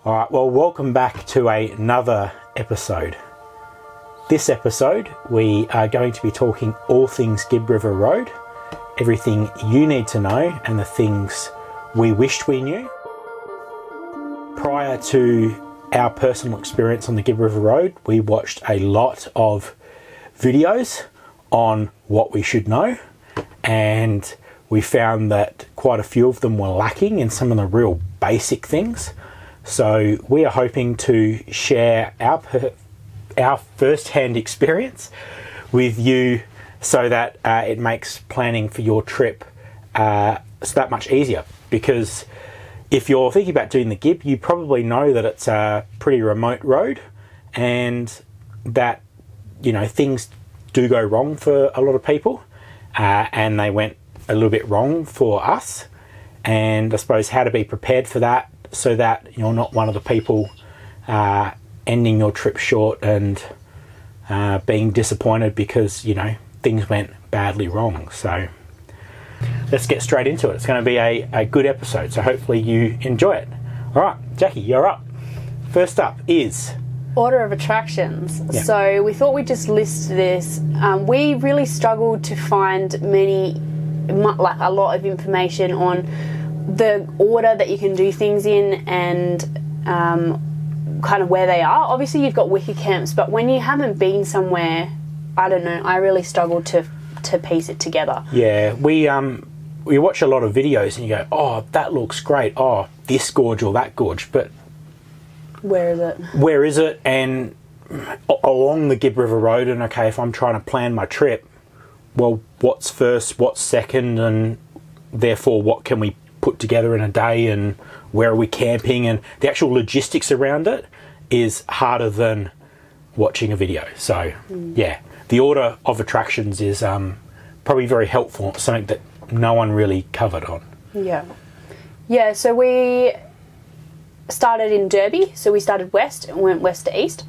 All right, well, welcome back to another episode. This episode, we are going to be talking all things Gibb River Road, everything you need to know and the things we wished we knew. Prior to our personal experience on the Gibb River Road, we watched a lot of videos on what we should know, and we found that quite a few of them were lacking in some of the real basic things. So we are hoping to share our first-hand experience with you so that it makes planning for your trip that much easier. Because if you're thinking about doing the Gibb, you probably know that it's a pretty remote road and that, you know, things do go wrong for a lot of people, and they went a little bit wrong for us. And I suppose how to be prepared for that, so that you're not one of the people ending your trip short and being disappointed because, you know, things went badly wrong. So let's get straight into it. It's going to be a good episode, so hopefully you enjoy it. All right, Jackie, you're up. First up is order of attractions. Yeah. So we thought we'd just list this. We really struggled to find a lot of information on the order that you can do things in and kind of where they are. Obviously you've got wiki camps, but when you haven't been somewhere, I don't know, I really struggled to piece it together. Yeah, we watch a lot of videos and you go, oh, that looks great, oh, this gorge or that gorge, but where is it? Where is it? And along the Gibb River Road, and okay, if I'm trying to plan my trip, well, what's first, what's second, and therefore what can we put together in a day, and where are we camping, and the actual logistics around it is harder than watching a video. So yeah, the order of attractions is probably very helpful, something that no one really covered on. Yeah, so we started in Derby, so we started west and went west to east.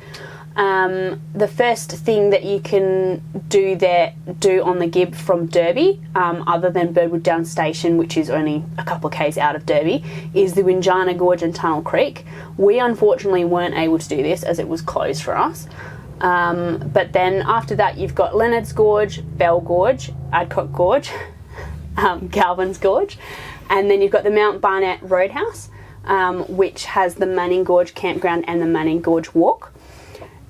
The first thing that you can do on the Gibb from Derby, other than Birdwood Down Station, which is only a couple of k's out of Derby, is the Winjana Gorge and Tunnel Creek. We unfortunately weren't able to do this as it was closed for us. But then after that you've got Leonard's Gorge, Bell Gorge, Adcock Gorge, Galvin's Gorge, and then you've got the Mount Barnett Roadhouse, which has the Manning Gorge Campground and the Manning Gorge Walk.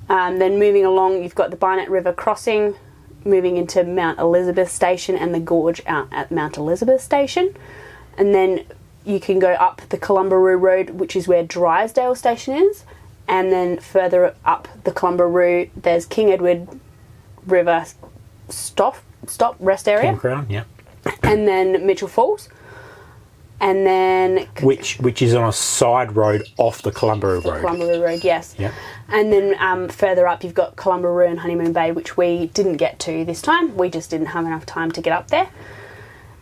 Then moving along, you've got the Barnett River Crossing, moving into Mount Elizabeth Station and the gorge out at Mount Elizabeth Station. And then you can go up the Columbaroo Road, which is where Drysdale Station is. And then further up the Columbaroo, there's King Edward River Stop Rest Area. Campground, yeah. And then Mitchell Falls. And then which is on a side road off the Columbaroo Road. Columbaroo Road, yes. Yeah. And then further up you've got Columbaroo and Honeymoon Bay, which we didn't get to this time. We just didn't have enough time to get up there.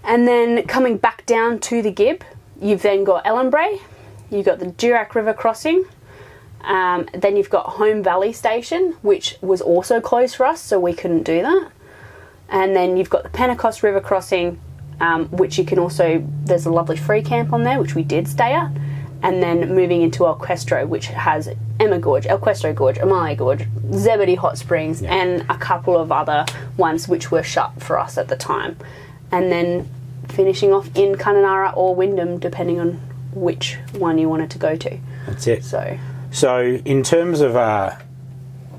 And then coming back down to the Gibb, you've then got Ellenbray, you've got the Durack River Crossing, then you've got Home Valley Station, which was also closed for us, so we couldn't do that. And then you've got the Pentecost River Crossing, which you can also, there's a lovely free camp on there, which we did stay at. And then moving into El Questro, which has Emma Gorge, El Questro Gorge, Amalia Gorge, Zebedee Hot Springs, yeah, and a couple of other ones which were shut for us at the time. And then finishing off in Kununurra or Wyndham, depending on which one you wanted to go to. That's it. So in terms of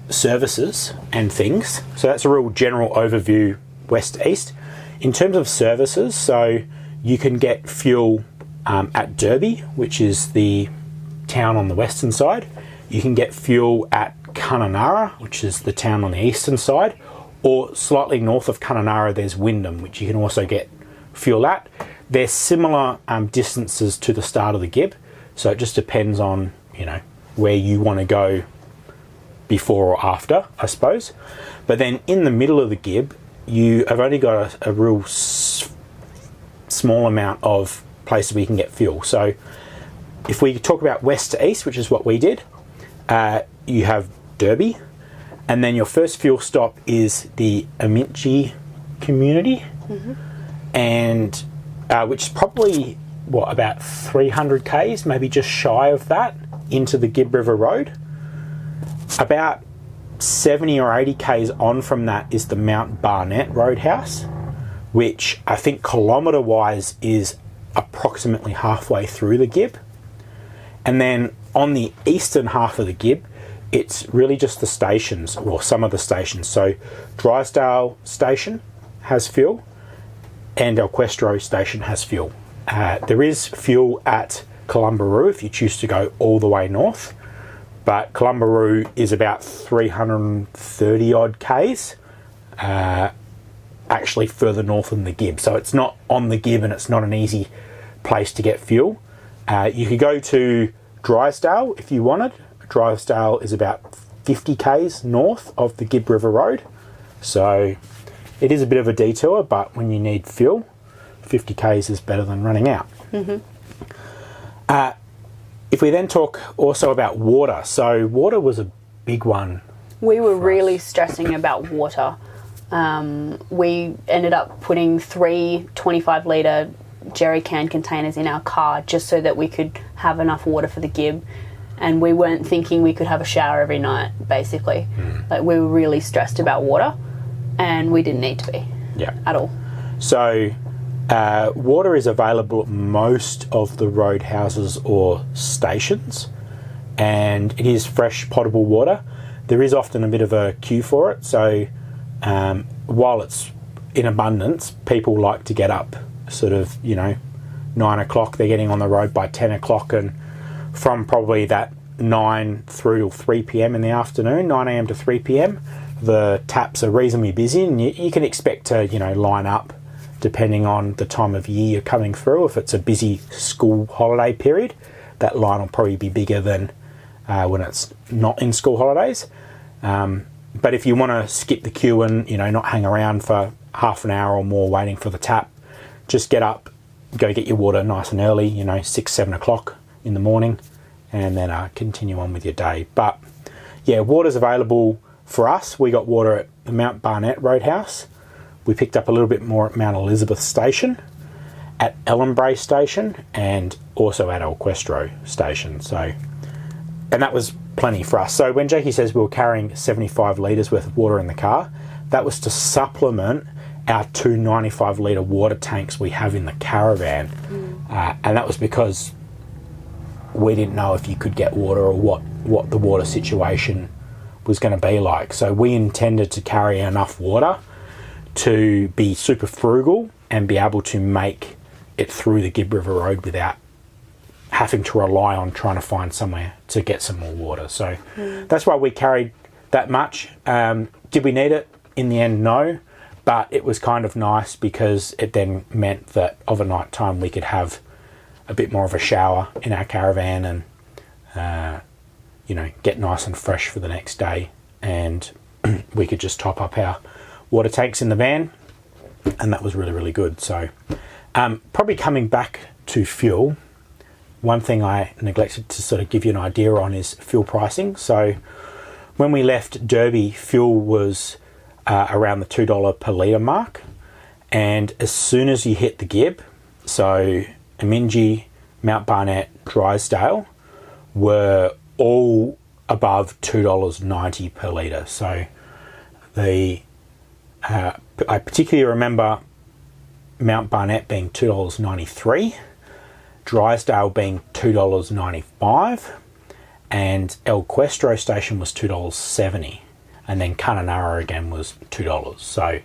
services and things, so that's a real general overview west to east. In terms of services, so you can get fuel at Derby, which is the town on the western side. You can get fuel at Kununurra, which is the town on the eastern side, or slightly north of Kununurra there's Wyndham, which you can also get fuel at. They're similar distances to the start of the Gibb, so it just depends on, you know, where you want to go before or after, I suppose. But then in the middle of the Gibb, you have only got a real small amount of places where you can get fuel. So if we talk about west to east, which is what we did, you have Derby, and then your first fuel stop is the Aminchi community, and which is probably, what, about 300 k's, maybe just shy of that. into the Gibb River Road. About 70 or 80 k's on from that is the Mount Barnett Roadhouse, which I think kilometre wise is approximately halfway through the Gibb. And then on the eastern half of the Gibb, it's really just the stations, or some of the stations. So Drysdale Station has fuel and Elquestro Station has fuel. There is fuel at Columbaroo if you choose to go all the way north, but Columbaroo is about 330 odd k's, actually further north than the Gibb. So it's not on the Gibb and it's not an easy place to get fuel. You could go to Drysdale if you wanted. Drysdale is about 50 k's north of the Gibb River Road. So it is a bit of a detour, but when you need fuel, 50 k's is better than running out. If we then talk also about water, so water was a big one. We were really stressing about water. We ended up putting 3 25-litre jerry can containers in our car just so that we could have enough water for the Gibb, and we weren't thinking we could have a shower every night, basically. Like, we were really stressed about water, and we didn't need to be at all. So water is available at most of the roadhouses or stations, and it is fresh potable water. There is often a bit of a queue for it, so while it's in abundance, people like to get up sort of, 9 o'clock. They're getting on the road by 10 o'clock, and from probably that 9 through till 3 p.m. in the afternoon, 9 a.m. to 3 p.m, the taps are reasonably busy, and you can expect to, line up depending on the time of year you're coming through. If it's a busy school holiday period, that line will probably be bigger than when it's not in school holidays. But if you want to skip the queue and, not hang around for half an hour or more waiting for the tap, just get up, go get your water nice and early, 6, 7 o'clock in the morning, and then continue on with your day. But yeah, water's available for us. We got water at the Mount Barnett Roadhouse. We picked up a little bit more at Mount Elizabeth Station, at Ellenbray Station, and also at Elquestro Station. So, and that was plenty for us. So when Jackie says we were carrying 75 litres worth of water in the car, that was to supplement our 2 95-litre water tanks we have in the caravan. And that was because we didn't know if you could get water or what the water situation was going to be like. So we intended to carry enough water to be super frugal and be able to make it through the Gibb River Road without having to rely on trying to find somewhere to get some more water. So that's why we carried that much. Did we need it? In the end, no. But it was kind of nice because it then meant that of a night time we could have a bit more of a shower in our caravan and, get nice and fresh for the next day. And we could just top up our water tanks in the van, and that was really, really good. So probably coming back to fuel, one thing I neglected to sort of give you an idea on is fuel pricing. So when we left Derby, fuel was around the $2 per litre mark, and as soon as you hit the Gibb, so Emingi, Mount Barnett, Drysdale were all above $2.90 per litre. So I particularly remember Mount Barnett being $2.93, Drysdale being $2.95, and Elquestro Station was $2.70, and then Kununurra again was $2. So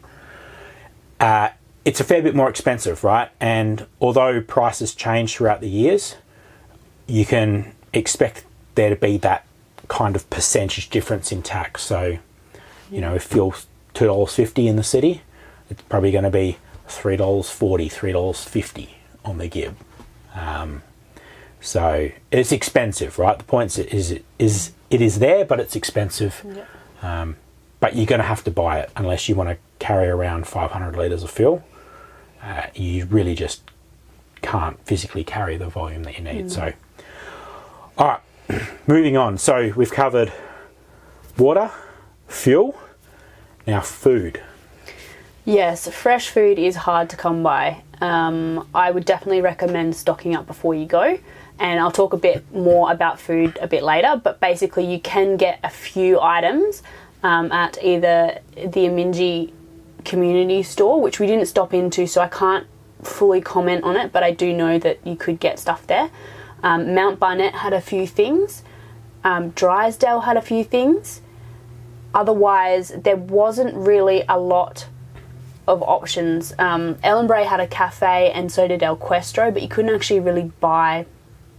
it's a fair bit more expensive, right? And although prices change throughout the years, you can expect there to be that kind of percentage difference in tax. So, if fuel's $2.50 in the city, it's probably going to be $3.40, $3.50 on the Gibb. So it's expensive, right? The point is it is there, but it's expensive. But you're going to have to buy it unless you want to carry around 500 litres of fuel. You really just can't physically carry the volume that you need. So, all right, moving on. So we've covered water, fuel, now food. Yes, fresh food is hard to come by. I would definitely recommend stocking up before you go and I'll talk a bit more about food a bit later, but basically you can get a few items at either the Aminji community store, which we didn't stop into, so I can't fully comment on it, but I do know that you could get stuff there. Mount Barnett had a few things. Drysdale had a few things. Otherwise, there wasn't really a lot of options. Ellenbray had a cafe and so did El Questro, but you couldn't actually really buy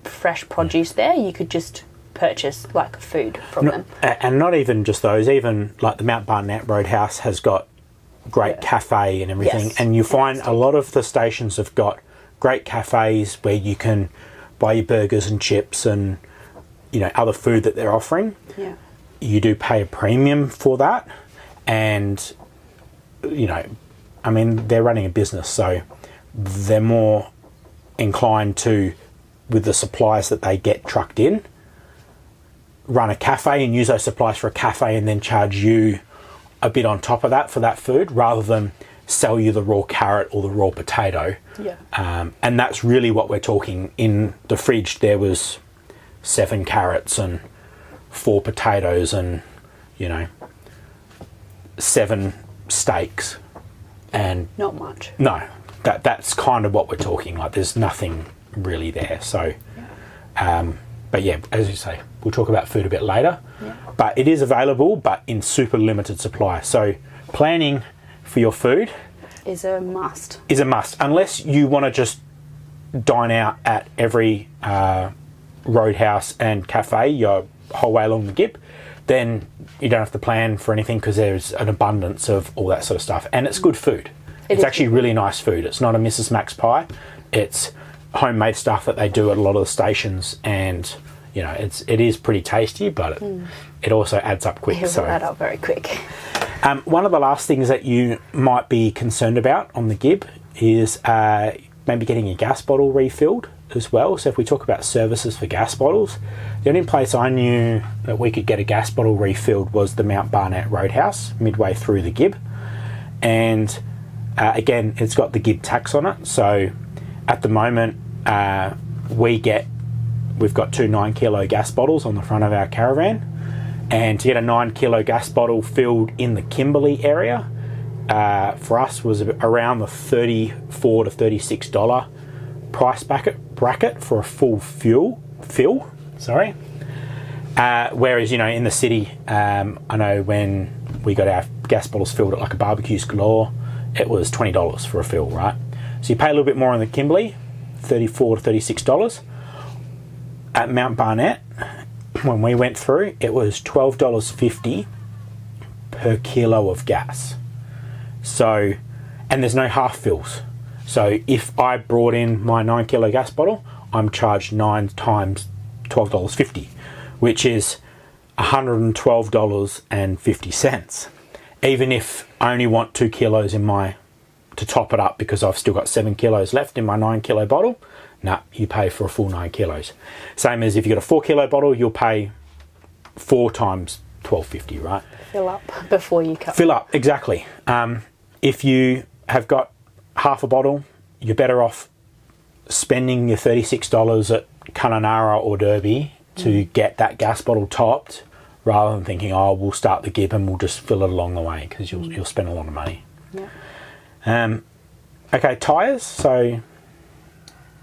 fresh produce there. You could just purchase like food from them. And not even just those, even like the Mount Barnett Roadhouse has got great cafe and everything. Yes. And you find a lot of the stations have got great cafes where you can buy your burgers and chips and, you know, other food that they're offering. Yeah. You do pay a premium for that, and you know, I mean, they're running a business, so they're more inclined to, with the supplies that they get trucked in, run a cafe and use those supplies for a cafe and then charge you a bit on top of that for that food, rather than sell you the raw carrot or the raw potato. Yeah. And that's really what we're talking. In the fridge there was 7 carrots and 4 potatoes and, you know, 7 steaks, and Not much. no, that's kind of what we're talking. Like, there's nothing really there. So but yeah, as you say, we'll talk about food a bit later. But it is available, but in super limited supply. So planning for your food Is a must. unless you want to just dine out at every roadhouse and cafe your whole way along the Gibb, then you don't have to plan for anything, because there's an abundance of all that sort of stuff, and it's good food. It's actually really nice food. It's not a Mrs. Max pie. It's homemade stuff that they do at a lot of the stations, and you know, it is pretty tasty, but it also adds up quick. It will add up very quick. One of the last things that you might be concerned about on the Gibb is maybe getting your gas bottle refilled as well. So if we talk about services for gas bottles, the only place I knew that we could get a gas bottle refilled was the Mount Barnett Roadhouse, midway through the Gibb. And again, it's got the Gibb tax on it. So at the moment, we've got 2 9-kilo gas bottles on the front of our caravan. And to get a 9-kilo gas bottle filled in the Kimberley area, for us was around the $34 to $36 price bracket for a full fill. Whereas, you know, in the city, I know when we got our gas bottles filled at like a Barbecues Galore, it was $20 for a fill, right? So you pay a little bit more in the Kimberley, $34 to $36. At Mount Barnett, when we went through, it was $12.50 per kilo of gas. So, and there's no half fills. So if I brought in my 9-kilo gas bottle, I'm charged 9 times $12.50, which is $112.50. Even if I only want 2 kilos to top it up, because I've still got 7 kilos left in my 9-kilo bottle, you pay for a full 9 kilos. Same as if you got a 4-kilo bottle, you'll pay 4 times $12.50, right? Fill up before you cut. Fill up, exactly. If you have got half a bottle, you're better off spending your $36 at Kununurra or Derby to get that gas bottle topped, rather than thinking, oh, we'll start the Gibb and we'll just fill it along the way, because you'll spend a lot of money. Yeah. Okay, tyres. So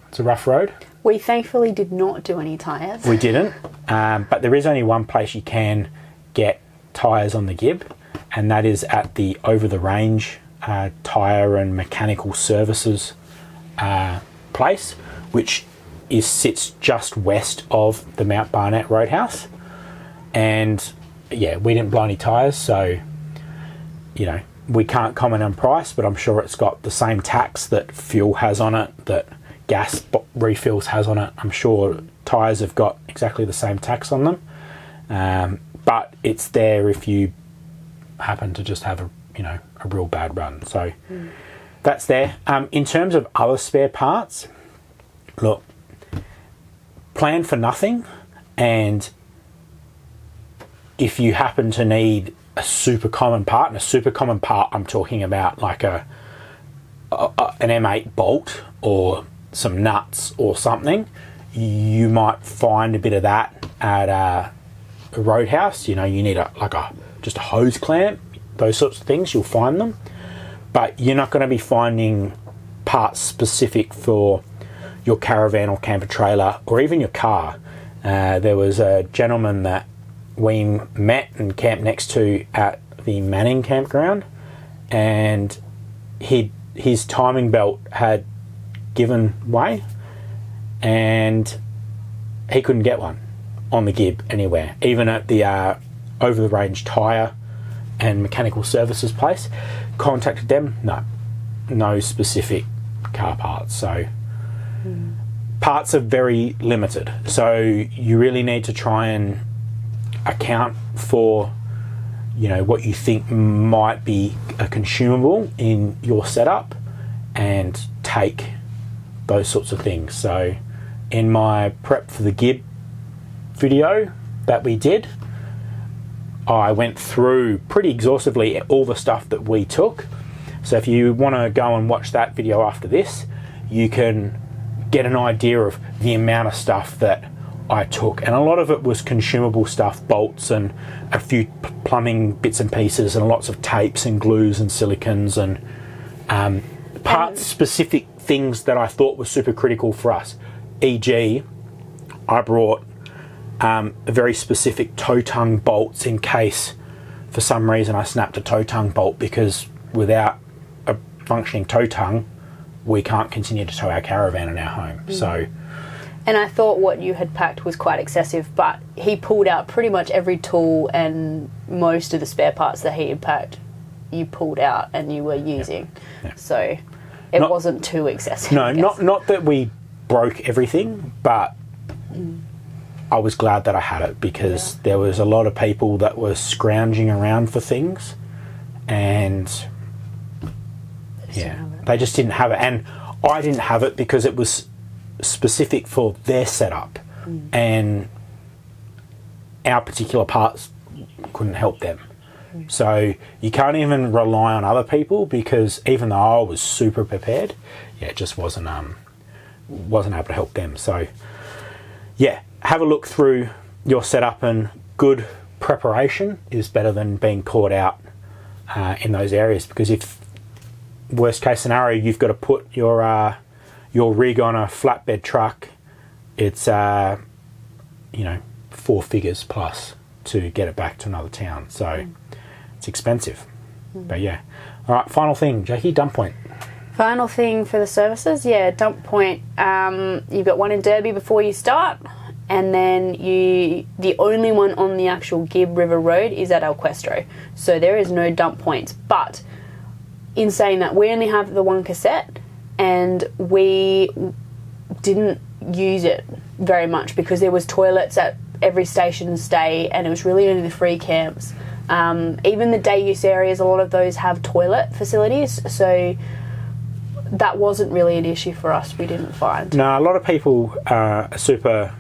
it's a rough road. We thankfully did not do any tyres. We didn't, but there is only one place you can get tyres on the Gibb, and that is at the Over the Range tyre and mechanical services place, which sits just west of the Mount Barnett Roadhouse. And yeah, we didn't blow any tyres, so you know, we can't comment on price, but I'm sure it's got the same tax that fuel has on it, that gas refills has on it. I'm sure tyres have got exactly the same tax on them, but it's there if you happen to just have a real bad run. So that's there. In terms of other spare parts, look, plan for nothing, and if you happen to need a super common part, I'm talking about like an M8 bolt or some nuts or something, you might find a bit of that at a roadhouse. You know, you need just a hose clamp, those sorts of things, you'll find them. But you're not going to be finding parts specific for your caravan or camper trailer or even your car. There was a gentleman that we met and camped next to at the Manning campground, and his timing belt had given way and he couldn't get one on the Gibb anywhere, even at the over the range tyre and mechanical services place. Contacted them, no specific car parts. So parts are very limited, so you really need to try and account for, you know, what you think might be a consumable in your setup and take those sorts of things. So in my prep for the Gibb video that we did, I went through pretty exhaustively all the stuff that we took. So if you want to go and watch that video after this, you can get an idea of the amount of stuff that I took, and a lot of it was consumable stuff, bolts and a few plumbing bits and pieces and lots of tapes and glues and silicons and parts specific things that I thought were super critical for us. E.g., I brought a very specific toe tongue bolts in case for some reason I snapped a toe tongue bolt, because without a functioning toe tongue we can't continue to tow our caravan in our home. So, and I thought what you had packed was quite excessive, but he pulled out pretty much every tool and most of the spare parts that he had packed you pulled out and you were using. Yeah. So it wasn't too excessive. No, not that we broke everything, but I was glad that I had it, because there was a lot of people that were scrounging around for things and they just didn't have it. And I didn't have it because it was specific for their setup and our particular parts couldn't help them. So you can't even rely on other people, because even though I was super prepared, it just wasn't able to help them. So have a look through your setup, and good preparation is better than being caught out in those areas, because if worst case scenario you've got to put your rig on a flatbed truck, it's 4 figures plus to get it back to another town, so it's expensive. But all right, final thing, Jackie, dump point. Final thing for the services, dump point. You've got one in Derby before you start, and then the only one on the actual Gibb River Road is at Alquestro, so there is no dump points. But in saying that, we only have the one cassette, and we didn't use it very much because there was toilets at every station stay, and it was really only the free camps. Even the day use areas, a lot of those have toilet facilities, so that wasn't really an issue for us, we didn't find. No, a lot of people are super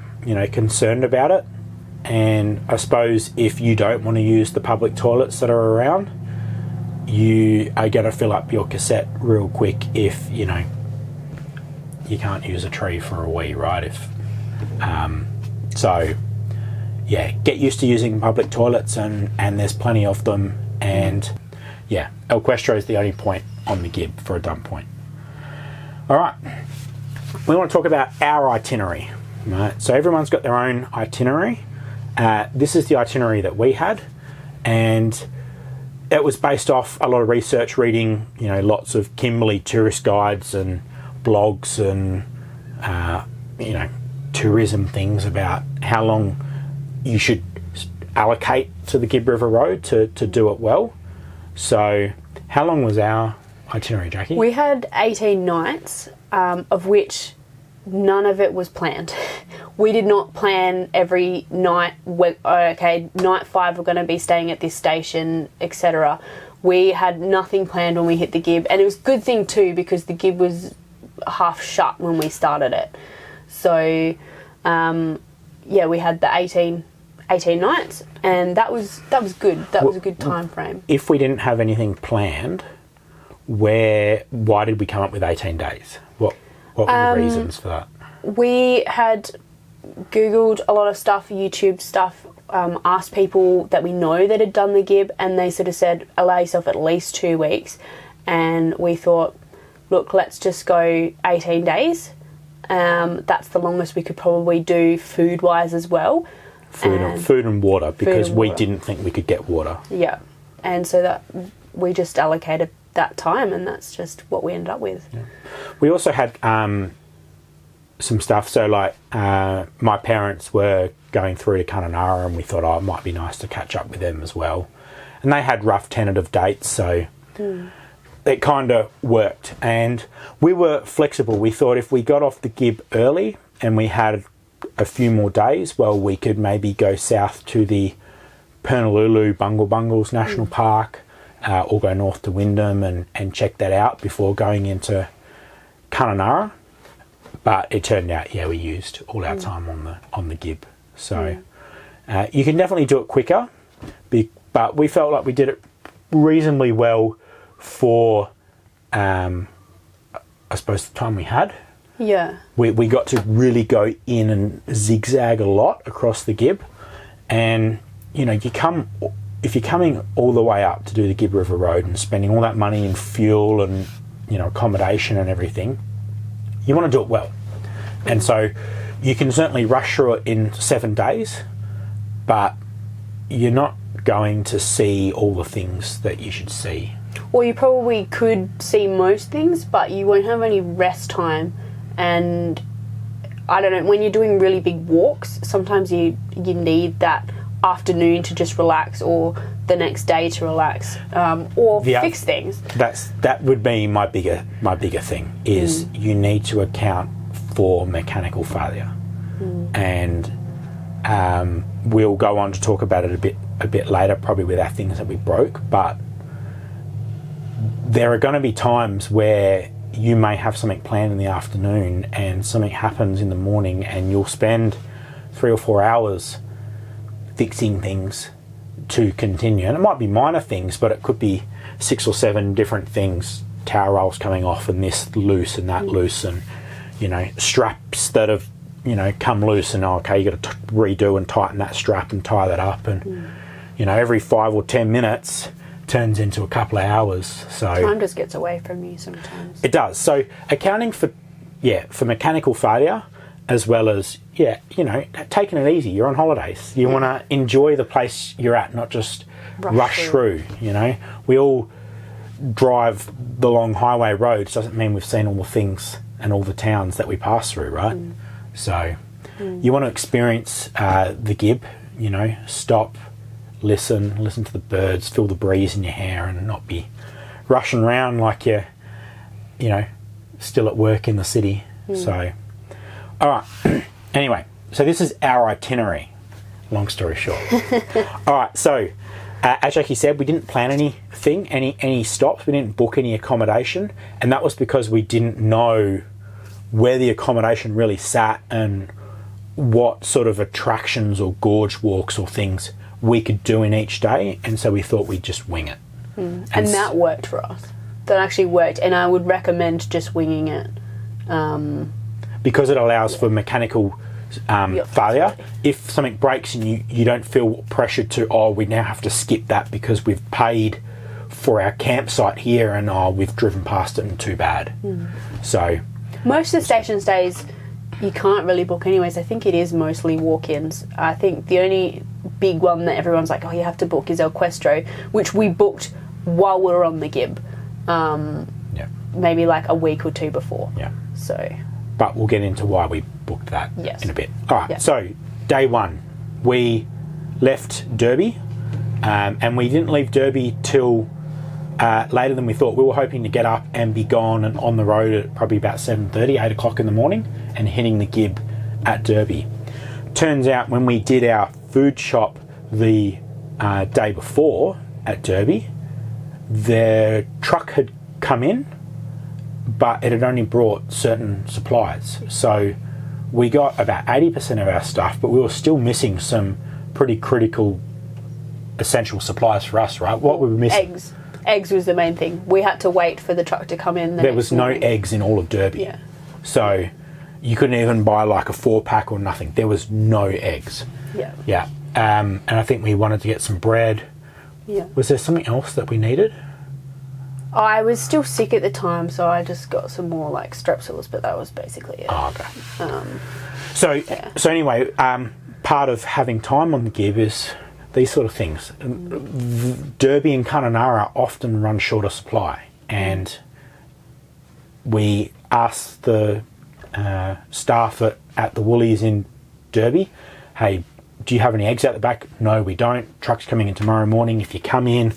concerned about it, and I suppose if you don't want to use the public toilets that are around, you are going to fill up your cassette real quick if you can't use a tree for a wee, right? Get used to using public toilets, and there's plenty of them, and Alquestro is the only point on the Gibb for a dump point. All right, we want to talk about our itinerary, right? So everyone's got their own itinerary. This is the itinerary that we had, and it was based off a lot of research, reading, lots of Kimberley tourist guides and blogs and, tourism things about how long you should allocate to the Gibb River Road to do it well. So how long was our itinerary, Jackie? We had 18 nights, of which none of it was planned. We did not plan every night, night 5 we're going to be staying at this station, etc. We had nothing planned when we hit the Gibb, and it was a good thing too, because the Gibb was half shut when we started it. So we had the 18 nights, and that was good. That was a good time frame. If we didn't have anything planned, why did we come up with 18 days? What were the reasons for that? We had Googled a lot of stuff, YouTube stuff, asked people that we know that had done the Gibb, and they sort of said, allow yourself at least 2 weeks. And we thought, look, let's just go 18 days. That's the longest we could probably do food-wise as well. Food and water, because we didn't think we could get water. Yeah. And so that we just allocated that time, and that's just what we ended up with. Yeah. We also had some stuff. So, like, my parents were going through to Kununurra, and we thought, it might be nice to catch up with them as well. And they had rough tentative dates, so it kind of worked. And we were flexible. We thought if we got off the Gibb early and we had a few more days, well, we could maybe go south to the Pernalulu Bungle Bungles National Park, or go north to Wyndham and check that out before going into Kununurra. But it turned out, we used all our time on the Gibb. So you can definitely do it quicker, but we felt like we did it reasonably well for, I suppose, the time we had. Yeah. We got to really go in and zigzag a lot across the Gibb. And, if you're coming all the way up to do the Gibb River Road and spending all that money in fuel and, accommodation and everything, you want to do it well. And so you can certainly rush through it in 7 days, but you're not going to see all the things that you should see. Or you probably could see most things, but you won't have any rest time. And I don't know, when you're doing really big walks, sometimes you need that afternoon to just relax, or the next day to relax, or fix things. That would be my bigger thing is you need to account for mechanical failure, and we'll go on to talk about it a bit later, probably with our things that we broke. But there are going to be times where you may have something planned in the afternoon and something happens in the morning, and you'll spend 3 or 4 hours fixing things to continue. And it might be minor things, but it could be 6 or 7 different things, tower rolls coming off and this loose and that loose, and straps that have come loose, and okay, you got to redo and tighten that strap and tie that up, and every 5 or 10 minutes turns into a couple of hours. So time just gets away from you sometimes. It does. So accounting for mechanical failure, as well as taking it easy. You're on holidays. You want to enjoy the place you're at, not just rush through. We all drive the long highway roads. Doesn't mean we've seen all the things and all the towns that we pass through, right? So you want to experience the Gibb. Stop, listen to the birds, feel the breeze in your hair, and not be rushing around like you're still at work in the city. So all right. Anyway, so this is our itinerary. Long story short. All right. So, as Jackie said, we didn't plan anything, any stops. We didn't book any accommodation, and that was because we didn't know where the accommodation really sat and what sort of attractions or gorge walks or things we could do in each day. And so we thought we'd just wing it. And that worked for us. That actually worked, and I would recommend just winging it. Because it allows for mechanical failure. If something breaks and you don't feel pressured to, we now have to skip that because we've paid for our campsite here and we've driven past it and too bad. So most of the station stays you can't really book anyways. I think it is mostly walk-ins. I think the only big one that everyone's like, you have to book is El Questro, which we booked while we were on the Gibb. Maybe like a week or 2 before. Yeah. So but we'll get into why we booked that in a bit. All right, so day 1, we left Derby, and we didn't leave Derby till later than we thought. We were hoping to get up and be gone and on the road at probably about 7:30, 8 o'clock in the morning, and hitting the Gibb at Derby. Turns out when we did our food shop the day before at Derby, the truck had come in, but it had only brought certain supplies. So we got about 80% of our stuff, but we were still missing some pretty critical essential supplies for us, right? What were we missing? Eggs was the main thing. We had to wait for the truck to come in. There was no eggs in all of Derby. Yeah. So You couldn't even buy like a 4-pack or nothing. There was no eggs. Yeah. Yeah. And I think we wanted to get some bread. Yeah. Was there something else that we needed? I was still sick at the time, so I just got some more like strepsils, but that was basically it. Oh, okay. So anyway, part of having time on the Gibb is these sort of things. Derby and Kununurra often run short of supply, and we asked the staff at the Woolies in Derby, hey, do you have any eggs out the back? No, we don't. Truck's coming in tomorrow morning. If you come in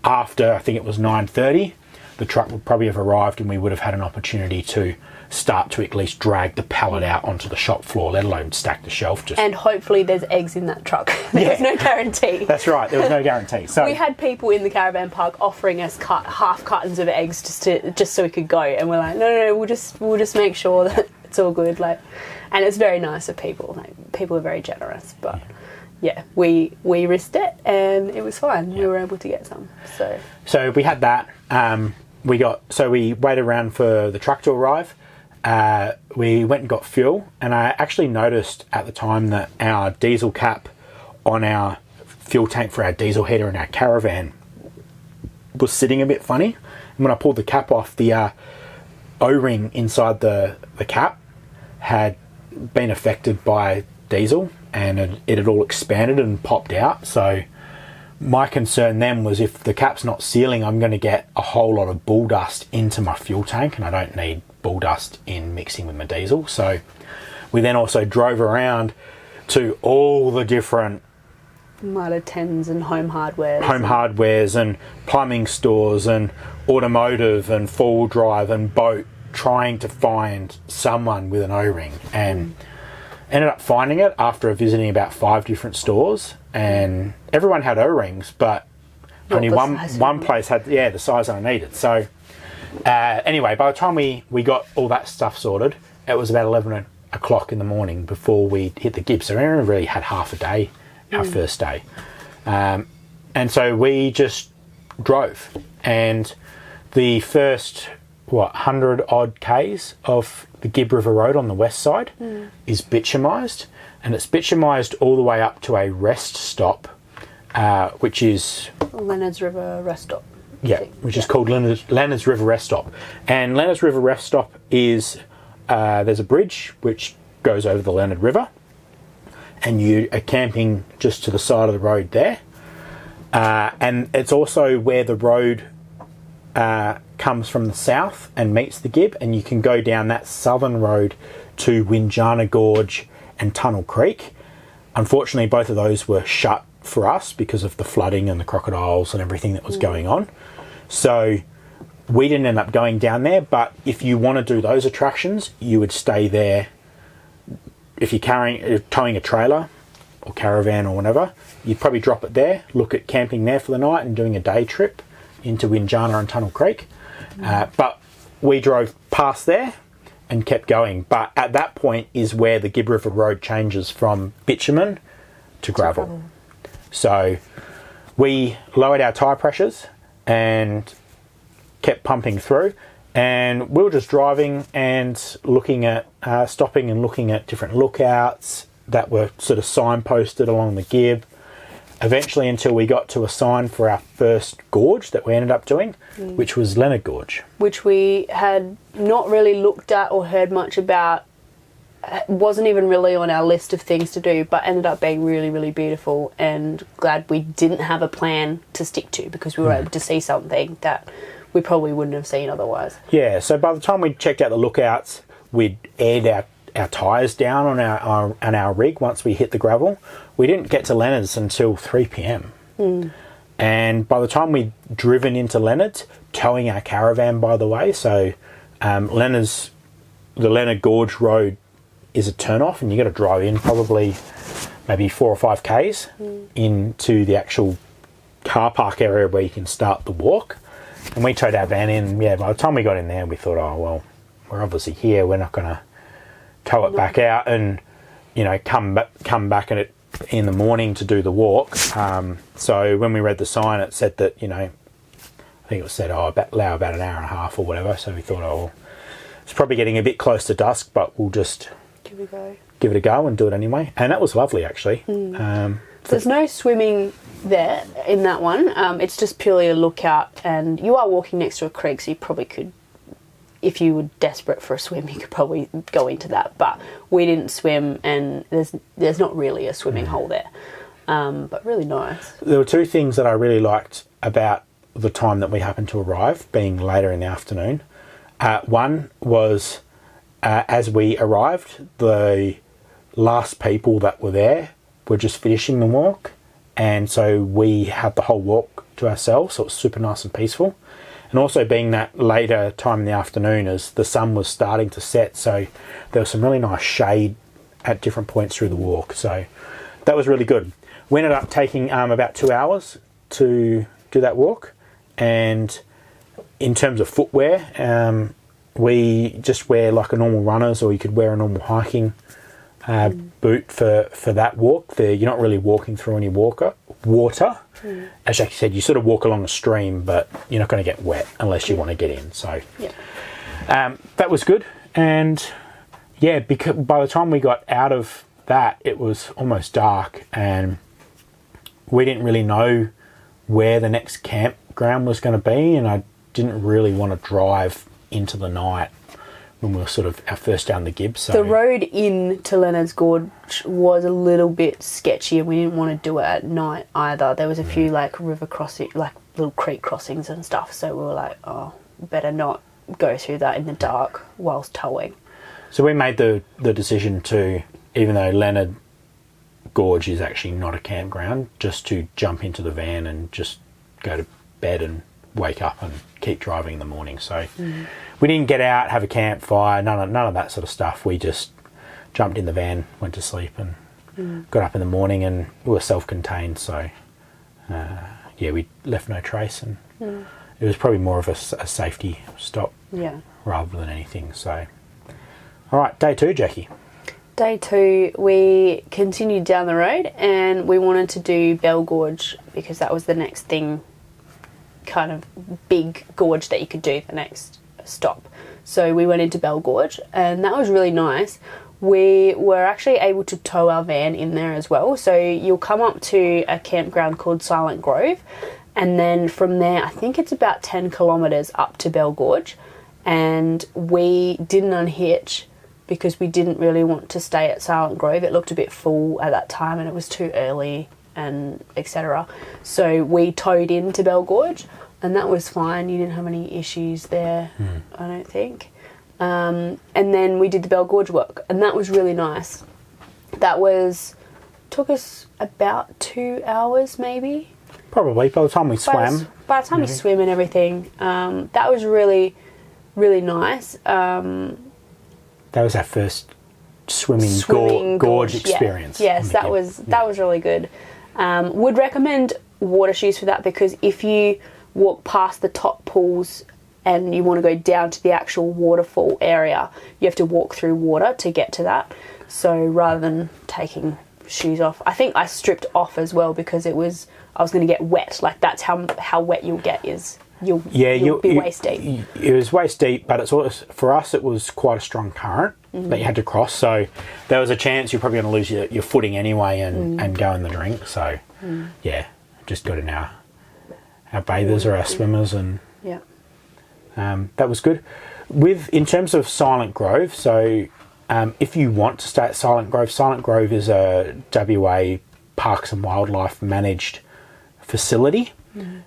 after, I think it was 9:30, the truck would probably have arrived and we would have had an opportunity to start to at least drag the pallet out onto the shop floor, let alone stack the shelf. And hopefully there's eggs in that truck. There's no guarantee. That's right, there was no guarantee. So we had people in the caravan park offering us half cartons of eggs just so we could go, and we're like, no, we'll just make sure that it's all good. Like, and it's very nice of people. Like, people are very generous, but yeah, we risked it and it was fine. We were able to get some. So we had that. We waited around for the truck to arrive. We went and got fuel, and I actually noticed at the time that our diesel cap on our fuel tank for our diesel heater in our caravan was sitting a bit funny. And when I pulled the cap off, the O-ring inside the cap had been affected by diesel, and it had all expanded and popped out. So my concern then was, if the cap's not sealing, I'm going to get a whole lot of bull dust into my fuel tank, and I don't need bull dust in mixing with my diesel. So we then also drove around to all the different Mitre 10s and home hardwares and plumbing stores and automotive and four-wheel drive and boat, trying to find someone with an O-ring, and ended up finding it after visiting about 5 different stores, and everyone had O-rings, but only one place had the size I needed. So anyway, by the time we got all that stuff sorted, it was about 11 o'clock in the morning before we hit the Gibb. So we only really had half a day, our first day. And so we just drove, and the first 100 odd k's of the Gibb River Road on the west side is bitumised, and it's bitumised all the way up to a rest stop, which is Leonard's River Rest Stop. Which is called Leonard's River Rest Stop. And Leonard's River Rest Stop is, there's a bridge which goes over the Leonard River, and you are camping just to the side of the road there. And it's also where the road comes from the south and meets the Gibb, and you can go down that southern road to Winjana Gorge and Tunnel Creek. Unfortunately, both of those were shut for us because of the flooding and the crocodiles and everything that was going on. So we didn't end up going down there, but if you want to do those attractions, you would stay there. If you're towing a trailer or caravan or whatever, you'd probably drop it there, look at camping there for the night and doing a day trip into Winjana and Tunnel Creek. But we drove past there and kept going. But at that point is where the Gibb River Road changes from bitumen to gravel. So we lowered our tyre pressures and kept pumping through, and we were just driving and looking at stopping and looking at different lookouts that were sort of signposted along the Gibb, eventually until we got to a sign for our first gorge that we ended up doing, which was Leonard Gorge, which we had not really looked at or heard much about. Wasn't even really on our list of things to do, but ended up being really, really beautiful, and glad we didn't have a plan to stick to, because we were able to see something that we probably wouldn't have seen otherwise. Yeah, so by the time we checked out the lookouts, we'd aired our tyres down on our rig once we hit the gravel. We didn't get to Leonard's until 3 p.m. And by the time we'd driven into Leonard's, towing our caravan, by the way, so the Leonard Gorge Road is a turn-off, and you got to drive in probably maybe 4 or 5 k's into the actual car park area where you can start the walk. And we towed our van in. Yeah, by the time we got in there, we thought, oh well, we're obviously here. We're not going to tow it back out and come back in the morning to do the walk. So when we read the sign, it said that I think it said allow about an hour and a half or whatever. So we thought, it's probably getting a bit close to dusk, but we'll just Give it a go and do it anyway. And that was lovely, actually. There's no swimming there in that one. It's just purely a lookout, and you are walking next to a creek, so you probably could, if you were desperate for a swim, you could probably go into that. But we didn't swim, and there's not really a swimming hole there. But really nice. There were two things that I really liked about the time that we happened to arrive, being later in the afternoon. One was, as we arrived, the last people that were there were just finishing the walk, and so we had the whole walk to ourselves, so it was super nice and peaceful. And also being that later time in the afternoon as the sun was starting to set, so there was some really nice shade at different points through the walk, so that was really good. We ended up taking about 2 hours to do that walk, and in terms of footwear, we just wear like a normal runners, or you could wear a normal hiking boot for that walk. You're not really walking through any water. As Jackie said, you sort of walk along a stream, but you're not going to get wet unless you want to get in. So that was good. And yeah, because by the time we got out of that, it was almost dark, and we didn't really know where the next campground was going to be, and I didn't really want to drive into the night when we were sort of first down the Gibb. So the road in to Leonard's Gorge was a little bit sketchy, and we didn't want to do it at night either. There was a few like river crossing, like little creek crossings and stuff, so we were like, oh, better not go through that in the dark whilst towing. So we made the decision to, even though Leonard Gorge is actually not a campground, just to jump into the van and just go to bed and wake up and keep driving in the morning. So we didn't get out, have a campfire, none of that sort of stuff. We just jumped in the van, went to sleep, and got up in the morning, and we were self-contained. So we left no trace, and it was probably more of a safety stop rather than anything. So all right, day 2, Jackie. Day 2, we continued down the road, and we wanted to do Bell Gorge because that was the next thing, kind of big gorge that you could do the next stop. So we went into Bell Gorge, and that was really nice. We were actually able to tow our van in there as well. So you'll come up to a campground called Silent Grove, and then from there, I think it's about 10 kilometres up to Bell Gorge, and we didn't unhitch because we didn't really want to stay at Silent Grove. It looked a bit full at that time, and it was too early, and etc. So we towed into Bell Gorge, and that was fine. You didn't have any issues there, I don't think. And then we did the Bell Gorge walk, and that was really nice. Took us about 2 hours maybe. Probably, by the time we swam. By the time you swim and everything. That was really, really nice. That was our first swimming gorge experience. Yes, that was really good. Would recommend water shoes for that, because if you walk past the top pools and you want to go down to the actual waterfall area, you have to walk through water to get to that. So rather than taking shoes off, I think I stripped off as well because I was going to get wet. Like that's how wet you'll get is you'll be waist deep. It was waist deep, but it's always, for us it was quite a strong current that you had to cross. So there was a chance you're probably going to lose your footing anyway and go in the drink. So just got in our bathers or our swimmers, and that was good. In terms of Silent Grove, so if you want to stay at Silent Grove is a WA Parks and Wildlife managed facility.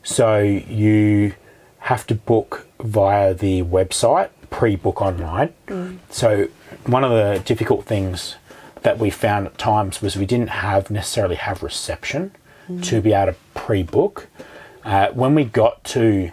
So you have to book via the website, pre-book online. So one of the difficult things that we found at times was we didn't necessarily have reception to be able to pre-book. When we got to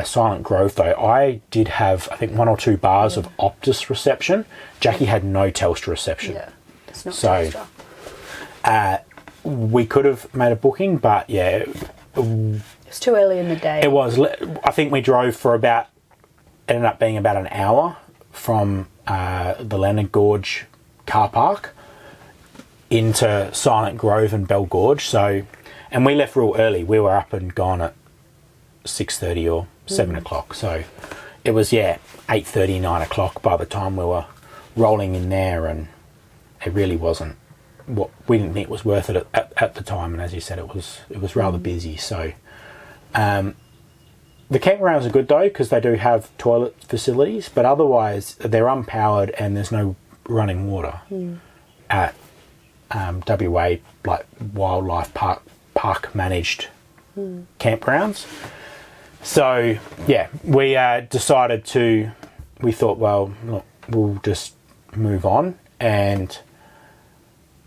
Silent Grove, though, I did have, I think, 1 or 2 bars of Optus reception. Jackie had no Telstra reception. Yeah, it's not Telstra. We could have made a booking, but it was too early in the day. It was. I think we drove for ended up being about an hour from the Leonard Gorge car park into Silent Grove and Bell Gorge. So, and we left real early. We were up and gone at 6:30 or 7 o'clock. So it was 8:30, 9 o'clock by the time we were rolling in there, and it really wasn't what we didn't think was worth it at the time. And as you said, it was rather busy. So the campgrounds are good though, because they do have toilet facilities, but otherwise they're unpowered and there's no running water at WA, like wildlife park managed campgrounds. So we decided we thought, well, look, we'll just move on, and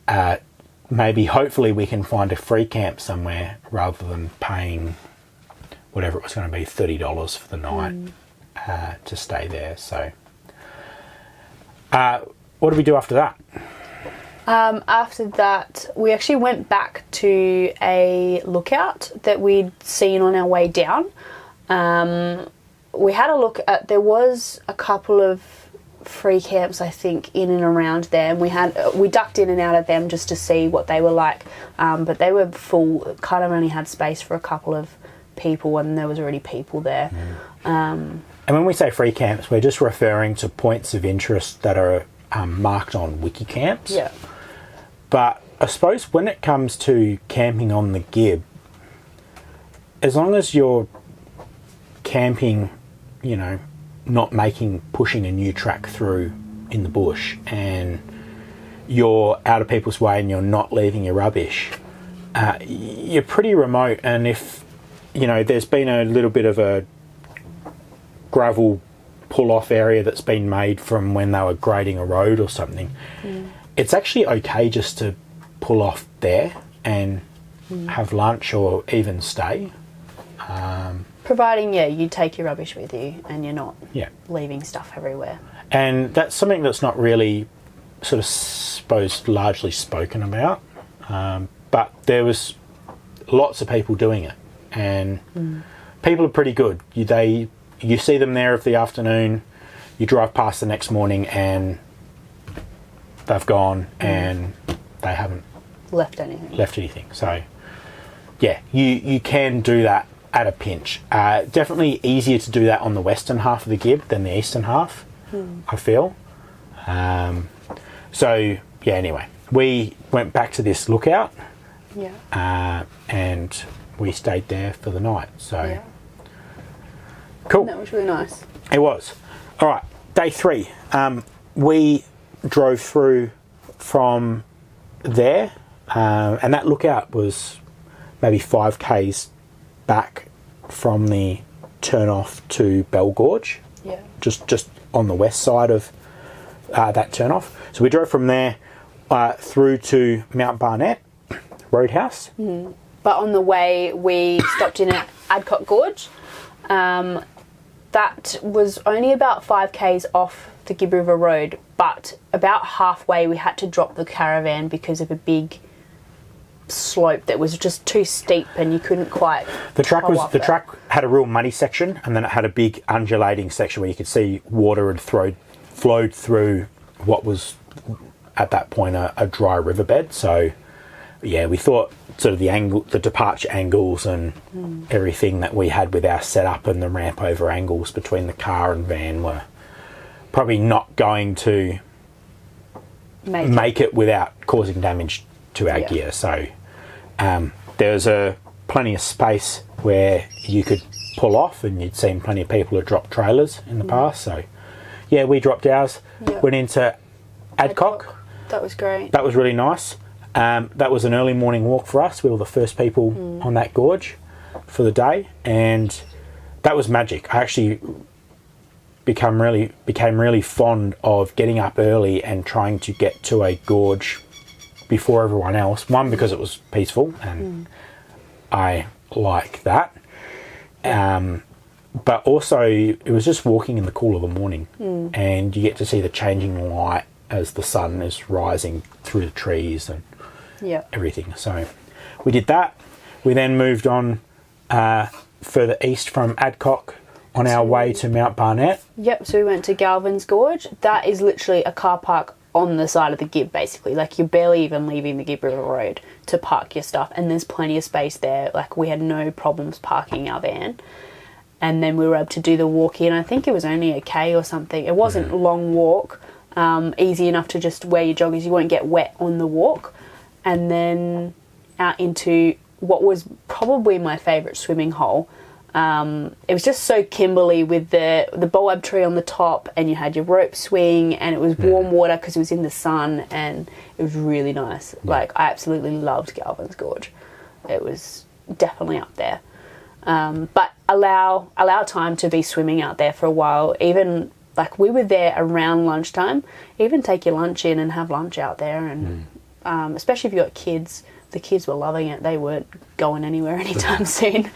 hopefully we can find a free camp somewhere rather than paying whatever it was going to be, $30 for the night to stay there. So what did we do after that? After that, we actually went back to a lookout that we'd seen on our way down. We had a look at, there was a couple of free camps, I think, in and around there, and we ducked in and out of them just to see what they were like, but they were full, kind of only had space for a couple of people, and there was already people there. And when we say free camps, we're just referring to points of interest that are marked on wiki camps. Yeah. But I suppose when it comes to camping on the Gibb, as long as you're camping, not pushing a new track through in the bush, and you're out of people's way and you're not leaving your rubbish, you're pretty remote. And if, there's been a little bit of a gravel pull-off area that's been made from when they were grading a road or something, it's actually okay just to pull off there and have lunch or even stay. Providing, you take your rubbish with you and you're not leaving stuff everywhere. And that's something that's not really largely spoken about. But there was lots of people doing it, and people are pretty good. You see them there of the afternoon, you drive past the next morning and they've gone and they haven't left anything. So you can do that at a pinch. Definitely easier to do that on the western half of the Gibb than the eastern half, I feel. Anyway, we went back to this lookout, and we stayed there for the night. So cool. That was really nice. It was. All right, day 3. We drove through from there, and that lookout was maybe 5 k's back from the turn off to Bell Gorge. Just on the west side of that turn off. So we drove from there through to Mount Barnett Roadhouse. But on the way we stopped in at Adcock Gorge. That was only about 5 k's off the Gibb River Road, but about halfway we had to drop the caravan because of a big slope that was just too steep and you couldn't quite. The track had a real muddy section, and then it had a big undulating section where you could see water had flowed through what was at that point a dry riverbed. So we thought sort of the departure angles and everything that we had with our setup and the ramp over angles between the car and van were probably not going to make it without causing damage to our gear. So there was plenty of space where you could pull off, and you'd seen plenty of people who dropped trailers in the past. So we dropped ours, went into Adcock. That was great. That was really nice. That was an early morning walk for us. We were the first people on that gorge for the day, and that was magic. I actually became really fond of getting up early and trying to get to a gorge before everyone else. One, because it was peaceful, and I like that. But also, it was just walking in the cool of the morning, and you get to see the changing light as the sun is rising through the trees and everything. So we did that. We then moved on further east from Adcock on our way to Mount Barnett. So we went to Galvin's Gorge. That is literally a car park on the side of the Gibb, basically. Like, you're barely even leaving the Gibb River Road to park your stuff, and there's plenty of space there. Like, we had no problems parking our van. and then we were able to do the walk in. I think it was only a K or something. It wasn't a long walk, easy enough to just wear your joggers. You won't get wet on the walk. And then out into what was probably my favourite swimming hole. It was just so Kimberley with the boab tree on the top, and you had your rope swing, and it was warm water because it was in the sun, and it was really nice. Like, I absolutely loved Galvin's Gorge. It was definitely up there. But allow time to be swimming out there for a while. Even like we were there around lunchtime. Even take your lunch in and have lunch out there, and especially if you got kids. The kids were loving it. They weren't going anywhere anytime soon.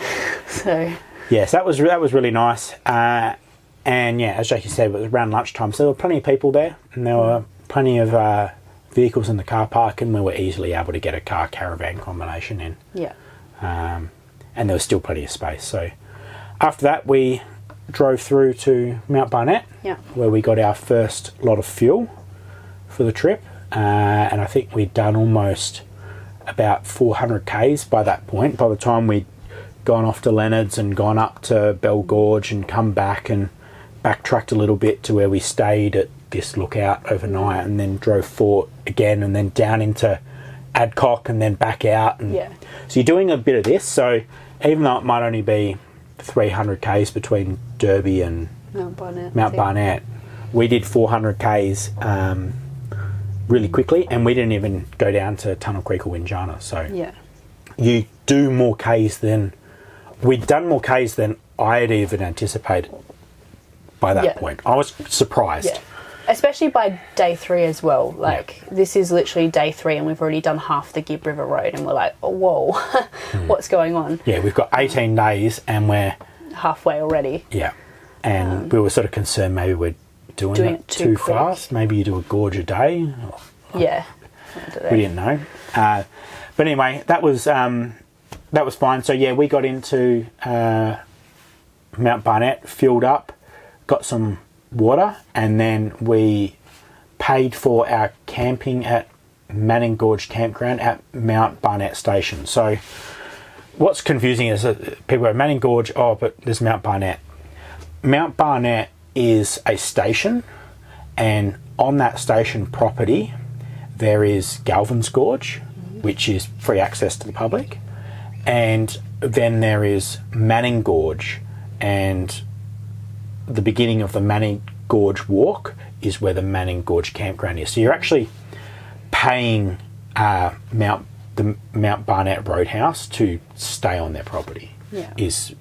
So yes, that was really nice. And yeah, as Jackie said, it was around lunchtime, so there were plenty of people there, and there were plenty of vehicles in the car park, and we were easily able to get a car caravan combination in. Yeah. And there was still plenty of space. So after that, we drove through to Mount Barnett, where we got our first lot of fuel for the trip, and I think we'd done almost about 400 Ks by that point. By the time we'd gone off to Leonard's and gone up to Bell Gorge and come back and backtracked a little bit to where we stayed at this lookout overnight, and then drove forward again, and then down into Adcock and then back out. And so you're doing a bit of this. So even though it might only be 300 Ks between Derby and Mount Barnett, we did 400 Ks really quickly, and we didn't even go down to Tunnel Creek or Winjana. So you do more Ks than we'd done more Ks than I had even anticipated by that point. I was surprised, especially by day 3 as well. Like this is literally day 3, and we've already done half the Gibb River Road, and we're like, oh, whoa, what's going on? Yeah, we've got 18 days, and we're halfway already. Yeah, and we were sort of concerned maybe we're doing it too fast. Maybe you do a gorge a day. We didn't know. But anyway, that was fine. So yeah, we got into Mount Barnett, filled up, got some water, and then we paid for our camping at Manning Gorge Campground at Mount Barnett Station. So what's confusing is that people go, Manning Gorge, oh, but there's Mount Barnett. Mount Barnett is a station, and on that station property there is Galvin's Gorge, which is free access to the public, and then there is Manning Gorge, and the beginning of the Manning Gorge walk is where the Manning Gorge campground is. So you're actually paying the Mount Barnett Roadhouse to stay on their property, is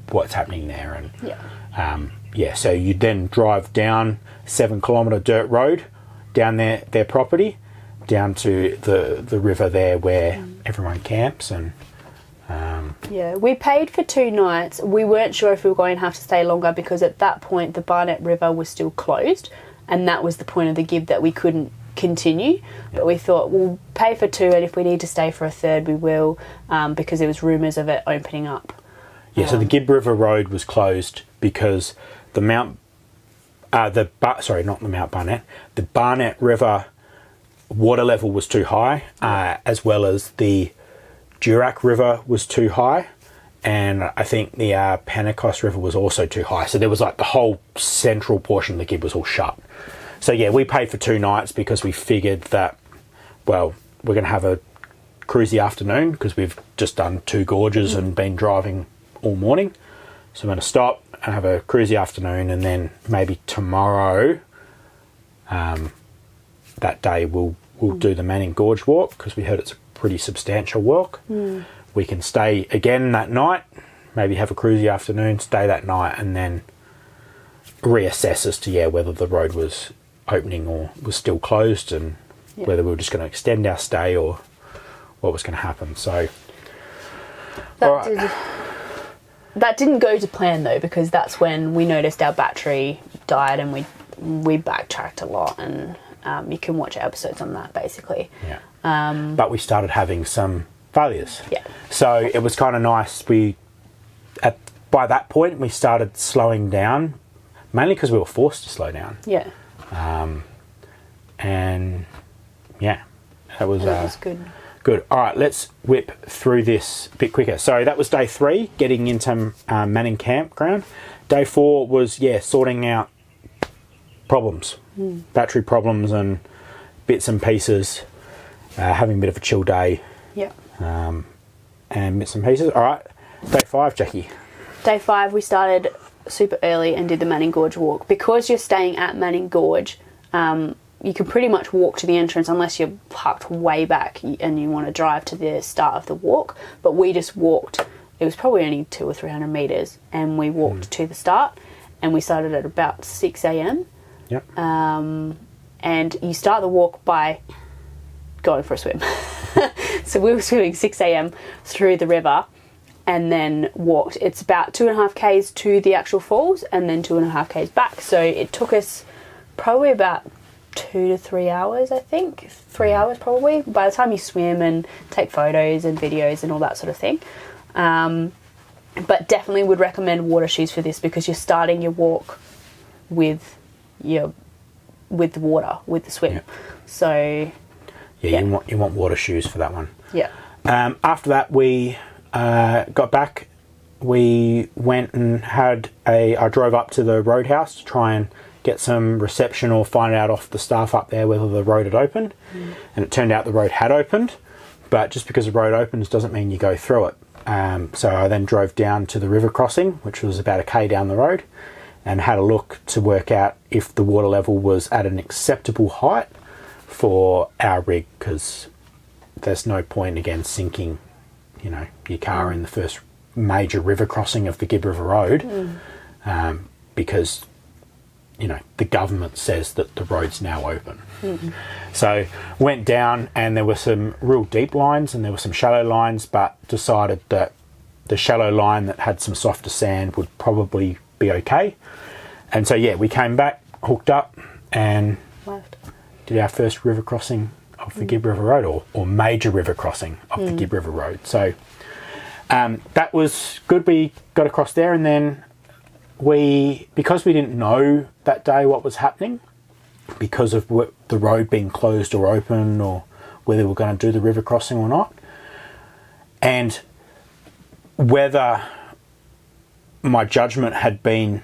what's happening there. And so you then drive down 7-kilometre dirt road down their property, down to the river there where everyone camps. And we paid for 2 nights. We weren't sure if we were going to have to stay longer, because at that point the Barnett River was still closed, and that was the point of the Gibb, that we couldn't continue. But we thought we'll pay for 2, and if we need to stay for a 3rd we will, because there was rumours of it opening up. So the Gibb River Road was closed because the Barnett River water level was too high, as well as the Durack River was too high, and I think the Pentecost River was also too high. So there was like the whole central portion of the Gibb was all shut. So yeah, we paid for 2 nights because we figured that, well, we're going to have a cruisy afternoon because we've just done 2 gorges and been driving all morning. So I'm going to stop and have a cruisy afternoon, and then maybe tomorrow, that day we'll do the Manning Gorge walk, because we heard it's a pretty substantial walk. We can stay again that night, maybe have a cruisy afternoon, stay that night, and then reassess as to whether the road was opening or was still closed, and whether we were just going to extend our stay or what was going to happen. So that didn't go to plan though, because that's when we noticed our battery died, and we backtracked a lot, and you can watch episodes on that basically. But we started having some failures. So it was kind of nice. By that point we started slowing down, mainly because we were forced to slow down. And that was good. Good. All right, let's whip through this a bit quicker. So that was day 3, getting into Manning Campground. Day 4 was, sorting out problems, battery problems and bits and pieces, having a bit of a chill day. Yeah. And bits and pieces. All right, day 5, Jackie. Day 5, we started super early and did the Manning Gorge walk. Because you're staying at Manning Gorge, you can pretty much walk to the entrance unless you're parked way back and you want to drive to the start of the walk. But we just walked. It was probably only 200 or 300 metres, and we walked to the start, and we started at about 6 a.m. Yep. And you start the walk by going for a swim. So we were swimming 6 a.m. through the river, and then walked. It's about 2.5 k's to the actual falls, and then 2.5 k's back. So it took us probably about 2 to 3 hours, I think. 3 hours probably, by the time you swim and take photos and videos and all that sort of thing. But definitely would recommend water shoes for this, because you're starting your walk with the water, with the swim. So you want water shoes for that one. Yeah. After that, we got back. We went and I drove up to the roadhouse to try and get some reception or find out off the staff up there whether the road had opened. And it turned out the road had opened, but just because the road opens doesn't mean you go through it. So I then drove down to the river crossing, which was about 1 k down the road, and had a look to work out if the water level was at an acceptable height for our rig, because there's no point again sinking, your car in the first major river crossing of the Gibb River Road, because the government says that the road's now open. So went down, and there were some real deep lines and there were some shallow lines, but decided that the shallow line that had some softer sand would probably be okay. And so we came back, hooked up, and did our first river crossing of the Gibb River Road, or major river crossing of the Gibb River Road. So that was good. We got across there, and then because we didn't know that day what was happening, because of the road being closed or open, or whether we're going to do the river crossing or not, and whether my judgment had been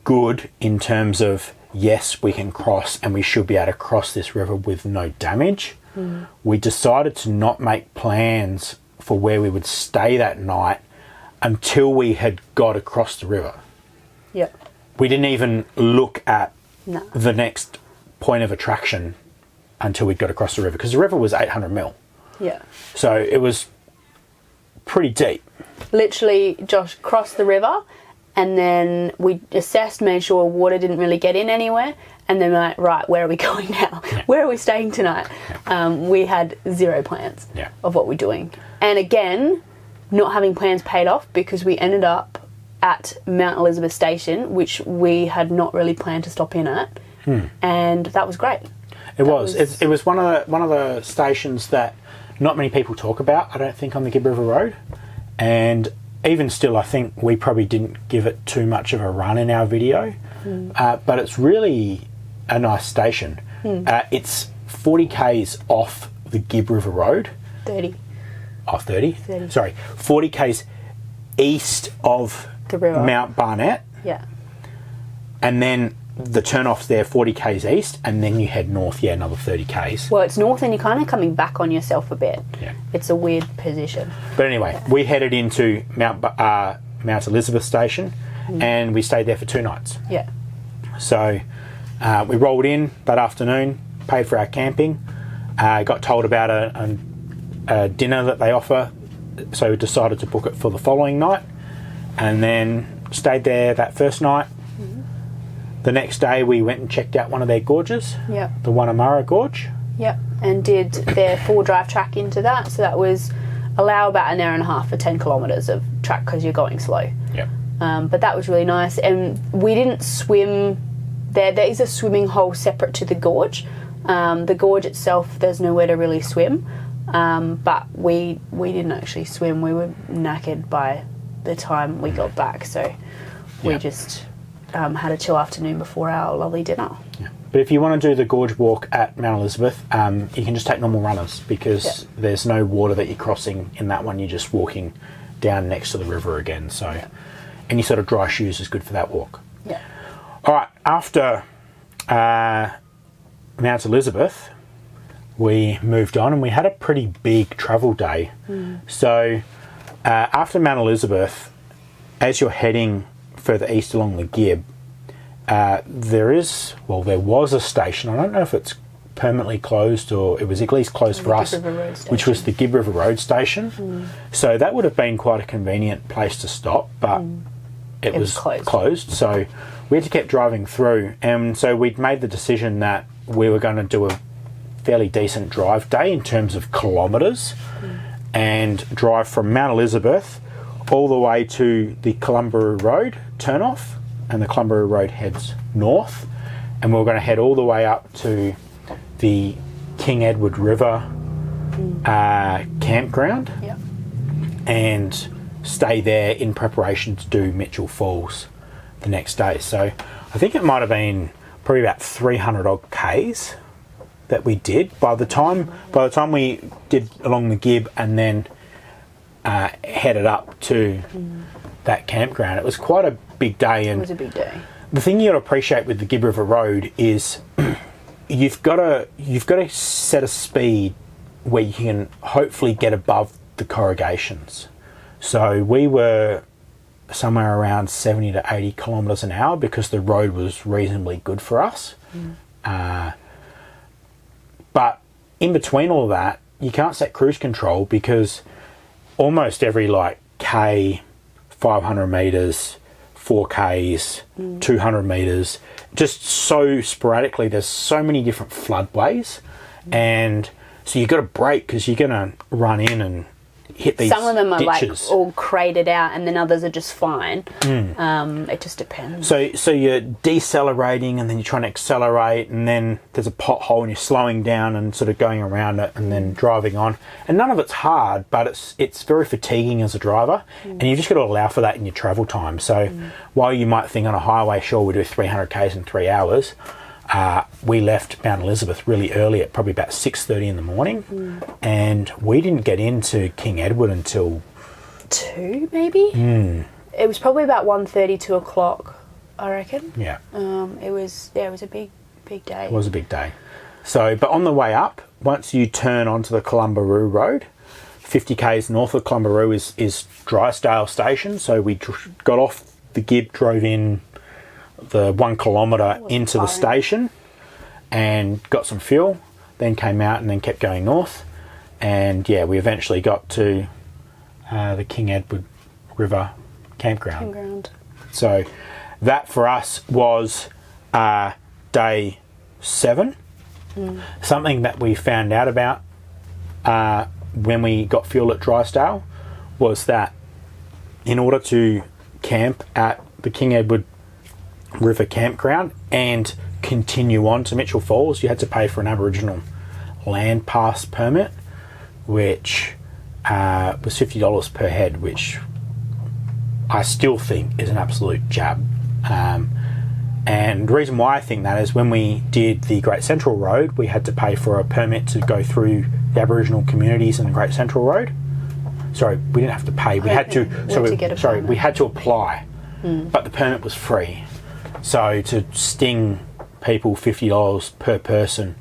good in terms of, yes, we can cross and we should be able to cross this river with no damage, we decided to not make plans for where we would stay that night until we had got across the river. Yep. We didn't even look at the next point of attraction until we got across the river, because the river was 800 mil. Yeah. So it was pretty deep. Literally, Josh crossed the river, and then we assessed, made sure water didn't really get in anywhere, and then we're like, right, where are we going now? Where are we staying tonight? We had zero plans of what we're doing. And again, not having plans paid off, because we ended up at Mount Elizabeth Station, which we had not really planned to stop in at, and that was great. It was one of the stations that not many people talk about, I don't think, on the Gibb River Road, and even still, I think we probably didn't give it too much of a run in our video, but it's really a nice station. It's 40 k's off the Gibb River Road. 30. Oh, 30? 30. Sorry, 40 k's east of the river. Mount Barnett. Yeah. And then the turn-off's there 40 k's east, and then you head north, another 30 k's. Well, it's north and you're kind of coming back on yourself a bit. Yeah. It's a weird position. But anyway, we headed into Mount Elizabeth Station, and we stayed there for 2 nights. Yeah. So we rolled in that afternoon, paid for our camping, got told about a dinner that they offer, so we decided to book it for the following night, and then stayed there that first night. The next day we went and checked out one of their gorges, the Wannamara Gorge. Yep, and did their 4-drive track into that, so that was allow about an hour and a half for 10 kilometres of track, because you're going slow. Yep. But that was really nice, and we didn't swim there. There is a swimming hole separate to the gorge. The gorge itself, there's nowhere to really swim, but we didn't actually swim. We were knackered by the time we got back, so we just had a chill afternoon before our lovely dinner. Yeah. But if you want to do the gorge walk at Mount Elizabeth, you can just take normal runners because there's no water that you're crossing in that one. You're just walking down next to the river again. So any sort of dry shoes is good for that walk. Yeah. All right, after Mount Elizabeth, we moved on and we had a pretty big travel day. So after Mount Elizabeth, as you're heading further east along the Gibb, there was a station. I don't know if it's permanently closed or it was at least closed for us, which was the Gibb River Road station. So that would have been quite a convenient place to stop, but it was closed. So we had to keep driving through, and so we'd made the decision that we were going to do a fairly decent drive day in terms of kilometres and drive from Mount Elizabeth all the way to the Columbaroo Road turn-off, and the Columbaroo Road heads north, and we were going to head all the way up to the King Edward River campground and stay there in preparation to do Mitchell Falls the next day. So I think it might have been probably about 300 odd Ks that we did by the time we did along the Gibb and then headed up to that campground. It was quite a big day. And it was a big day. The thing you got to appreciate with the Gibb River Road is you've got to set a speed where you can hopefully get above the corrugations. So we were somewhere around 70 to 80 kilometres an hour because the road was reasonably good for us. But in between all that, you can't set cruise control because almost every K, 500 metres, 4Ks, 200 metres, just so sporadically, there's so many different floodways, and so you've got to brake because you're going to run in and hit these Some of them ditches. are all crated out, and then others are just fine. It just depends. So you're decelerating, and then you're trying to accelerate, and then there's a pothole, and you're slowing down and sort of going around it, and then driving on. And none of it's hard, but it's very fatiguing as a driver, and you've just got to allow for that in your travel time. So while you might think on a highway, sure, we do 300 Ks in 3 hours, we left Mount Elizabeth really early at probably about 6:30 in the morning, and we didn't get into King Edward until 2 maybe. It was probably about 1:30, 2 o'clock, I reckon. Yeah. It was a big day. It was a big day. So, but on the way up, once you turn onto the Columbaroo Road, 50 Ks north of Columbaroo is Drysdale Station. So we got off the Gibb, drove in the 1 kilometre into the station and got some fuel, then came out and then kept going north, and we eventually got to the King Edward River campground. So that for us was day 7. Something that we found out about when we got fuel at Drysdale was that in order to camp at the King Edward River campground and continue on to Mitchell Falls, you had to pay for an Aboriginal land pass permit, which was $50 per head, which I still think is an absolute jab. And the reason why I think that is when we did the Great Central Road, we had to pay for a permit to go through the Aboriginal communities in the Great Central Road. Sorry, we didn't have to pay. We had to apply, but the permit was free. So to sting people $50 per person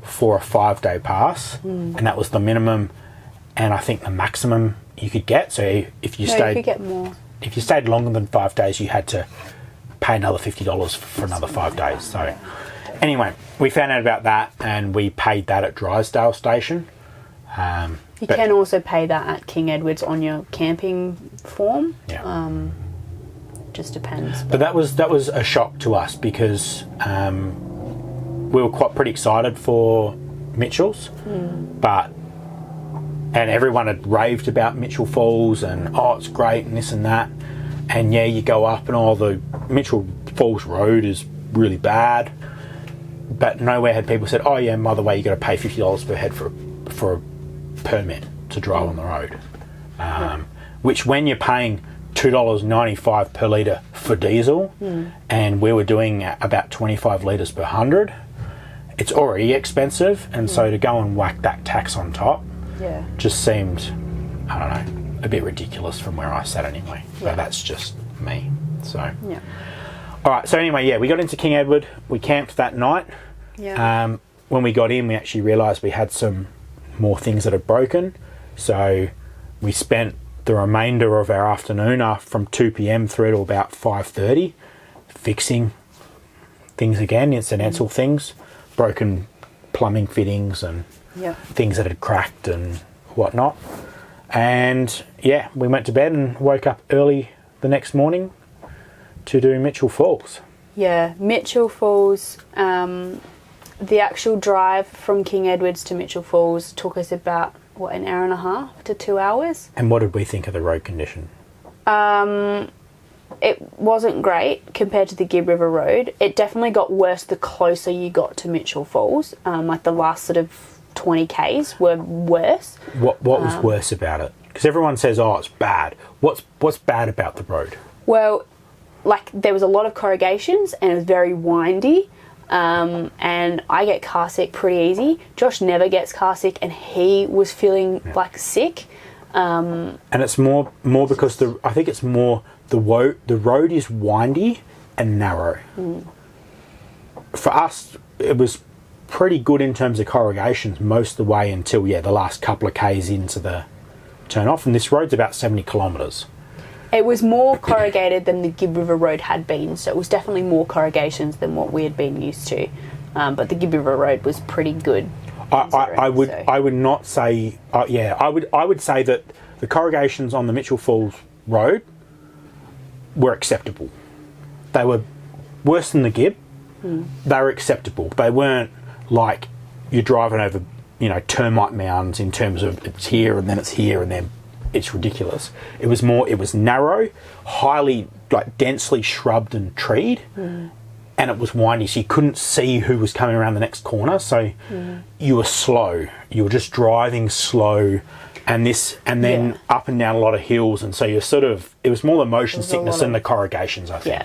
for a 5-day pass, and that was the minimum, and I think the maximum you could get. So if you you could get more. If you stayed longer than 5 days, you had to pay another $50 for another 5 days. So anyway, we found out about that, and we paid that at Drysdale Station. You can also pay that at King Edward's on your camping form. Yeah. Just depends. But that was a shock to us because we were pretty excited for Mitchell's, and everyone had raved about Mitchell Falls and it's great and this and that, and you go up and the Mitchell Falls Road is really bad, but nowhere had people said, by the way, you got to pay $50 per head for a permit to drive on the road, which when you're paying $2.95 per litre for diesel, and we were doing about 25 litres per 100, it's already expensive, and so to go and whack that tax on top just seemed, I don't know, a bit ridiculous from where I sat anyway. But that's just me. So all right, so anyway, we got into King Edward. We camped that night. When we got in, we actually realised we had some more things that had broken, so we spent the remainder of our afternoon from 2 p.m. through to about 5:30 fixing things again, incidental things, broken plumbing fittings and things that had cracked and whatnot. And we went to bed and woke up early the next morning to do Mitchell Falls. Mitchell Falls, the actual drive from King Edwards to Mitchell Falls took us about, an hour and a half to 2 hours. And what did we think of the road condition? It wasn't great compared to the Gibb River Road. It definitely got worse the closer you got to Mitchell Falls. Like the last sort of 20 Ks were worse. What was worse about it? Because everyone says, oh, it's bad. What's bad about the road? Well, like there was a lot of corrugations and it was very windy. And I get car sick pretty easy. Josh never gets car sick, and he was feeling like sick. And it's more because I think it's more the road is windy and narrow. For us, it was pretty good in terms of corrugations most of the way until the last couple of Ks into the turn off, and this road's about 70 kilometres. It was more corrugated than the Gibb River Road had been, so it was definitely more corrugations than what we had been used to. But the Gibb River Road was pretty good. I would not say. I would say that the corrugations on the Mitchell Falls Road were acceptable. They were worse than the Gibb. They were acceptable. They weren't like you're driving over, termite mounds in terms of it's here and then it's here and then it's ridiculous. It was narrow, highly densely shrubbed and treed, and it was windy, so you couldn't see who was coming around the next corner. So you were slow. You were just driving slow, and then up and down a lot of hills, and so it was more the motion sickness than the corrugations, I think.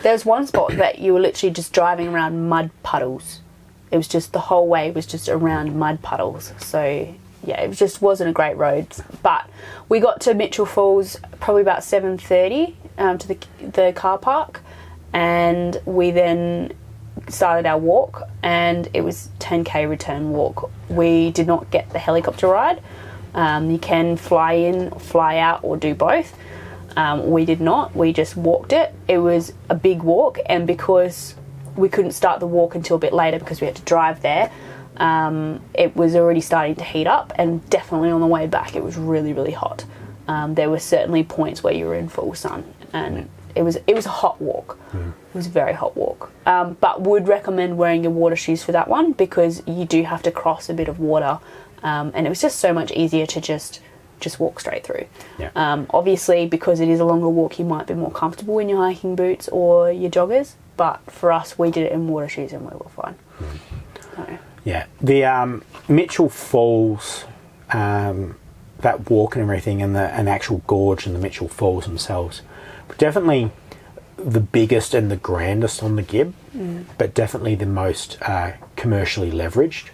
There was one spot that you were literally just driving around mud puddles. It was just the whole way was just around mud puddles. So it just wasn't a great road. But we got to Mitchell Falls probably about 7:30 to the car park, and we then started our walk, and it was 10k return walk. We did not get the helicopter ride. You can fly in, fly out, or do both. We did not. We just walked it. It was a big walk, and because we couldn't start the walk until a bit later because we had to drive there, it was already starting to heat up, and definitely on the way back it was really, really hot. There were certainly points where you were in full sun, and it was a hot walk. It was a very hot walk. But would recommend wearing your water shoes for that one, because you do have to cross a bit of water, and it was just so much easier to just walk straight through. Obviously, because it is a longer walk, you might be more comfortable in your hiking boots or your joggers, but for us, we did it in water shoes and we were fine. The Mitchell Falls, that walk and everything, and the actual gorge and the Mitchell Falls themselves, were definitely the biggest and the grandest on the Gibb, but definitely the most commercially leveraged,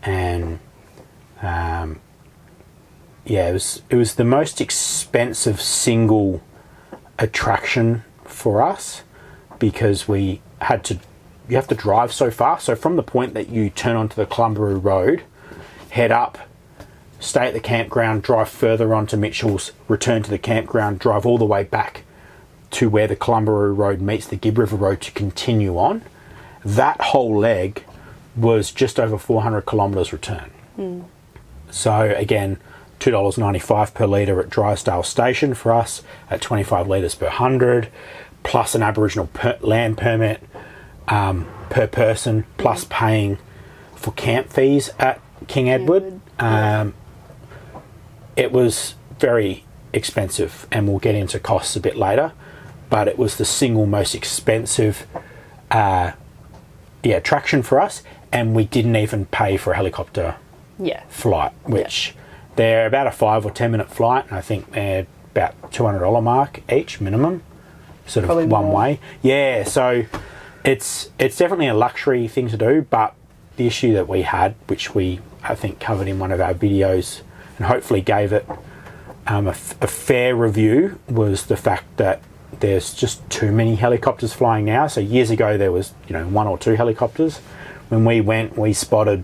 and it was the most expensive single attraction for us, because you have to drive so far. So from the point that you turn onto the Clumbaroo Road, head up, stay at the campground, drive further onto Mitchell's, return to the campground, drive all the way back to where the Clumbaroo Road meets the Gibb River Road to continue on. That whole leg was just over 400 kilometres return. So again, $2.95 per litre at Drysdale Station for us, at 25 litres per 100, plus an Aboriginal land permit per person, plus paying for camp fees at King Edward. It was very expensive, and we'll get into costs a bit later, but it was the single most expensive attraction for us, and we didn't even pay for a helicopter flight, which they're about a 5 or 10 minute flight, and I think they're about $200 mark each minimum, sort of probably one way. So it's definitely a luxury thing to do, but the issue that we had, which we, I think, covered in one of our videos and hopefully gave it a fair review, was the fact that there's just too many helicopters flying now. So years ago there was, 1 or 2 helicopters. When we went, we spotted,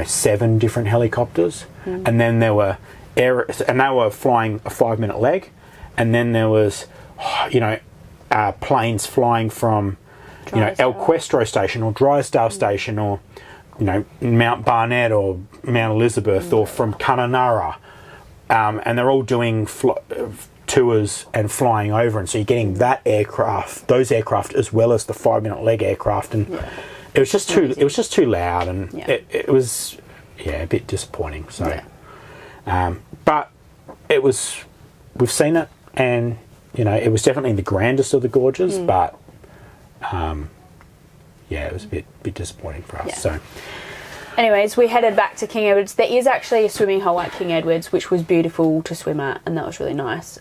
7 different helicopters, and then there were and they were flying a 5-minute leg, and then there was, planes flying from, El Questro Station or Drysdale Station, or Mount Barnett or Mount Elizabeth, or from Kununurra, and they're all doing tours and flying over, and so you're getting those aircraft as well as the 5-minute leg aircraft, and it was just too loud, and it was a bit disappointing. So, but we've seen it, and it was definitely the grandest of the gorges, but it was a bit disappointing for us. So. Anyways, we headed back to King Edward's. There is actually a swimming hole at King Edward's, which was beautiful to swim at, and that was really nice.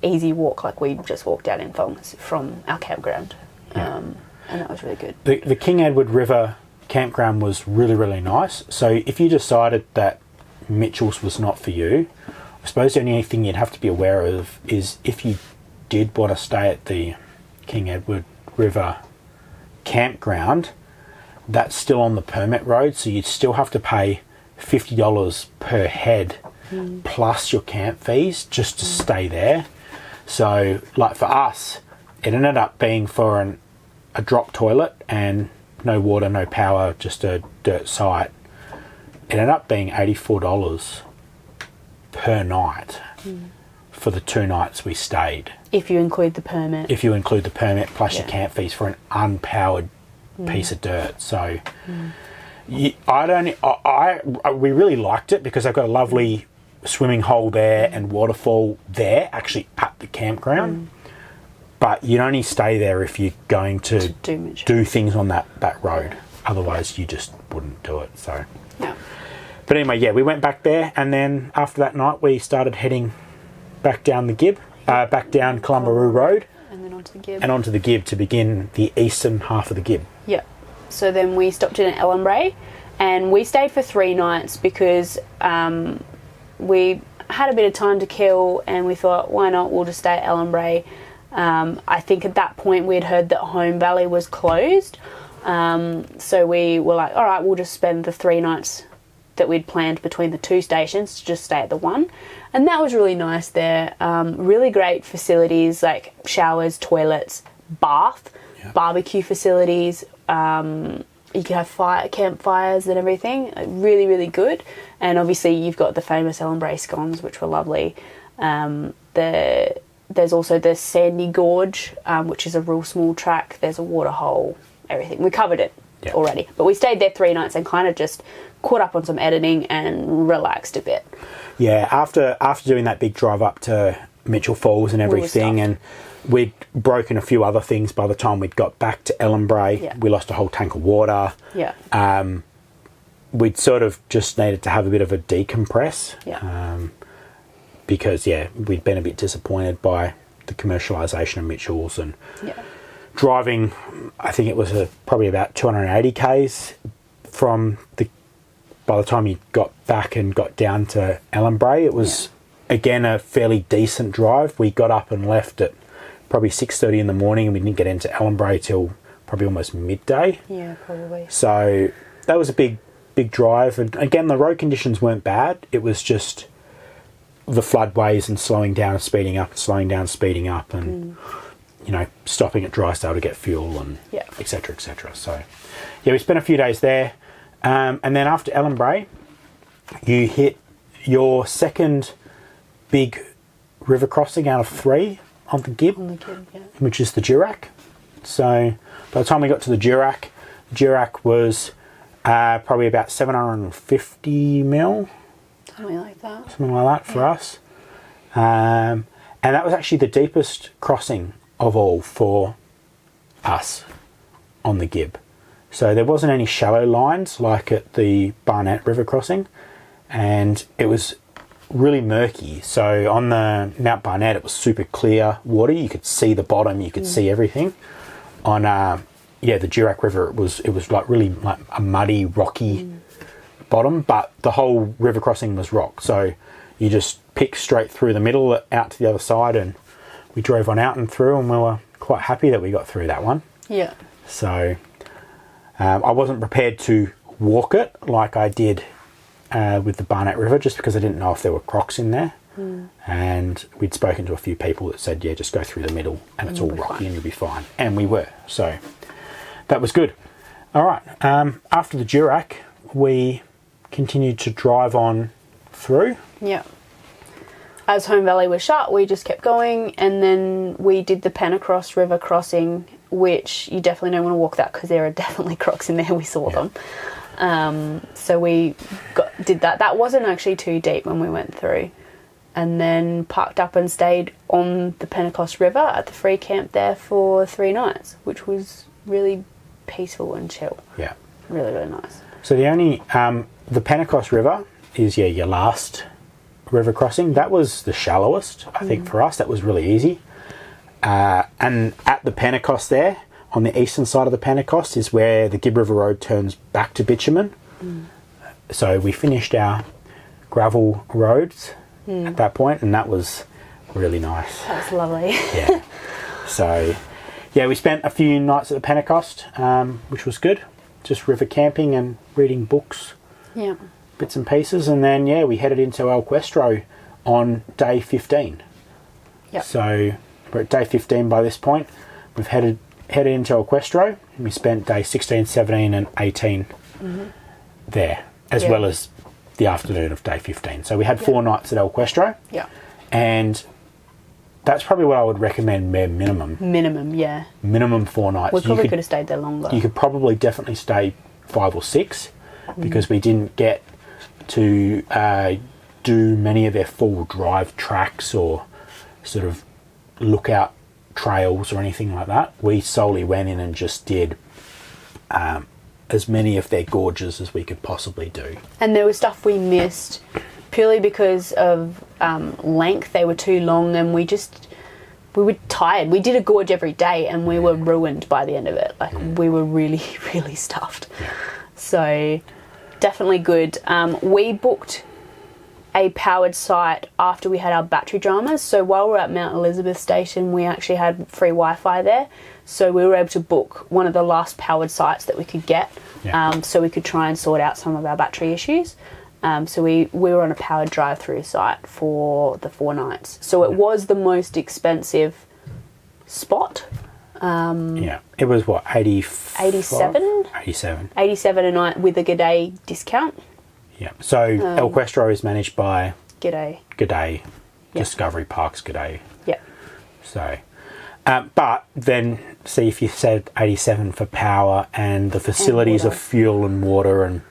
Easy walk, like we just walked out in thongs from our campground, and that was really good. The King Edward River campground was really, really nice. So if you decided that Mitchell's was not for you, I suppose the only thing you'd have to be aware of is if you did want to stay at the King Edward River campground, that's still on the permit road, so you'd still have to pay $50 per head plus your camp fees just to stay there. So, like for us, it ended up being for a drop toilet and no water, no power, just a dirt site. It ended up being $84 per night for the 2 nights we stayed. If you include the permit. If you include the permit plus your camp fees for an unpowered piece of dirt. So we really liked it because they've got a lovely swimming hole there and waterfall there, actually at the campground. But you'd only stay there if you're going to do things on that road. Otherwise, you just wouldn't do it. So, but anyway, we went back there, and then after that night, we started heading back down the Gibb, back down Columbaroo Road, and then onto the Gibb. And onto the Gibb to begin the eastern half of the Gibb. Yeah. So then we stopped in at Itinerary, and we stayed for 3 nights because we had a bit of time to kill, and we thought, why not? We'll just stay at Itinerary. I think at that point we had heard that Home Valley was closed, so we were like, all right, we'll just spend the 3 nights that we'd planned between the 2 stations to just stay at the one. And that was really nice there. Really great facilities like showers, toilets, bath, barbecue facilities. You can have campfires and everything. Really, really good. And obviously you've got the famous Itinerary scones, which were lovely. There's also the Sandy Gorge, which is a real small track. There's a water hole, everything. We covered it already. But we stayed there 3 nights and kind of just caught up on some editing and relaxed a bit. Yeah, after doing that big drive up to Mitchell Falls and everything, and we'd broken a few other things by the time we'd got back to Itinerary. We lost a whole tank of water. We'd sort of just needed to have a bit of a decompress. Because we'd been a bit disappointed by the commercialisation of Mitchell's, and driving, I think it was probably about 280 k's by the time you got back and got down to Itinerary. It was again a fairly decent drive. We got up and left at probably 6:30 in the morning, and we didn't get into Itinerary till probably almost midday. Yeah, probably. So that was a big drive, and again the road conditions weren't bad. It was just the floodways and slowing down and speeding up, and slowing down and speeding up, and stopping at Drysdale to get fuel, and etc. etc. So we spent a few days there, and then after Itinerary you hit your second big river crossing out of 3 on the Gibb, which is the Durack. So by the time we got to the Durack was probably about 750 mil. Something like that for us. And that was actually the deepest crossing of all for us on the Gibb. So there wasn't any shallow lines like at the Barnett River crossing, and it was really murky. So on the Mount Barnett it was super clear water. You could see the bottom, you could see everything. On the Durack River, it was like really like a muddy, rocky bottom, but the whole river crossing was rock. So you just pick straight through the middle out to the other side, and we drove on out and through, and we were quite happy that we got through that one. Yeah. So I wasn't prepared to walk it like I did with the Barnett River, just because I didn't know if there were crocs in there. And we'd spoken to a few people that said, yeah, just go through the middle and it's all rocky and you'll be fine. And we were. So that was good. All right. After the Durack, we continued to drive on through. Yeah. As Home Valley was shut, we just kept going, and then we did the Penacross River crossing, which you definitely don't want to walk that because there are definitely crocs in there. We saw them. So we did that. That wasn't actually too deep when we went through. And then parked up and stayed on the Penacross River at the free camp there for 3 nights, which was really peaceful and chill. Yeah. Really, really nice. So the only, the Penacross River is, your last river crossing. That was the shallowest, I think, for us. That was really easy. And at the Penacross there, on the eastern side of the Penacross, is where the Gibb River Road turns back to bitumen. So we finished our gravel roads at that point, and that was really nice. That was lovely. Yeah. So, yeah, we spent a few nights at the Pentecost, which was good. Just river camping and reading books, bits and pieces. And then, we headed into El Cuestro on day 15. Yep. So we're at day 15 by this point. We've headed into El Cuestro, and we spent day 16, 17 and 18 there, as well as the afternoon of day 15. So we had 4 nights at El Cuestro. Yeah. And that's probably what I would recommend bare minimum. Minimum, yeah. Minimum 4 nights. We probably could have stayed there longer. You could probably definitely stay 5 or 6 because we didn't get to do many of their full drive tracks or sort of lookout trails or anything like that. We solely went in and just did as many of their gorges as we could possibly do. And there was stuff we missed purely because of length. They were too long, and we were tired. We did a gorge every day, and we were ruined by the end of it. Like, we were really, really stuffed. Yeah. So, definitely good. We booked a powered site after we had our battery dramas. So while we were at Mount Elizabeth Station, we actually had free Wi-Fi there. So we were able to book one of the last powered sites that we could get, so we could try and sort out some of our battery issues. So we were on a powered drive-through site for the 4 nights. So it was the most expensive spot. It was what, 87? 87 a night with a G'day discount. Yeah. So El Cuestro is managed by G'day. Discovery Parks G'day. Yeah. So, but then see if you said 87 for power and the facilities of fuel and water and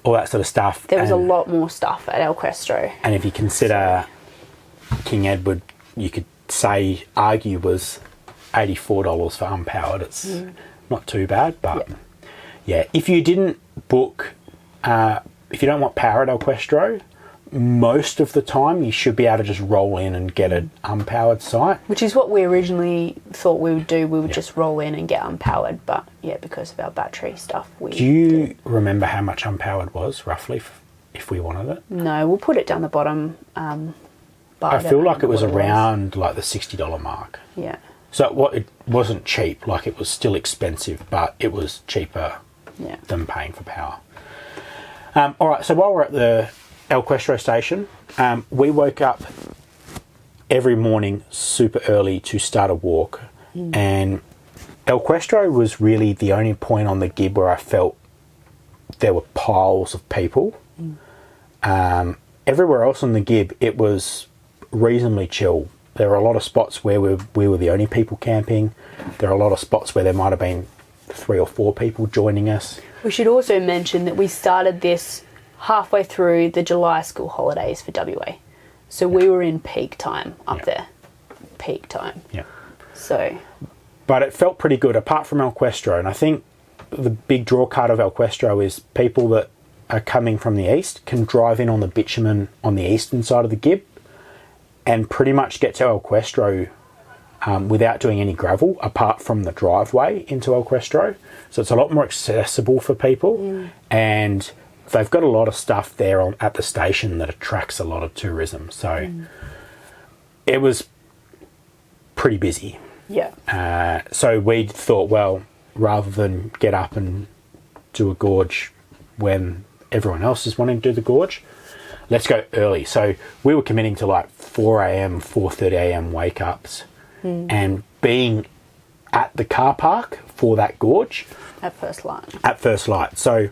all that sort of stuff. There was a lot more stuff at El Cuestro. And if you consider King Edward, you could argue was $84 for unpowered. It's not too bad, but if you didn't book, if you don't want power at El Cuestro, most of the time you should be able to just roll in and get an unpowered site. Which is what we originally thought we would do. We would just roll in and get unpowered, but because of our battery stuff, Do you remember how much unpowered was, roughly, if we wanted it? No, we'll put it down the bottom. But I feel like it was around like the $60 mark. Yeah. So it wasn't cheap, like it was still expensive, but it was cheaper than paying for power. All right, so while we're at the El Cuestro station, we woke up every morning super early to start a walk, and El Cuestro was really the only point on the Gibb where I felt there were piles of people. Everywhere else on the Gibb, it was reasonably chill. There were a lot of spots where we were the only people camping. There are a lot of spots where there might have been 3 or 4 people joining us. We should also mention that we started this halfway through the July school holidays for WA. So we were in peak time up there. Peak time. Yeah. So. But it felt pretty good, apart from El Cuestro. And I think the big draw card of El Cuestro is people that are coming from the east can drive in on the bitumen on the eastern side of the Gibb and pretty much get to El Cuestro without doing any gravel apart from the driveway into El Questro. So it's a lot more accessible for people, and they've got a lot of stuff there at the station that attracts a lot of tourism. So it was pretty busy. Yeah. So we thought, well, rather than get up and do a gorge when everyone else is wanting to do the gorge, let's go early. So we were committing to like 4 a.m, 4:30 a.m. wake ups, and being at the car park for that gorge At first light. at first light. So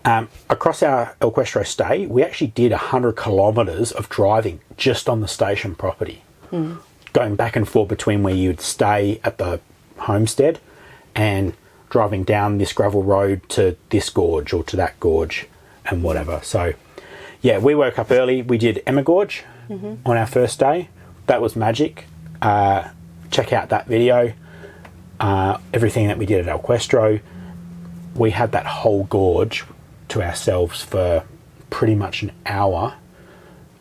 across our El Questro stay, we actually did 100 kilometres of driving just on the station property, going back and forth between where you'd stay at the homestead and driving down this gravel road to this gorge or to that gorge and whatever. So yeah, we woke up early. We did Emma Gorge on our first day. That was magic. Check out that video. Everything that we did at El Questro, we had that whole gorge to ourselves for pretty much an hour,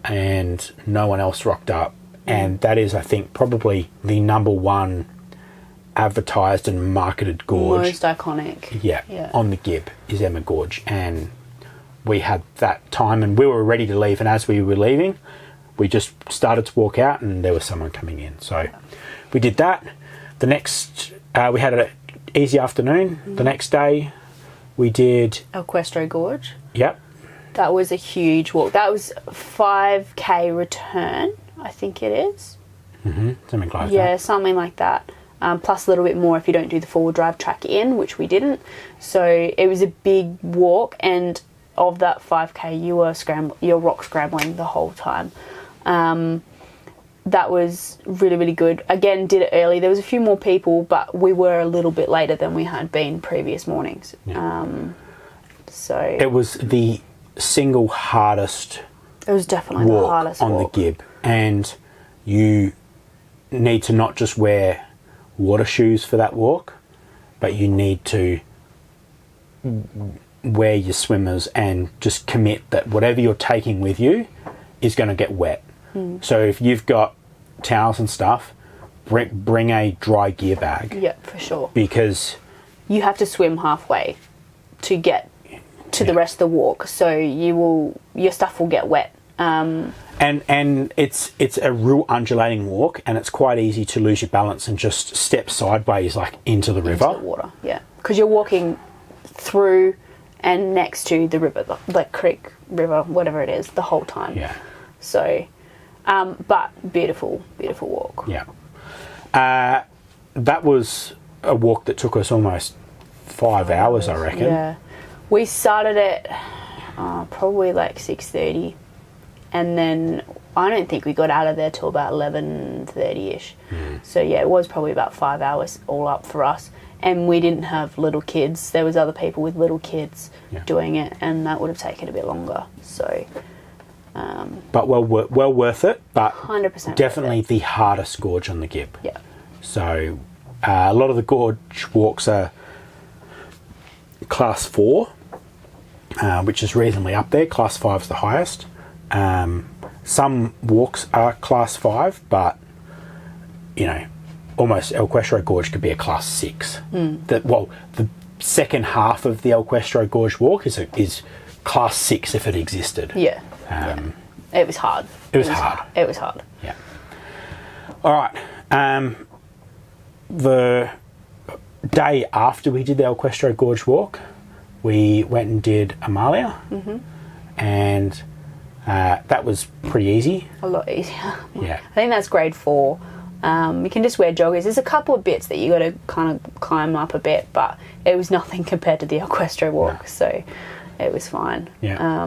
and no one else rocked up. And that is, I think, probably the #1 advertised and marketed gorge. Most iconic. Yeah, on the Gibb is Emma Gorge. And we had that time and we were ready to leave. And as we were leaving, we just started to walk out and there was someone coming in. So we did that. The next, we had an easy afternoon. The next day we did... El Questro Gorge. Yep. That was a huge walk. That was 5k return, I think it is. Something like that. Yeah, something like that. Plus a little bit more if you don't do the four-wheel drive track in, which we didn't. So it was a big walk, and of that 5k, you're rock scrambling the whole time. That was really, really good. Again, did it early. There was a few more people, but we were a little bit later than we had been previous mornings. Yeah. So it was the single hardest it was definitely walk the hardest on walk. the Gibb, and you need to not just wear water shoes for that walk, but you need to wear your swimmers and just commit that whatever you're taking with you is going to get wet. So if you've got towels and stuff, bring a dry gear bag. Yeah, for sure. Because you have to swim halfway to get to the rest of the walk, so your stuff will get wet. And it's a real undulating walk, and it's quite easy to lose your balance and just step sideways like into the river. Into the water, yeah. Because you're walking through and next to the river, the creek, river, whatever it is, the whole time. Yeah. So, but beautiful, beautiful walk. Yeah. That was a walk that took us almost 5 hours, I reckon. Yeah. We started at probably like 6:30, and then I don't think we got out of there till about 11:30ish. So yeah, it was probably about 5 hours all up for us. And we didn't have little kids. There was other people with little kids doing it, and that would have taken a bit longer. So, but well worth it. But 100% definitely the hardest gorge on the Gibb. Yeah. So a lot of the gorge walks are class 4, which is reasonably up there. Class 5 is the highest. Some walks are class 5, but almost El Questro Gorge could be a class 6. The second half of the El Questro Gorge walk is class 6 if it existed. Yeah. It was hard. It was hard. It was hard. Yeah. All right. The day after we did the El Questro Gorge walk, we went and did Amalia, and that was pretty easy. A lot easier. Yeah. I think that's grade 4. You can just wear joggers. There's a couple of bits that you got to kind of climb up a bit, but it was nothing compared to the El Questro walk, so it was fine. Yeah.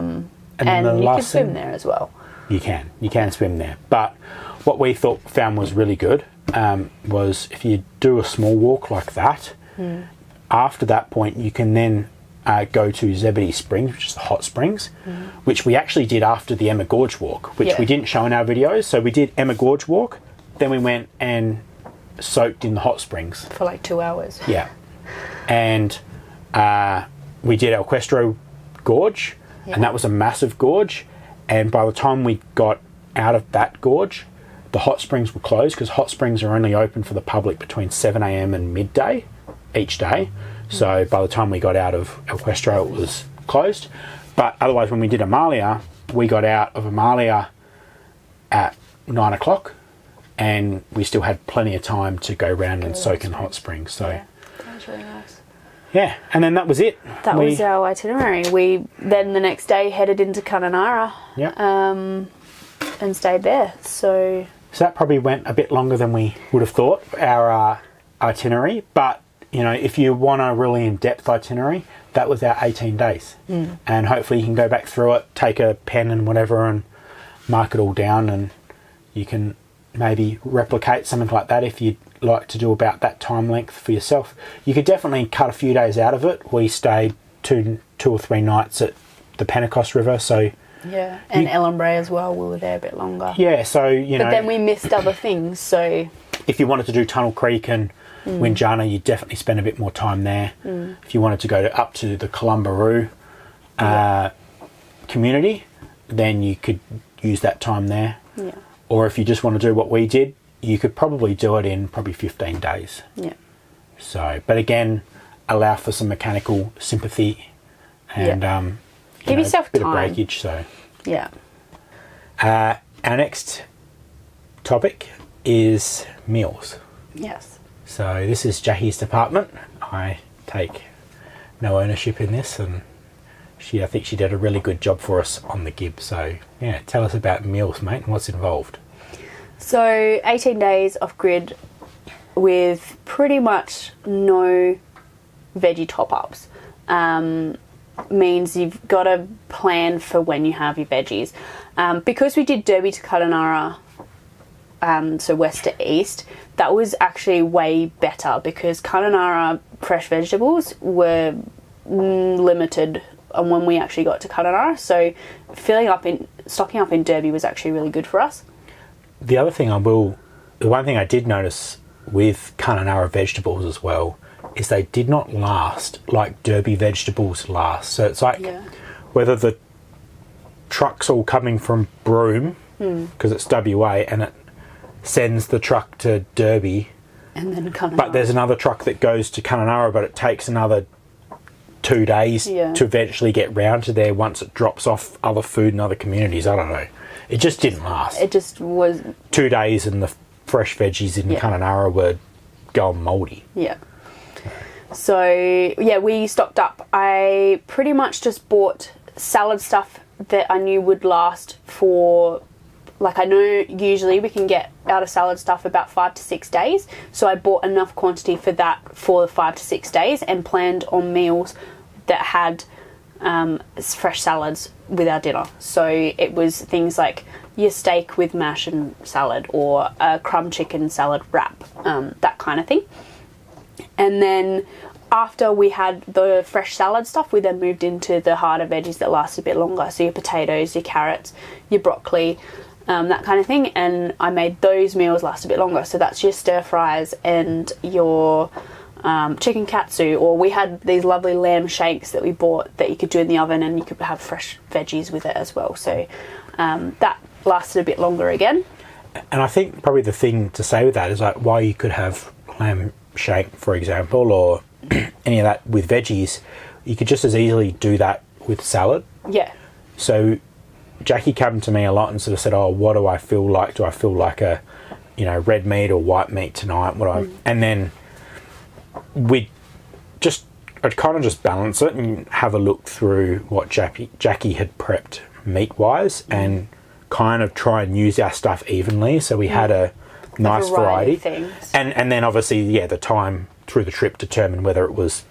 And you can swim there as well. You can swim there. But what we found was really good was if you do a small walk like that, after that point you can then go to Zebedee Springs, which is the hot springs, which we actually did after the Emma Gorge walk, which we didn't show in our videos. So we did Emma Gorge walk, then we went and soaked in the hot springs. For like 2 hours. Yeah. And we did El Questro Gorge, and that was a massive gorge. And by the time we got out of that gorge, the hot springs were closed because hot springs are only open for the public between 7 a.m. and midday each day. So by the time we got out of Equestro, it was closed. But otherwise, when we did Amalia, we got out of Amalia at 9 o'clock, and we still had plenty of time to go around and soak in hot springs. So yeah, that was really nice. Yeah, and then that was it. That was our itinerary. We then the next day headed into Kununurra. Yeah. And stayed there. So that probably went a bit longer than we would have thought, our itinerary. But, you know, if you want a really in-depth itinerary, that was our 18 days. And hopefully you can go back through it, take a pen and whatever and mark it all down, and you can maybe replicate something like that if you'd like to do about that time length for yourself. You could definitely cut a few days out of it. We stayed two or three nights at the Pentecost River, so... Yeah, and Ellenbray as well, we were there a bit longer. Yeah, so, you know... But then we missed other things, so... If you wanted to do Tunnel Creek and Windjana, you'd definitely spend a bit more time there. If you wanted to go up to the Columbaroo community, then you could use that time there. Yeah. Or if you just want to do what we did, you could probably do it in probably 15 days. Yeah. So, but again, allow for some mechanical sympathy and give yourself a bit time. of breakage. So, yeah. Our next topic is meals. Yes. So this is Jackie's department. I take no ownership in this, and I think she did a really good job for us on the Gibb. So yeah, tell us about meals, mate, and what's involved. So 18 days off grid with pretty much no veggie top-ups. Means you've got to plan for when you have your veggies. Because we did Derby to Kununurra, so west to east, that was actually way better because Kununurra fresh vegetables were limited on when we actually got to Kununurra. So stocking up in Derby was actually really good for us. The one thing I did notice with Kununurra vegetables as well is they did not last like Derby vegetables last. So it's like whether the truck's all coming from Broome, because it's WA, and it sends the truck to Derby, and then Kununurra. But there's another truck that goes to Kununurra, but it takes another 2 days to eventually get round to there once it drops off other food in other communities. I don't know. It just didn't last. It just was... 2 days and the fresh veggies in Kununurra were going mouldy. Yeah. So, yeah, we stocked up. I pretty much just bought salad stuff that I knew would last for... Like, I know usually we can get out of salad stuff about 5 to 6 days. So I bought enough quantity for that for the 5 to 6 days and planned on meals that had fresh salads with our dinner. So it was things like your steak with mash and salad, or a crumb chicken salad wrap, that kind of thing. And then after we had the fresh salad stuff, we then moved into the harder veggies that last a bit longer. So your potatoes, your carrots, your broccoli, that kind of thing. And I made those meals last a bit longer. So that's your stir fries and your chicken katsu, or we had these lovely lamb shakes that we bought that you could do in the oven, and you could have fresh veggies with it as well. So that lasted a bit longer again. And I think probably the thing to say with that is like why you could have lamb shake, for example, or any of that with veggies, you could just as easily do that with salad. Yeah. So Jackie came to me a lot and sort of said, oh, what do I feel like? Do I feel like a, red meat or white meat tonight? And then I'd kind of just balance it and have a look through what Jackie had prepped meat-wise and kind of try and use our stuff evenly. So we had a nice variety. And then obviously, the time through the trip determined whether it was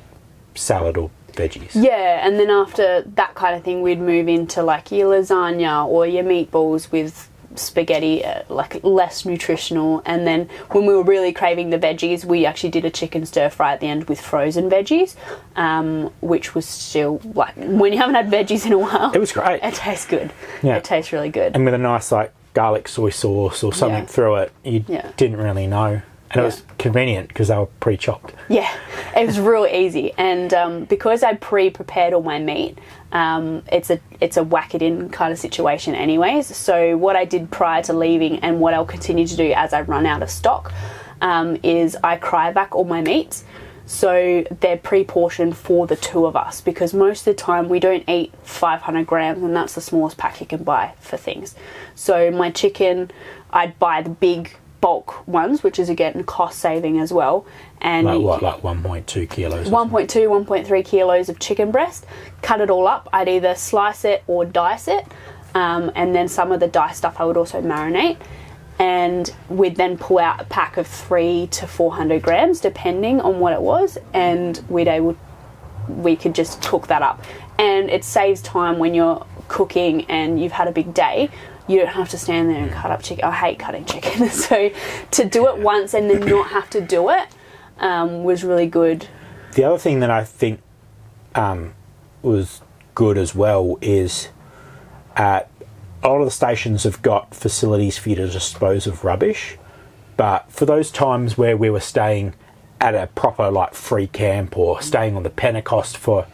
salad or veggies. Yeah, and then after that kind of thing, we'd move into like your lasagna or your meatballs with spaghetti, like less nutritional. And then when we were really craving the veggies, we actually did a chicken stir fry at the end with frozen veggies, which was still like, when you haven't had veggies in a while, it was great. It tastes good. Yeah. It tastes really good. And with a nice like garlic soy sauce or something through it, you didn't really know. And it was convenient because they were pre-chopped. Yeah, it was real easy. And because I pre-prepared all my meat, it's a whack it in kind of situation anyways. So what I did prior to leaving and what I'll continue to do as I run out of stock is I cryovac all my meats. So they're pre-portioned for the two of us, because most of the time we don't eat 500 grams, and that's the smallest pack you can buy for things. So my chicken, I'd buy the big bulk ones, which is again cost saving as well. And like 1.2 kilos? 1.2, 1.3 kilos of chicken breast. Cut it all up. I'd either slice it or dice it. And then some of the diced stuff I would also marinate. And we'd then pull out a pack of 300 to 400 grams, depending on what it was, and we could just cook that up. And it saves time when you're cooking and you've had a big day. You don't have to stand there and cut up chicken. I hate cutting chicken. So to do it once and then not have to do it was really good. The other thing that I think was good as well is a lot of the stations have got facilities for you to dispose of rubbish, but for those times where we were staying at a proper like free camp or staying on the Pentecost for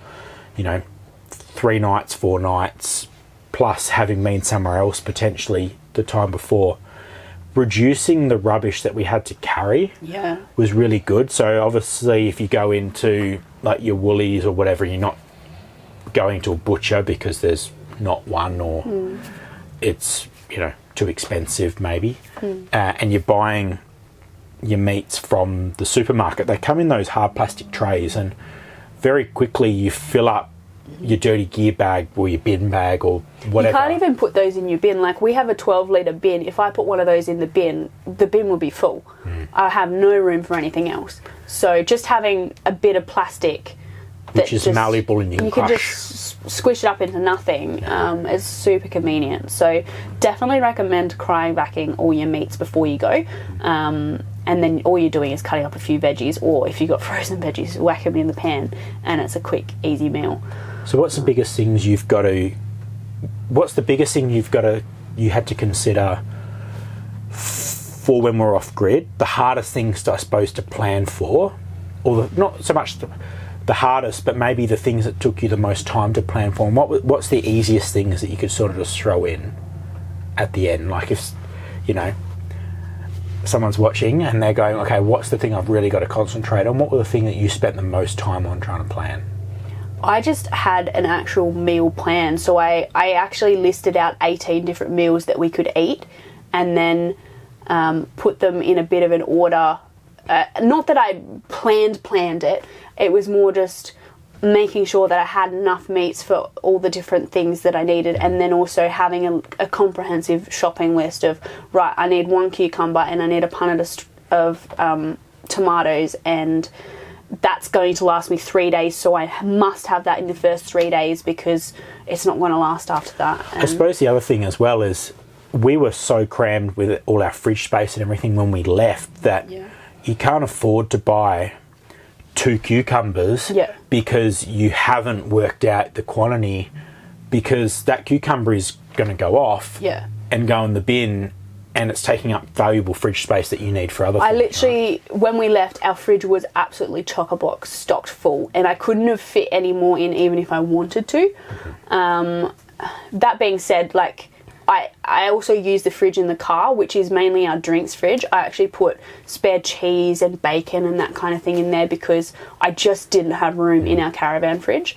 3 nights, 4 nights, plus having been somewhere else potentially the time before, reducing the rubbish that we had to carry was really good. So obviously if you go into like your Woolies or whatever, you're not going to a butcher because there's not one, or it's too expensive maybe, and you're buying your meats from the supermarket. They come in those hard plastic trays, and very quickly you fill up your dirty gear bag or your bin bag or whatever. You can't even put those in your bin. Like, we have a 12-litre bin. If I put one of those in the bin will be full. I have no room for anything else. So just having a bit of plastic which is malleable and you can just squish it up into nothing. It's super convenient. So definitely recommend cryovacking all your meats before you go. And then all you're doing is cutting up a few veggies, or if you've got frozen veggies, whack them in the pan, and it's a quick, easy meal. So what's the biggest things you had to consider for when we're off grid? The hardest things, I suppose, to plan for, or not so much the hardest, but maybe the things that took you the most time to plan for. And what's the easiest things that you could sort of just throw in at the end? Like if, someone's watching and they're going, okay, what's the thing I've really got to concentrate on? What were the thing that you spent the most time on trying to plan? I just had an actual meal plan. So I actually listed out 18 different meals that we could eat, and then put them in a bit of an order. Not that I planned it. It was more just making sure that I had enough meats for all the different things that I needed, and then also having a comprehensive shopping list of, right, I need 1 cucumber and I need a punnet of tomatoes, and that's going to last me 3 days, so I must have that in the first 3 days because it's not going to last after that. I suppose the other thing as well is we were so crammed with all our fridge space and everything when we left that you can't afford to buy 2 cucumbers because you haven't worked out the quantity, because that cucumber is going to go off and go in the bin, and it's taking up valuable fridge space that you need for other things. I literally, when we left, our fridge was absolutely chock-a-block, stocked full, and I couldn't have fit any more in even if I wanted to. That being said, like, I also use the fridge in the car, which is mainly our drinks fridge. I actually put spare cheese and bacon and that kind of thing in there because I just didn't have room in our caravan fridge,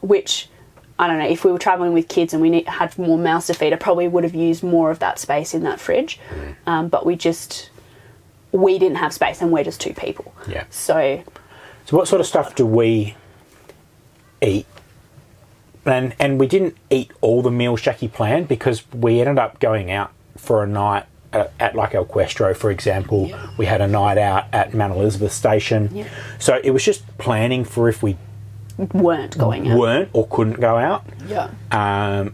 which, I don't know, if we were travelling with kids and we had more mouths to feed, I probably would have used more of that space in that fridge. But we didn't have space, and we're just 2 people. Yeah. So what sort of stuff do we eat? And we didn't eat all the meals Jackie planned because we ended up going out for a night at like El Questro, for example. We had a night out at Mount Elizabeth Station. So it was just planning for if we weren't or couldn't go out. And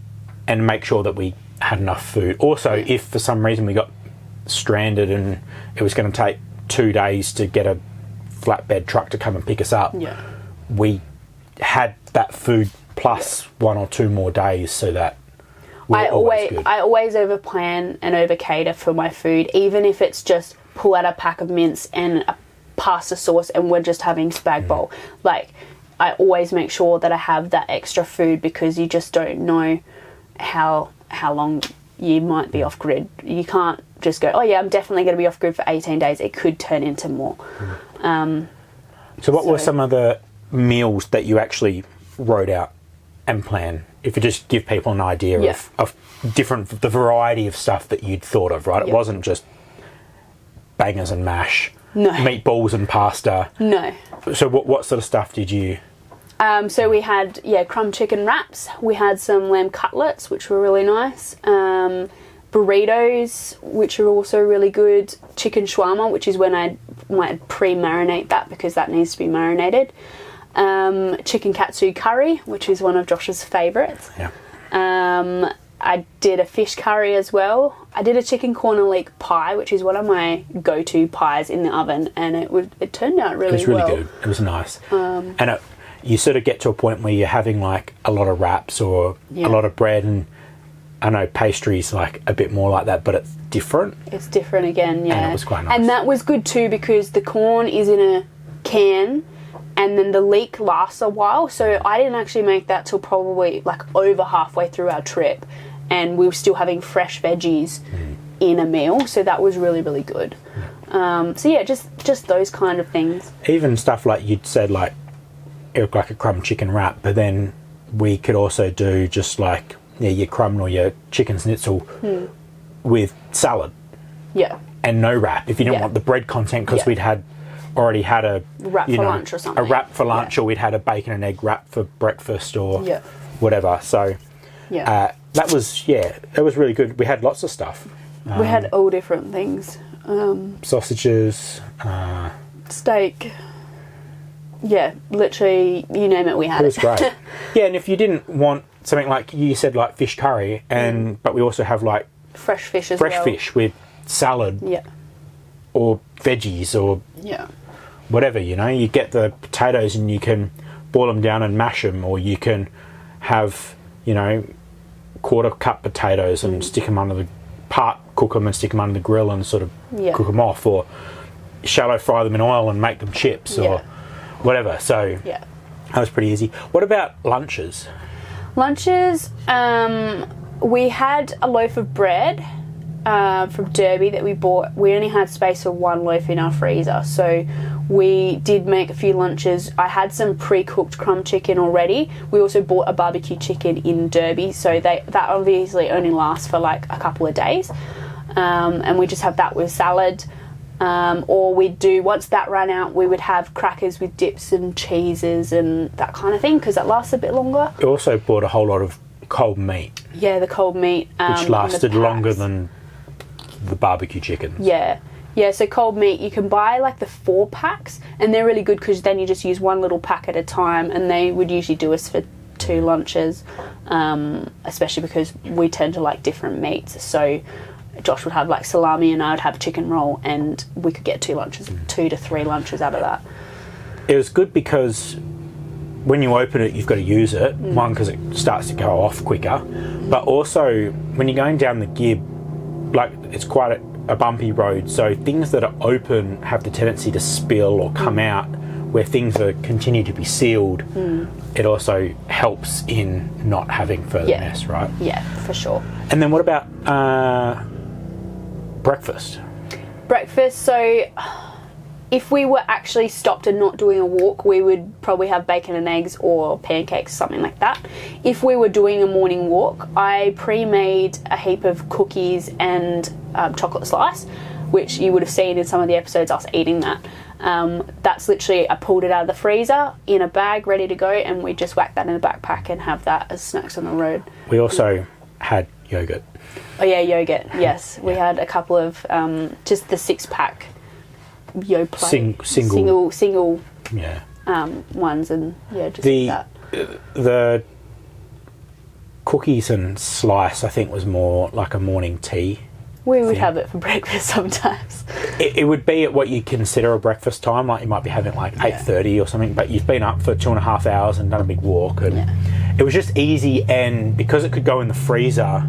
make sure that we had enough food. Also, if for some reason we got stranded and it was going to take 2 days to get a flatbed truck to come and pick us up, we had that food plus 1 or 2 more days, so that I always over plan and over cater for my food, even if it's just pull out a pack of mince and a pasta sauce and we're just having spag bowl. Like, I always make sure that I have that extra food because you just don't know how long you might be off grid. You can't just go, oh yeah, I'm definitely going to be off grid for 18 days. It could turn into more. So what were some of the meals that you actually wrote out and planned? If you just give people an idea of the variety of stuff that you'd thought of, right? It wasn't just bangers and mash, meatballs and pasta. No. So what sort of stuff did you... So we had, crumb chicken wraps. We had some lamb cutlets, which were really nice. Burritos, which are also really good. Chicken shawarma, which is when I might pre-marinate that because that needs to be marinated. Chicken katsu curry, which is one of Josh's favourites. Yeah. I did a fish curry as well. I did a chicken corner leek pie, which is one of my go-to pies in the oven, and it turned out really well. It was really good. It was nice. And you sort of get to a point where you're having like a lot of wraps or a lot of bread, and I know pastry's like a bit more like that, but it's different. It's different again, yeah. And it was quite nice. And that was good too because the corn is in a can and then the leek lasts a while. So I didn't actually make that till probably like over halfway through our trip, and we were still having fresh veggies in a meal. So that was really, really good. So yeah, just those kind of things. Even stuff like you'd said, like it looked like a crumb chicken wrap, but then we could also do just like your crumb or your chicken schnitzel with salad. Yeah. And no wrap if you didn't want the bread content, because we'd already had a wrap for lunch or something. A wrap for lunch, or we'd had a bacon and egg wrap for breakfast or whatever. So that was really good. We had lots of stuff. We had all different things. Sausages, steak. Yeah, literally, you name it, we had it. It was great. Yeah, and if you didn't want something like you said, like fish curry, but we also have like fresh fish as well. Fresh fish with salad. Yeah. Or veggies or whatever, you get the potatoes and you can boil them down and mash them, or you can have, quarter cup potatoes and stick them under the cook them and stick them under the grill and sort of cook them off, or shallow fry them in oil and make them chips or whatever. So that was pretty easy. What about lunches? Lunches, we had a loaf of bread from Derby that we bought. We only had space for one loaf in our freezer, so we did make a few lunches. I had some pre-cooked crumb chicken already. We also bought a barbecue chicken in Derby, so that obviously only lasts for like a couple of days, and we just have that with salad. Or we'd do, once that ran out, we would have crackers with dips and cheeses and that kind of thing, because that lasts a bit longer. We also bought a whole lot of cold meat. Yeah, the cold meat. Which lasted longer than the barbecue chickens. Yeah. Yeah, so cold meat, you can buy like the 4 packs, and they're really good because then you just use one little pack at a time, and they would usually do us for 2 lunches, especially because we tend to like different meats. So Josh would have like salami and I would have chicken roll, and we could get 2 to 3 lunches out of that. It was good because when you open it, you've got to use it. One, because it starts to go off quicker, but also when you're going down the Gibb, like it's quite a bumpy road, so things that are open have the tendency to spill or come out. Where things are continue to be sealed, it also helps in not having further mess, right? Yeah, for sure. And then what about breakfast? Breakfast, so if we were actually stopped and not doing a walk, we would probably have bacon and eggs or pancakes, something like that. If we were doing a morning walk, I pre-made a heap of cookies and chocolate slice, which you would have seen in some of the episodes us eating that. That's literally, I pulled it out of the freezer in a bag ready to go, and we just whack that in the backpack and have that as snacks on the road. We also had yogurt. Oh yeah, yogurt, yes. We had a couple of just the 6-pack Yoplait single ones, and just that. The cookies and slice, I think, was more like a morning tea. We would have it for breakfast sometimes. It would be at what you consider a breakfast time, like you might be having like 8:30 or something, but you've been up for 2.5 hours and done a big walk, and it was just easy. And because it could go in the freezer,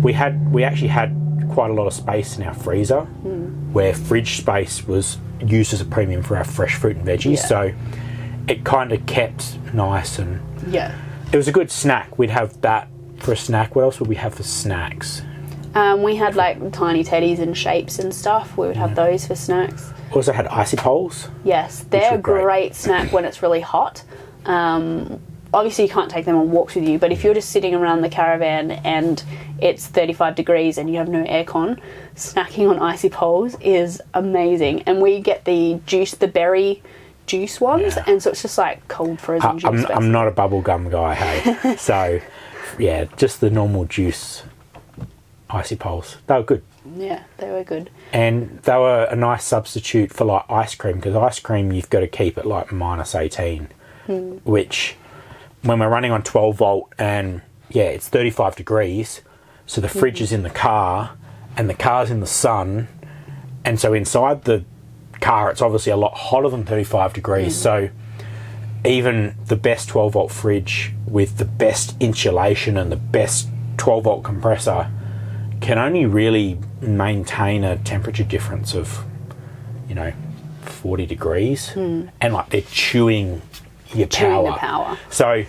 we actually had quite a lot of space in our freezer, where fridge space was used as a premium for our fresh fruit and veggies. So it kind of kept nice, and it was a good snack. We'd have that for a snack. What else would we have for snacks? We had like tiny teddies and shapes and stuff. We would have those for snacks. Also had icy poles. Yes, they're a great snack when it's really hot. Obviously you can't take them on walks with you, but if you're just sitting around the caravan and it's 35 degrees and you have no aircon, snacking on icy poles is amazing. And we get the berry juice ones, and so it's just like cold frozen juice. I'm not a bubble gum guy, hey. So yeah, just the normal juice icy poles. They were good. Yeah, they were good. And they were a nice substitute for like ice cream, because ice cream you've got to keep at like -18, which when we're running on 12 volt and it's 35 degrees, so the fridge is in the car and the car's in the sun, and so inside the car it's obviously a lot hotter than 35 degrees. So even the best 12 volt fridge with the best insulation and the best 12 volt compressor can only really maintain a temperature difference of 40 degrees, and like they're chewing the power. So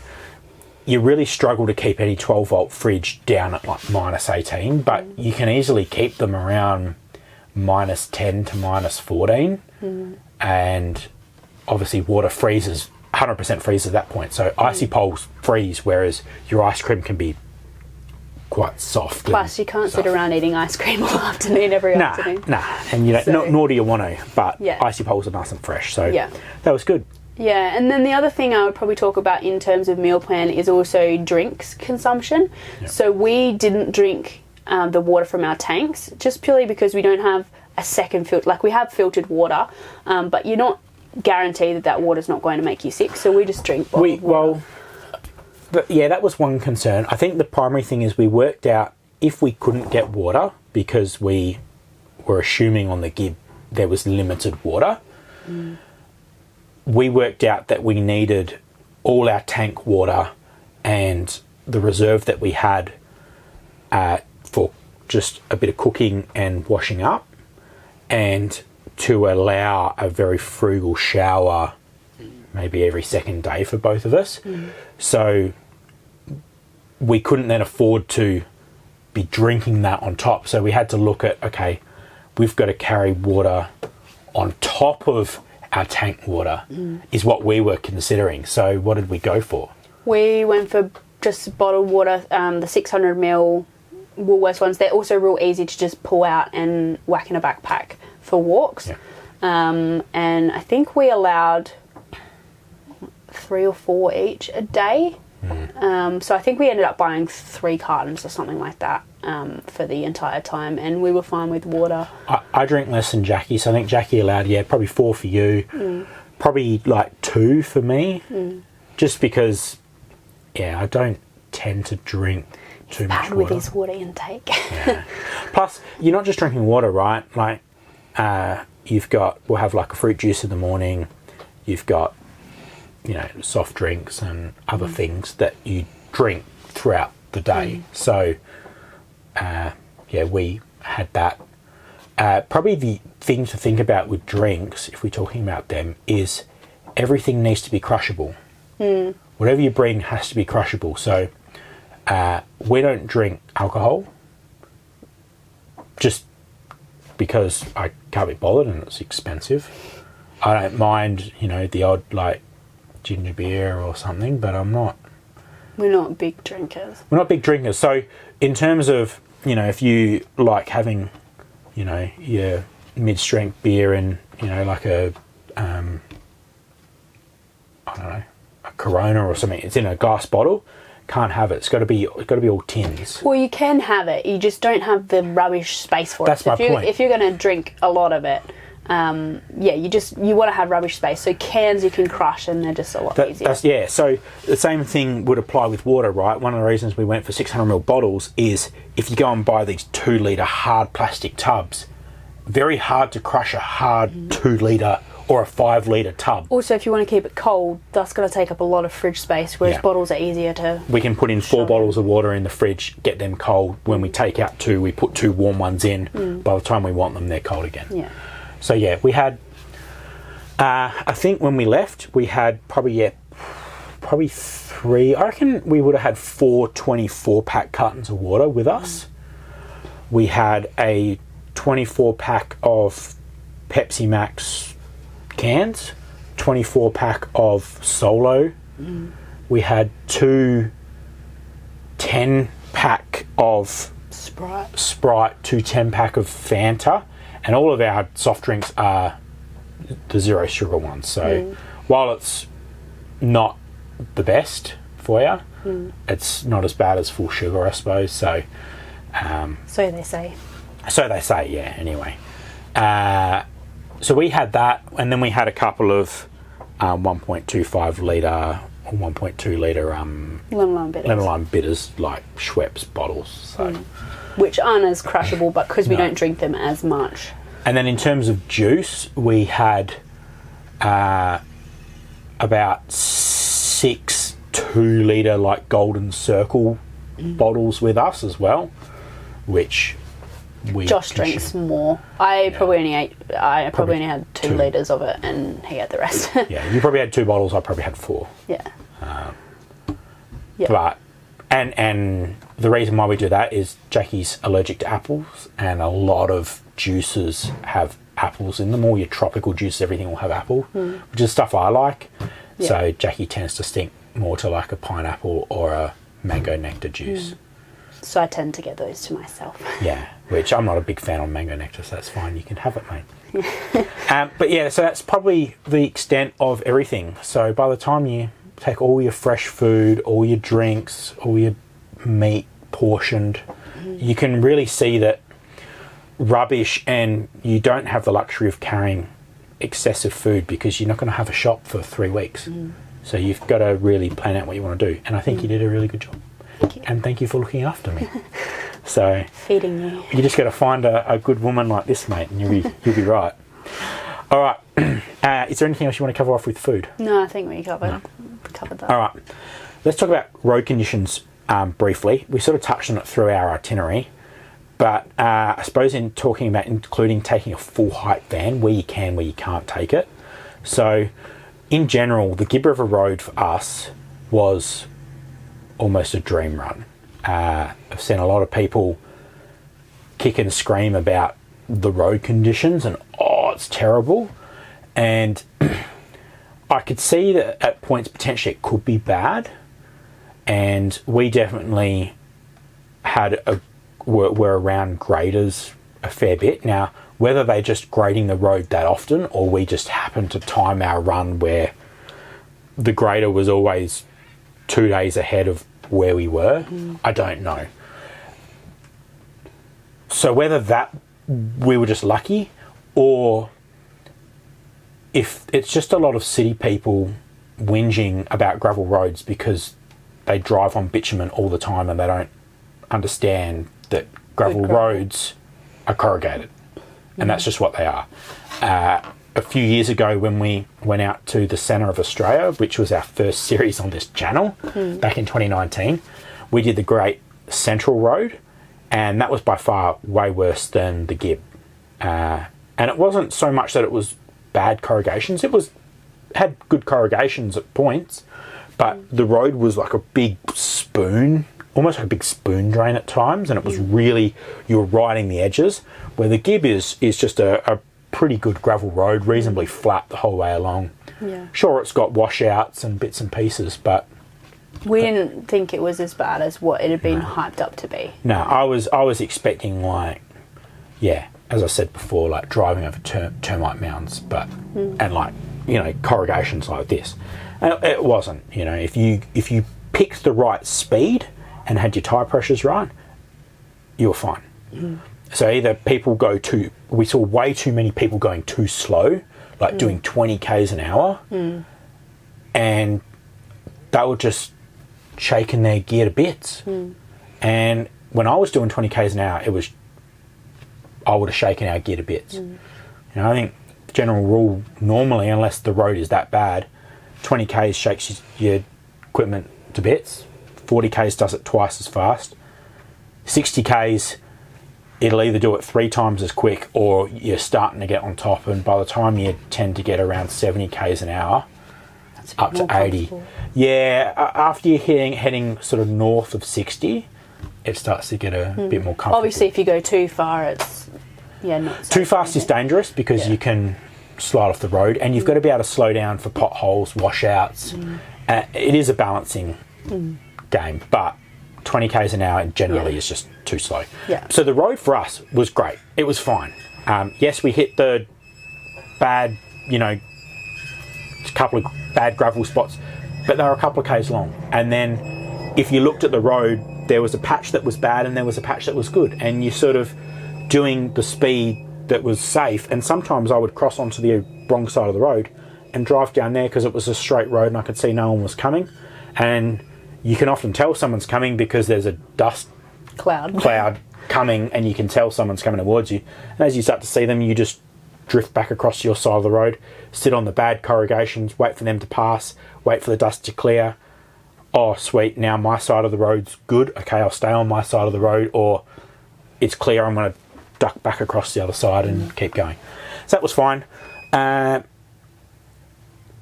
you really struggle to keep any 12 volt fridge down at like -18, but you can easily keep them around -10 to -14, and obviously water freezes, 100% freezes at that point. So icy poles freeze, whereas your ice cream can be quite soft. Plus, you can't sit around eating ice cream all afternoon every afternoon. And nor do you want to. But icy poles are nice and fresh, so that was good. Yeah, and then the other thing I would probably talk about in terms of meal plan is also drinks consumption. So we didn't drink the water from our tanks, just purely because we don't have a second filter. Like, we have filtered water, but you're not guaranteed that water's not going to make you sick. So we just drink bottled water. But that was one concern. I think the primary thing is we worked out if we couldn't get water, because we were assuming on the Gibb there was limited water, we worked out that we needed all our tank water and the reserve that we had for just a bit of cooking and washing up, and to allow a very frugal shower maybe every second day for both of us. So we couldn't then afford to be drinking that on top. So we had to look at, okay, we've got to carry water on top of our tank water, is what we were considering. So what did we go for? We went for just bottled water, the 600ml Woolworths ones. They're also real easy to just pull out and whack in a backpack for walks. And I think we allowed 3 or 4 each a day. So I think we ended up buying 3 cartons or something like that for the entire time, and we were fine with water. I drink less than Jackie, so I think Jackie allowed probably 4 for you, probably like 2 for me, just because I don't tend to drink too much water. With his water intake. Plus you're not just drinking water, right? Like we'll have like a fruit juice in the morning, you've got soft drinks and other things that you drink throughout the day. So, we had that. Probably the thing to think about with drinks, if we're talking about them, is everything needs to be crushable. Whatever you bring has to be crushable. So, we don't drink alcohol just because I can't be bothered and it's expensive. I don't mind, the odd like ginger beer or something, but we're not big drinkers. So in terms of if you like having your mid-strength beer and like a I don't know, a Corona or something, it's in a glass bottle, can't have it. It's got to be all tins. Well, you can have it, you just don't have the rubbish space for it. That's my point. If you're going to drink a lot of it, you want to have rubbish space. So cans you can crush and they're just a lot easier. So the same thing would apply with water, right? One of the reasons we went for 600ml bottles is if you go and buy these 2 litre hard plastic tubs, very hard to crush a hard 2 litre or a 5 litre tub. Also, if you want to keep it cold, that's going to take up a lot of fridge space, whereas bottles are easier to... We can put in 4 bottles of water in the fridge, get them cold. When we take out 2, we put 2 warm ones in. By the time we want them, they're cold again. Yeah. So yeah, we had, I think when we left, we had probably 3, I reckon we would have had 4 24-pack cartons of water with us. We had a 24-pack of Pepsi Max cans, 24-pack of Solo. We had 2 10-pack of Sprite, 2 10-pack of Fanta, and all of our soft drinks are the 0 sugar ones. So while it's not the best for you, it's not as bad as full sugar, I suppose. So so they say. So they say, yeah, anyway. So we had that, and then we had a couple of 1.25 litre or 1.2 litre lemon lime bitters, like Schweppes bottles. So. Which aren't as crushable, but because we don't drink them as much. And then in terms of juice, we had about 6 2 litre like Golden Circle bottles with us as well, which we Josh drinks more. I probably only had 2 litres of it, and he had the rest. Yeah, you probably had 2 bottles. I probably had 4. Yeah. But and the reason why we do that is Jackie's allergic to apples, and a lot of juices have apples in them. All your tropical juices, everything will have apple, which is stuff I like. Yeah. So Jackie tends to stink more to like a pineapple or a mango nectar juice. So I tend to get those to myself. Yeah, which I'm not a big fan of mango nectar, so that's fine. You can have it, mate. But yeah, so that's probably the extent of everything. So by the time you take all your fresh food, all your drinks, all your meat portioned, you can really see that rubbish, and you don't have the luxury of carrying excessive food because you're not going to have a shop for 3 weeks. So you've got to really plan out what you want to do. And I think you did a really good job. Thank you. And thank you for looking after me. So feeding you. You just got to find a good woman like this, mate, and you'll be right. All right. Is there anything else you want to cover off with food? No, I think we covered that. All right. Let's talk about road conditions briefly. We sort of touched on it through our itinerary, but I suppose in talking about including taking a full height van where you can, where you can't take it. So in general, the Gibb River Road for us was almost a dream run. I've seen a lot of people kick and scream about the road conditions and, oh, it's terrible. And I could see that at points potentially it could be bad. And we definitely were around graders a fair bit. Now, whether they're just grading the road that often or we just happened to time our run where the grader was always 2 days ahead of where we were, I don't know. So whether that we were just lucky, or if it's just a lot of city people whinging about gravel roads because they drive on bitumen all the time and they don't understand that gravel roads are corrugated, and that's just what they are. A few years ago when we went out to the centre of Australia, which was our first series on this channel back in 2019, we did the Great Central Road, and that was by far way worse than the Gibb. And it wasn't so much that it was bad corrugations. It had good corrugations at points, but the road was like a big spoon, almost like a big spoon drain at times, and it was really, you were riding the edges, where the Gibb is just a pretty good gravel road, reasonably flat the whole way along. Yeah. Sure, it's got washouts and bits and pieces, but we didn't think it was as bad as what it had been hyped up to be. No, I was expecting, like, yeah, as I said before, like driving over termite mounds, but and like, you know, corrugations like this. And it wasn't. You know, if you picked the right speed and had your tyre pressures right, you were fine. So either we saw way too many people going too slow, like doing 20 k's an hour, and they were just shaking their gear to bits. And when I was doing 20 k's an hour, I would have shaken our gear to bits. You know, I think general rule, normally, unless the road is that bad, 20 k's shakes your equipment to bits. 40 k's does it twice as fast. 60 k's, it'll either do it 3 times as quick, or you're starting to get on top, and by the time you tend to get around 70 k's an hour, up to 80. Yeah, after you're heading sort of north of 60, it starts to get a bit more comfortable. Obviously, if you go too far, it's not safe. Too fast is dangerous because you can slide off the road, and you've got to be able to slow down for potholes, washouts. It is a balancing game, but 20 k's an hour generally is just too slow. Yeah. So the road for us was great. It was fine. Yes, we hit the bad, a couple of bad gravel spots, but they were a couple of k's long. And then if you looked at the road, there was a patch that was bad and there was a patch that was good, and you're sort of doing the speed that was safe. And sometimes I would cross onto the wrong side of the road and drive down there because it was a straight road and I could see no one was coming. And you can often tell someone's coming because there's a dust cloud coming, and you can tell someone's coming towards you. And as you start to see them, you just drift back across your side of the road, sit on the bad corrugations, wait for them to pass, wait for the dust to clear. Oh, sweet, now my side of the road's good. Okay, I'll stay on my side of the road, or it's clear, I'm going to duck back across the other side and keep going. So that was fine.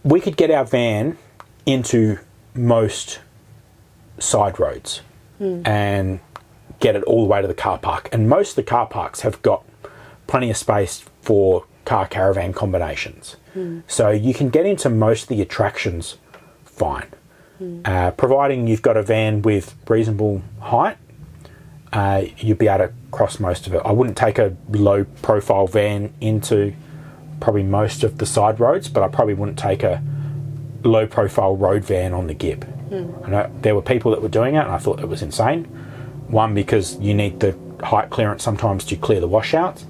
We could get our van into most side roads and get it all the way to the car park. And most of the car parks have got plenty of space for car caravan combinations. So you can get into most of the attractions fine. Providing you've got a van with reasonable height, you'll be able to cross most of it. I wouldn't take a low profile van into probably most of the side roads, but I probably wouldn't take a low profile road van on the Gibb. I know there were people that were doing it and I thought it was insane. One, because you need the height clearance sometimes to clear the washouts,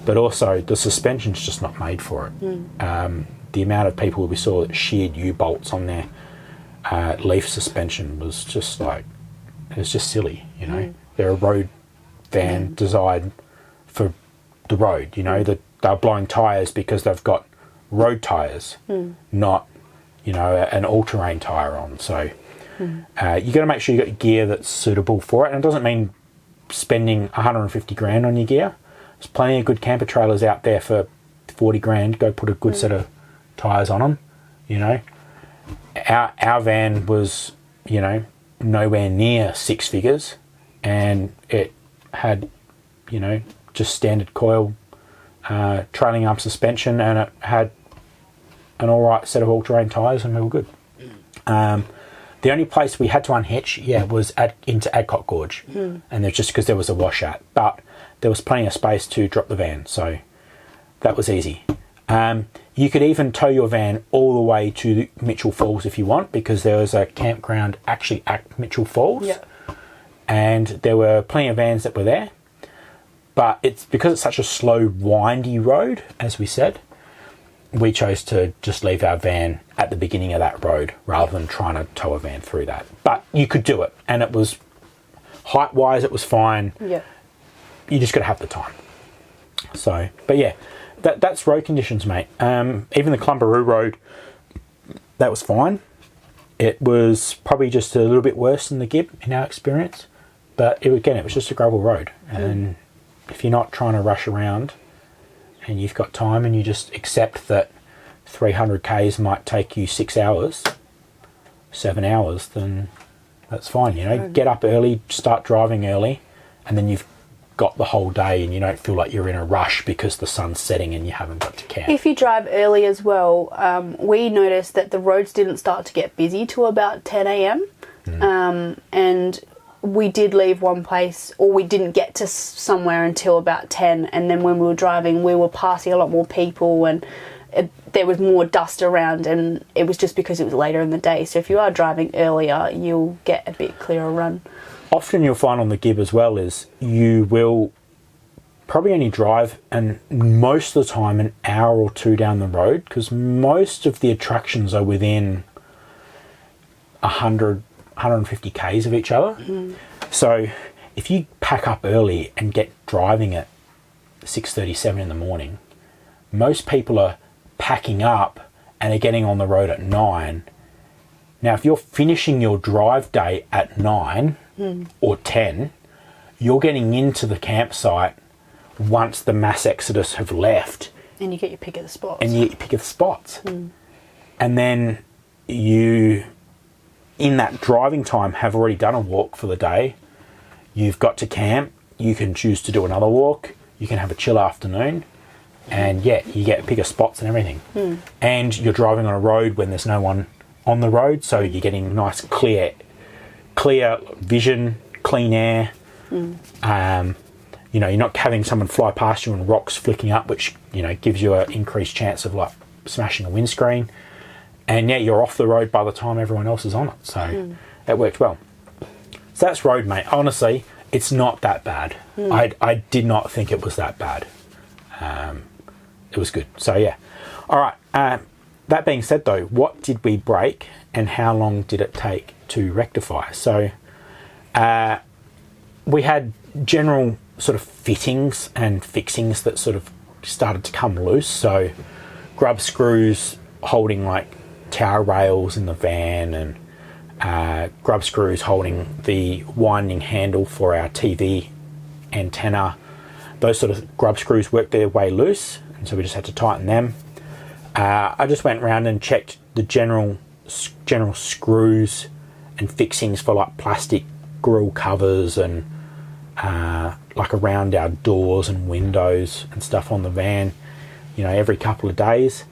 but also the suspension's just not made for it. The amount of people we saw that sheared U-bolts on their leaf suspension was just like, it was just silly, They're a road van designed for the road, they're blowing tyres because they've got road tyres, not, an all-terrain tyre on. So you got to make sure you got gear that's suitable for it. And it doesn't mean spending 150 grand on your gear. There's plenty of good camper trailers out there for 40 grand. Go put a good set of tyres on them, Our van was, nowhere near 6 figures, and it had, just standard coil trailing arm suspension, and it had an alright set of all-terrain tyres, and we were good. The only place we had to unhitch, was into Adcock Gorge, and that's just because there was a washout, but there was plenty of space to drop the van, so that was easy. You could even tow your van all the way to Mitchell Falls if you want, because there was a campground actually at Mitchell Falls, and there were plenty of vans that were there. But it's because it's such a slow, windy road, as we said, we chose to just leave our van at the beginning of that road rather than trying to tow a van through that. But you could do it, and it was height-wise, it was fine. Yeah, you just got to have the time. So, but yeah, that's road conditions, mate. Even the Clumbaroo Road, that was fine. It was probably just a little bit worse than the Gibb in our experience, but it was just a gravel road, and if you're not trying to rush around and you've got time and you just accept that 300 k's might take you 6 hours, 7 hours, then that's fine. Get up early, start driving early, and then you've got the whole day and you don't feel like you're in a rush because the sun's setting and you haven't got to camp. If you drive early as well, we noticed that the roads didn't start to get busy till about 10 a.m. And we did leave one place, or we didn't get to somewhere until about 10, and then when we were driving we were passing a lot more people, and there was more dust around, and it was just because it was later in the day. So if you are driving earlier, you'll get a bit clearer run. Often you'll find on the Gibb as well is you will probably only drive, and most of the time, an hour or two down the road, because most of the attractions are within 150 k's of each other. So if you pack up early and get driving at 6:37 in the morning, most people are packing up and are getting on the road at 9. Now, if you're finishing your drive day at 9 or 10, you're getting into the campsite once the mass exodus have left. And you get your pick of the spots. And then you, in that driving time, have already done a walk for the day. You've got to camp. You can choose to do another walk. You can have a chill afternoon. And yeah, you get a pick of spots and everything. And you're driving on a road when there's no one on the road, so you're getting nice clear vision, clean air. You know, you're not having someone fly past you and rocks flicking up, which, you know, gives you an increased chance of like smashing a windscreen. And yeah, you're off the road by the time everyone else is on it. So that worked well. So that's road, mate. Honestly, it's not that bad. I did not think it was that bad. It was good. So yeah. All right. That being said, though, what did we break and how long did it take to rectify? So we had general sort of fittings and fixings that sort of started to come loose. So grub screws holding like tower rails in the van, and grub screws holding the winding handle for our TV antenna. Those sort of grub screws worked their way loose, and so we just had to tighten them. I just went around and checked the general screws and fixings for like plastic grill covers and like around our doors and windows and stuff on the van, you know, every couple of days.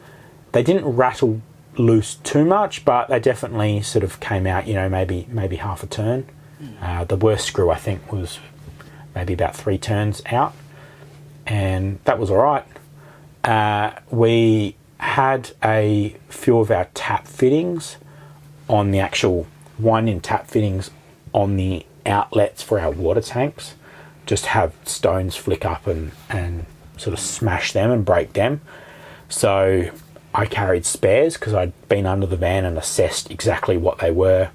They didn't rattle loose too much, but they definitely sort of came out, you know, maybe half a turn. The worst screw, I think, was maybe about 3 turns out, and that was all right. We had a few of our tap fittings on the actual wind-in tap fittings on the outlets for our water tanks just have stones flick up and sort of smash them and break them. So I carried spares because I'd been under the van and assessed exactly what they were.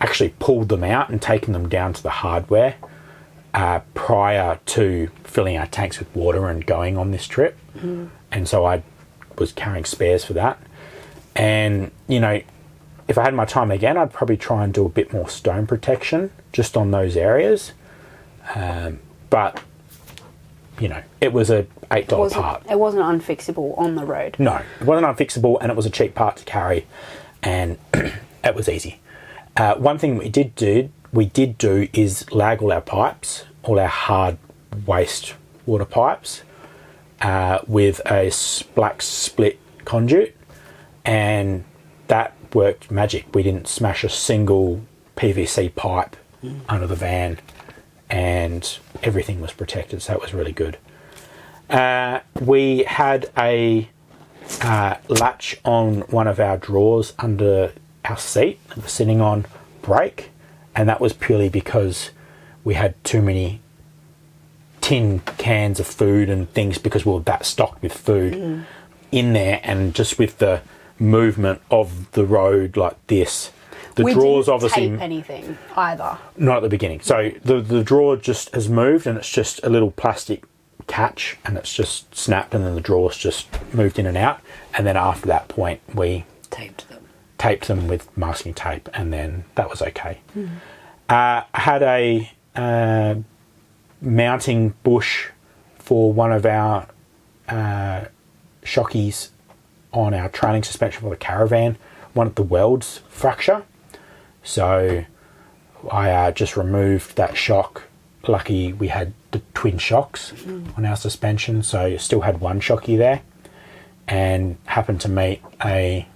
Actually pulled them out and taken them down to the hardware prior to filling our tanks with water and going on this trip. And so I was carrying spares for that. And, you know, if I had my time again, I'd probably try and do a bit more stone protection just on those areas. But, you know, it was a $8 part. It wasn't unfixable on the road. No, it wasn't unfixable, and it was a cheap part to carry, and it was easy. One thing we did do is lag all our pipes, all our hard waste water pipes, with a black split conduit, and that worked magic. We didn't smash a single PVC pipe under the van, and everything was protected, so that was really good. We had a latch on one of our drawers under our seat that was sitting on break, and that was purely because we had too many tin cans of food and things because we were that stocked with food in there, and just with the movement of the road like this, the drawers obviously tape anything either. Not at the beginning. So the drawer just has moved, and it's just a little plastic catch, and it's just snapped, and then the drawers just moved in and out. And then after that point, we taped them with masking tape, and then that was okay. I had a mounting bush for one of our shockeys on our trailing suspension for the caravan. One of the welds fracture, so I just removed that shock. Lucky we had the twin shocks on our suspension, so still had one shocky there, and happened to meet a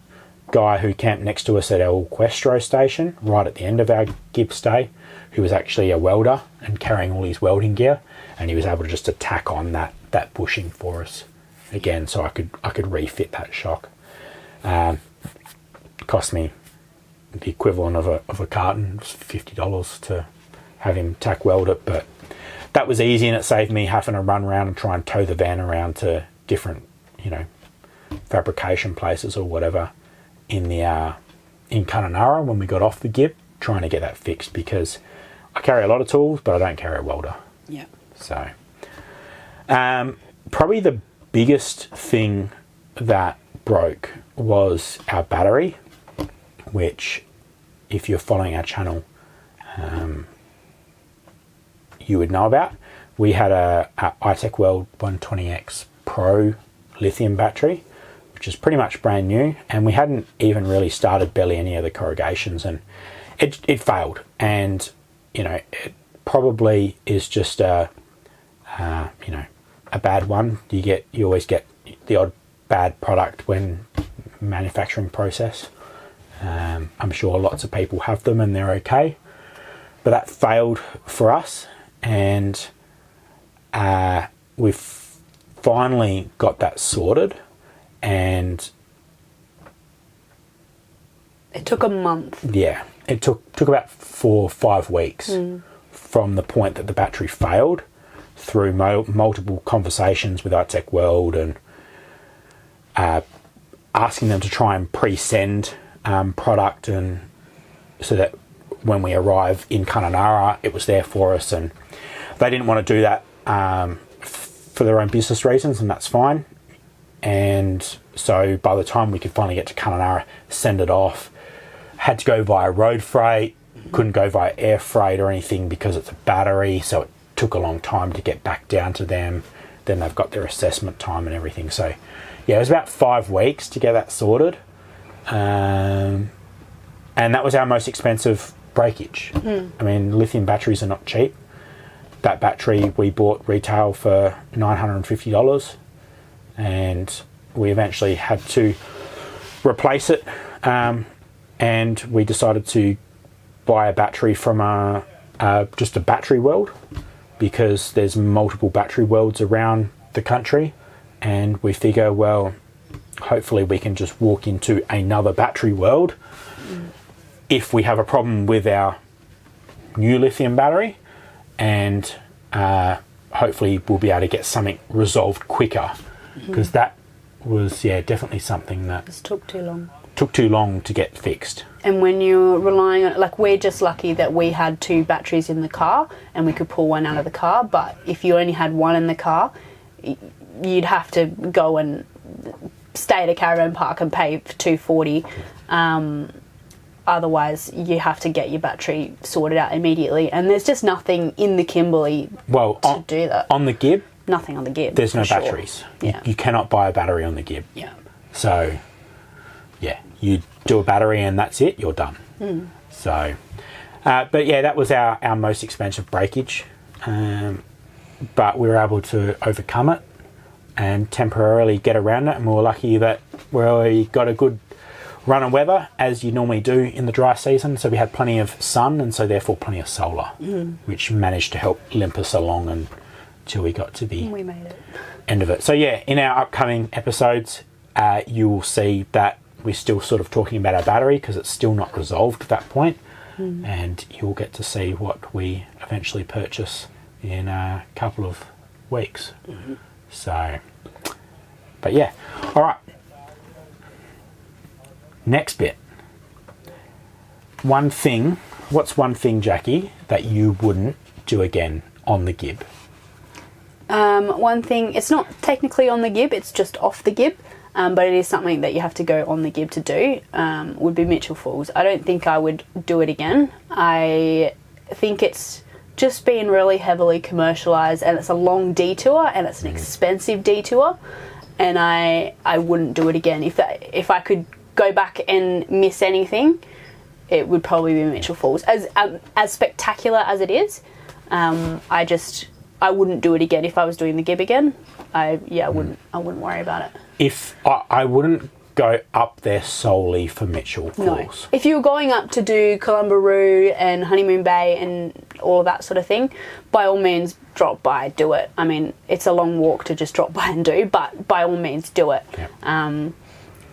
guy who camped next to us at our Questro station right at the end of our Gibb stay, who was actually a welder and carrying all his welding gear, and he was able to just to tack on that bushing for us again, so I could refit that shock. Cost me the equivalent of a carton. It was $50 to have him tack weld it, but that was easy, and it saved me having to run around and try and tow the van around to different, you know, fabrication places or whatever in Kununurra when we got off the Gibb, trying to get that fixed, because I carry a lot of tools, but I don't carry a welder. Yeah. So, probably the biggest thing that broke was our battery, which, if you're following our channel, you would know about. We had a iTech World 120X Pro lithium battery, which is pretty much brand new, and we hadn't even really started barely any of the corrugations, and it failed. And it probably is just a bad one. You always get the odd bad product when manufacturing process. I'm sure lots of people have them and they're okay, but that failed for us, and we've finally got that sorted. And it took a month. Yeah, it took about 4 or 5 weeks from the point that the battery failed, through multiple conversations with Itinerary World and asking them to try and pre-send product, and so that when we arrive in Kununurra, it was there for us. And they didn't want to do that for their own business reasons, and that's fine. And so by the time we could finally get to Kununurra, send it off, had to go via road freight, couldn't go via air freight or anything because it's a battery, so it took a long time to get back down to them. Then they've got their assessment time and everything. So yeah, it was about 5 weeks to get that sorted. And that was our most expensive breakage. I mean, lithium batteries are not cheap. That battery we bought retail for $950, and we eventually had to replace it. And we decided to buy a battery from just a battery world, because there's multiple battery worlds around the country, and we figure, well, hopefully we can just walk into another battery world if we have a problem with our new lithium battery, and hopefully we'll be able to get something resolved quicker, because that was definitely something that This took too long to get fixed. And when you're relying on, like, we're just lucky that we had 2 batteries in the car and we could pull one out of the car, but if you only had one in the car, you'd have to go and stay at a caravan park and pay for $240. Otherwise, you have to get your battery sorted out immediately, and there's just nothing in the Kimberley to do that. On the Gibb, nothing on the Gibb. there's no for sure. batteries. Yeah. You cannot buy a battery on the Gibb. Yeah. So, yeah, you do a battery and that's it, you're done. So, but yeah, that was our most expensive breakage. But we were able to overcome it and temporarily get around it, and we were lucky that we got a good run of weather, as you normally do in the dry season. So we had plenty of sun, and so therefore plenty of solar, which managed to help limp us along until we got to the We made it. end of it. So yeah, in our upcoming episodes, you will see that we're still sort of talking about our battery, because it's still not resolved at that point. And you'll get to see what we eventually purchase in a couple of weeks. So, but yeah, all right. Next bit. What's one thing, Jackie, that you wouldn't do again on the Gibb? One thing, it's not technically on the Gibb, it's just off the Gibb, but it is something that you have to go on the Gibb to do, would be Mitchell Falls. I don't think I would do it again. I think it's just been really heavily commercialised, and it's a long detour, and it's an expensive detour, and I wouldn't do it again. If I could go back and miss anything, it would probably be Mitchell Falls. As spectacular as it is, I wouldn't do it again if I was doing the Gibb again. I wouldn't worry about it. If I wouldn't go up there solely for Mitchell Falls. No. If you were going up to do Columbaroo and Honeymoon Bay and all of that sort of thing, by all means drop by, do it. I mean, it's a long walk to just drop by and do, but by all means do it. Yeah.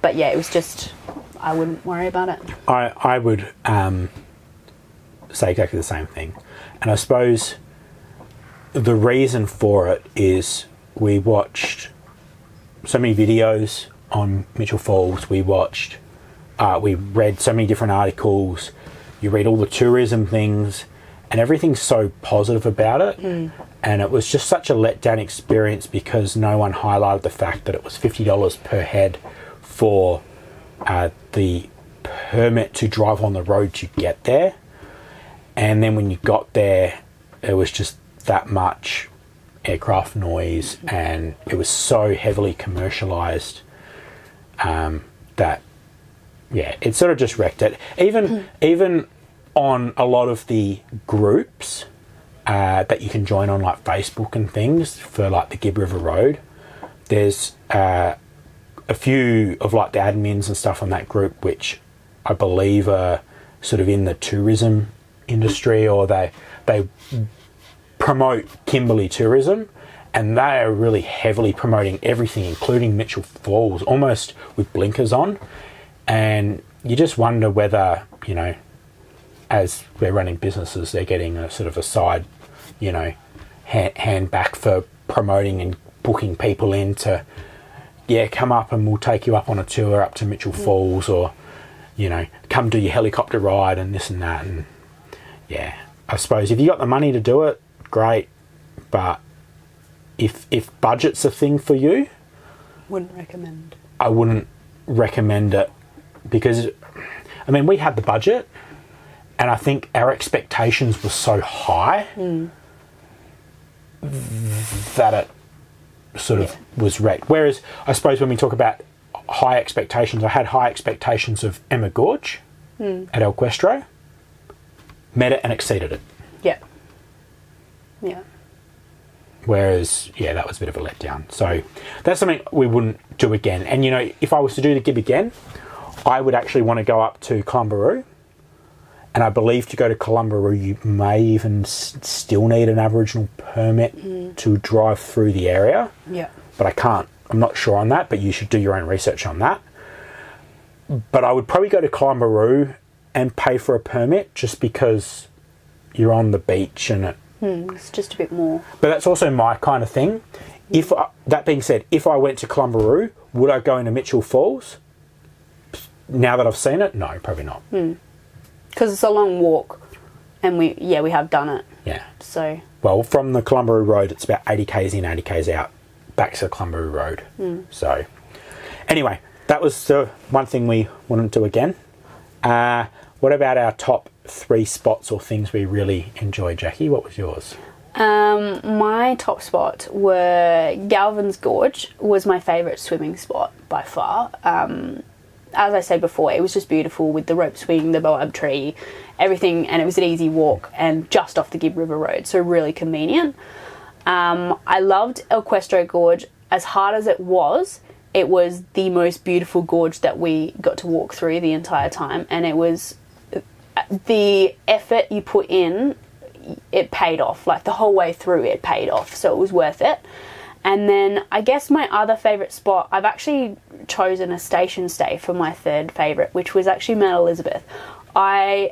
But yeah, it was just, I wouldn't worry about it. I would say exactly the same thing. And I suppose the reason for it is we watched so many videos on Mitchell Falls. We read so many different articles. You read all the tourism things, and everything's so positive about it. And it was just such a letdown experience because no one highlighted the fact that it was $50 per head for the permit to drive on the road to get there. And then when you got there, it was just that much aircraft noise, and it was so heavily commercialized that, yeah, it sort of just wrecked it. Even on a lot of the groups that you can join on, like Facebook and things, for like the Gibb River Road, there's a few of like the admins and stuff on that group which I believe are sort of in the tourism industry, or they promote Kimberley tourism, and they are really heavily promoting everything, including Mitchell Falls, almost with blinkers on. And you just wonder whether, you know, as we're running businesses, they're getting a sort of a side, you know, hand back for promoting and booking people in to, yeah, come up and we'll take you up on a tour up to Mitchell Falls, or, you know, come do your helicopter ride and this and that. And yeah, I suppose if you got the money to do it, great. But if budget's a thing for you, I wouldn't recommend it, because, I mean, we had the budget, and I think our expectations were so high that it sort of was wrecked. Whereas I suppose when we talk about high expectations, I had high expectations of Emma Gorge at El Questro, met it and exceeded it. Yeah. Yeah. Whereas, yeah, that was a bit of a letdown. So that's something we wouldn't do again. And, you know, if I was to do the Gibb again, I would actually want to go up to Columbaroo. And I believe to go to Columbaroo, you may even still need an Aboriginal permit to drive through the area. Yeah. But I can't. I'm not sure on that, but you should do your own research on that. But I would probably go to Columbaroo and pay for a permit, just because you're on the beach and it... it's just a bit more. But that's also my kind of thing. That being said, if I went to Columbaroo, would I go into Mitchell Falls? Now that I've seen it, no, probably not. Because it's a long walk, and we have done it. Yeah. So. Well, from the Columbaroo Road, it's about 80 k's in, 80 k's out, back to the Columbaroo Road. So, anyway, that was the one thing we wouldn't do again. What about our top 3 spots or things we really enjoyed, Jackie? What was yours? My top spot were Galvin's Gorge. Was my favourite swimming spot by far. As I said before, it was just beautiful with the rope swing, the boab tree, everything, and it was an easy walk and just off the Gibb River Road, so really convenient. I loved El Questro Gorge. As hard as it was the most beautiful gorge that we got to walk through the entire time, and it was the effort you put in, it paid off. Like the whole way through, it paid off, so it was worth it. And then I guess my other favourite spot, I've actually chosen a station stay for my third favourite, which was actually Mount Elizabeth. I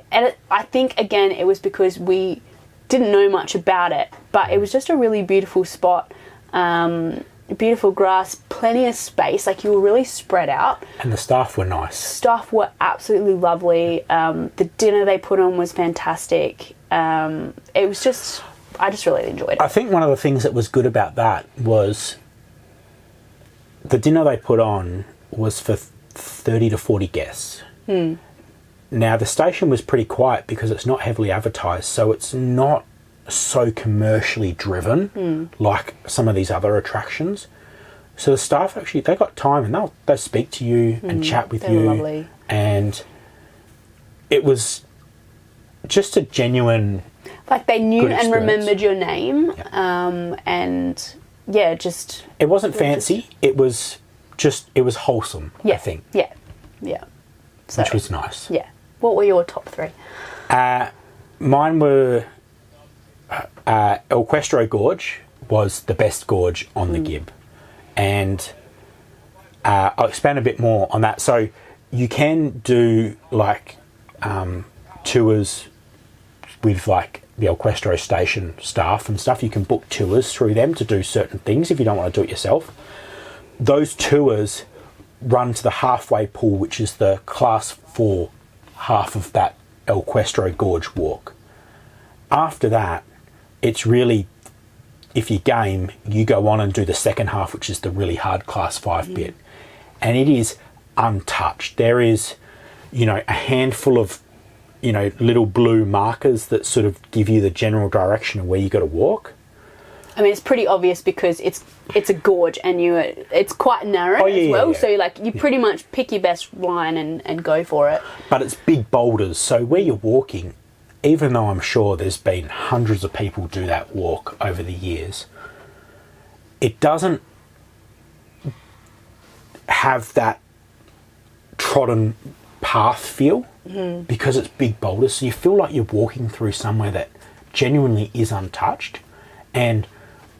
think, again, it was because we didn't know much about it, but it was just a really beautiful spot. Beautiful grass, plenty of space, like you were really spread out. And the staff were nice. Staff were absolutely lovely. The dinner they put on was fantastic. It was just... I just really enjoyed it. I think one of the things that was good about that was the dinner they put on was for 30 to 40 guests. Now, the station was pretty quiet because it's not heavily advertised, so it's not so commercially driven like some of these other attractions. So the staff actually, they got time and they'll speak to you and chat with you. They were lovely. And it was just a genuine... Like they knew and remembered your name, and yeah, just... It wasn't fancy, it was wholesome, I think. Yeah. So, which was nice. Yeah. What were your top 3? Mine were... El Questro Gorge was the best gorge on the Gibb. And I'll expand a bit more on that. So you can do like tours with like the El Questro station staff and stuff. You can book tours through them to do certain things if you don't want to do it yourself. Those tours run to the halfway pool, which is the class 4 half of that El Questro Gorge walk. After that, it's really, if you game, you go on and do the second half, which is the really hard class 5 bit. And it is untouched. There is, a handful of, little blue markers that sort of give you the general direction of where you got to walk. I mean, it's pretty obvious because it's a gorge and it's quite narrow as well. Yeah. So you pretty much pick your best line and go for it. But it's big boulders, so where you're walking, even though I'm sure there's been hundreds of people do that walk over the years, it doesn't have that trodden path feel because it's big boulders. So you feel like you're walking through somewhere that genuinely is untouched, and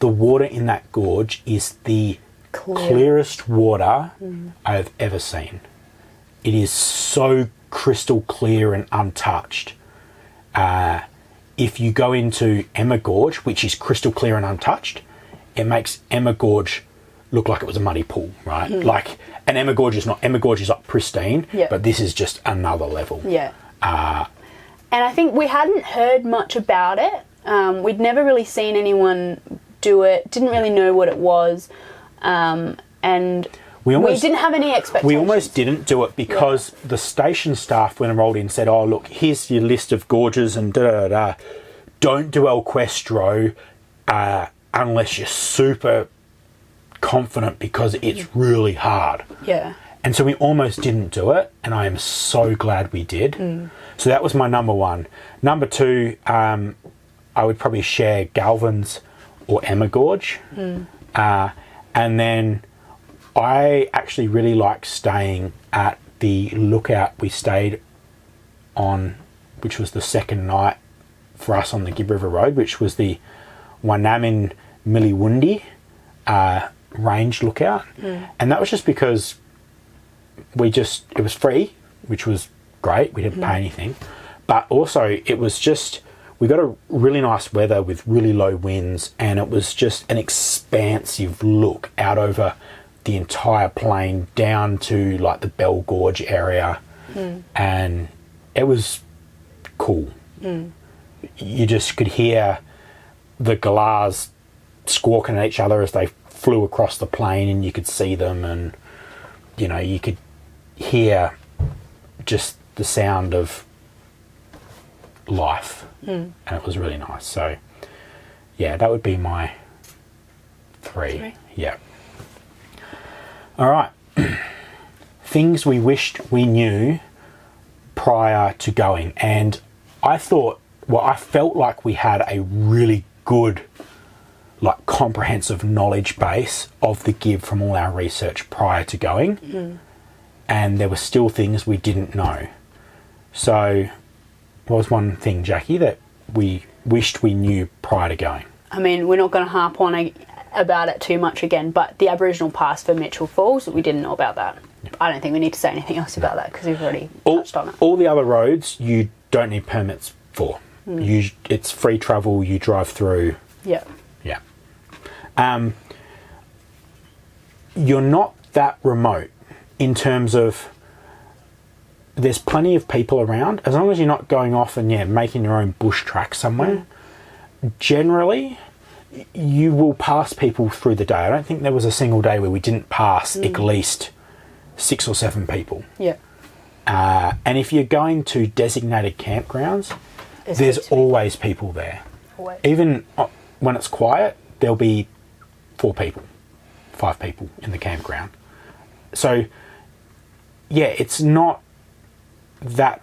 the water in that gorge is the clearest water I've ever seen. It is so crystal clear and untouched. If you go into Emma Gorge, which is crystal clear and untouched, it makes Emma Gorge look like it was a muddy pool, right? And Emma Gorge is like pristine, but this is just another level. Yeah. And I think we hadn't heard much about it. We'd never really seen anyone do it, didn't really know what it was, and we didn't have any expectations. We almost didn't do it because the station staff, when I rolled in, said, "Oh, look, here's your list of gorges and da-da-da-da. Don't do El Cuestro unless you're super confident because it's really hard." Yeah. And so we almost didn't do it, and I am so glad we did. So that was my number one. Number two, I would probably share Galvin's or Emma Gorge. And then I actually really like staying at the lookout we stayed on, which was the second night for us on the Gibb River Road, which was the Wanamin Miliwundi range lookout. And that was just because it was free, which was great. We didn't pay anything. But also it was just, we got a really nice weather with really low winds, and it was just an expansive look out over the entire plain down to like the Bell Gorge area. And it was cool. You just could hear the galahs squawking at each other as they flew across the plain, and you could see them, and you could hear just the sound of life. And it was really nice. So yeah, that would be my three. Yeah. All right. Things we wished we knew prior to going. And I felt like we had a really good, like, comprehensive knowledge base of the Gibb from all our research prior to going. And there were still things we didn't know. So what was one thing, Jackie, that we wished we knew prior to going? I mean, we're not going to harp on about it too much again, but the Aboriginal pass for Mitchell Falls, we didn't know about that. I don't think we need to say anything else about that because we've already touched on it. All the other roads you don't need permits for. It's free travel, you drive through. Yeah. You're not that remote in terms of there's plenty of people around. As long as you're not going off and making your own bush track somewhere, generally you will pass people through the day. I don't think there was a single day where we didn't pass at least 6 or 7 people. Yeah. And if you're going to designated campgrounds, there's always people there. Always. Even when it's quiet, there'll be 4 people, 5 people in the campground. So yeah, it's not that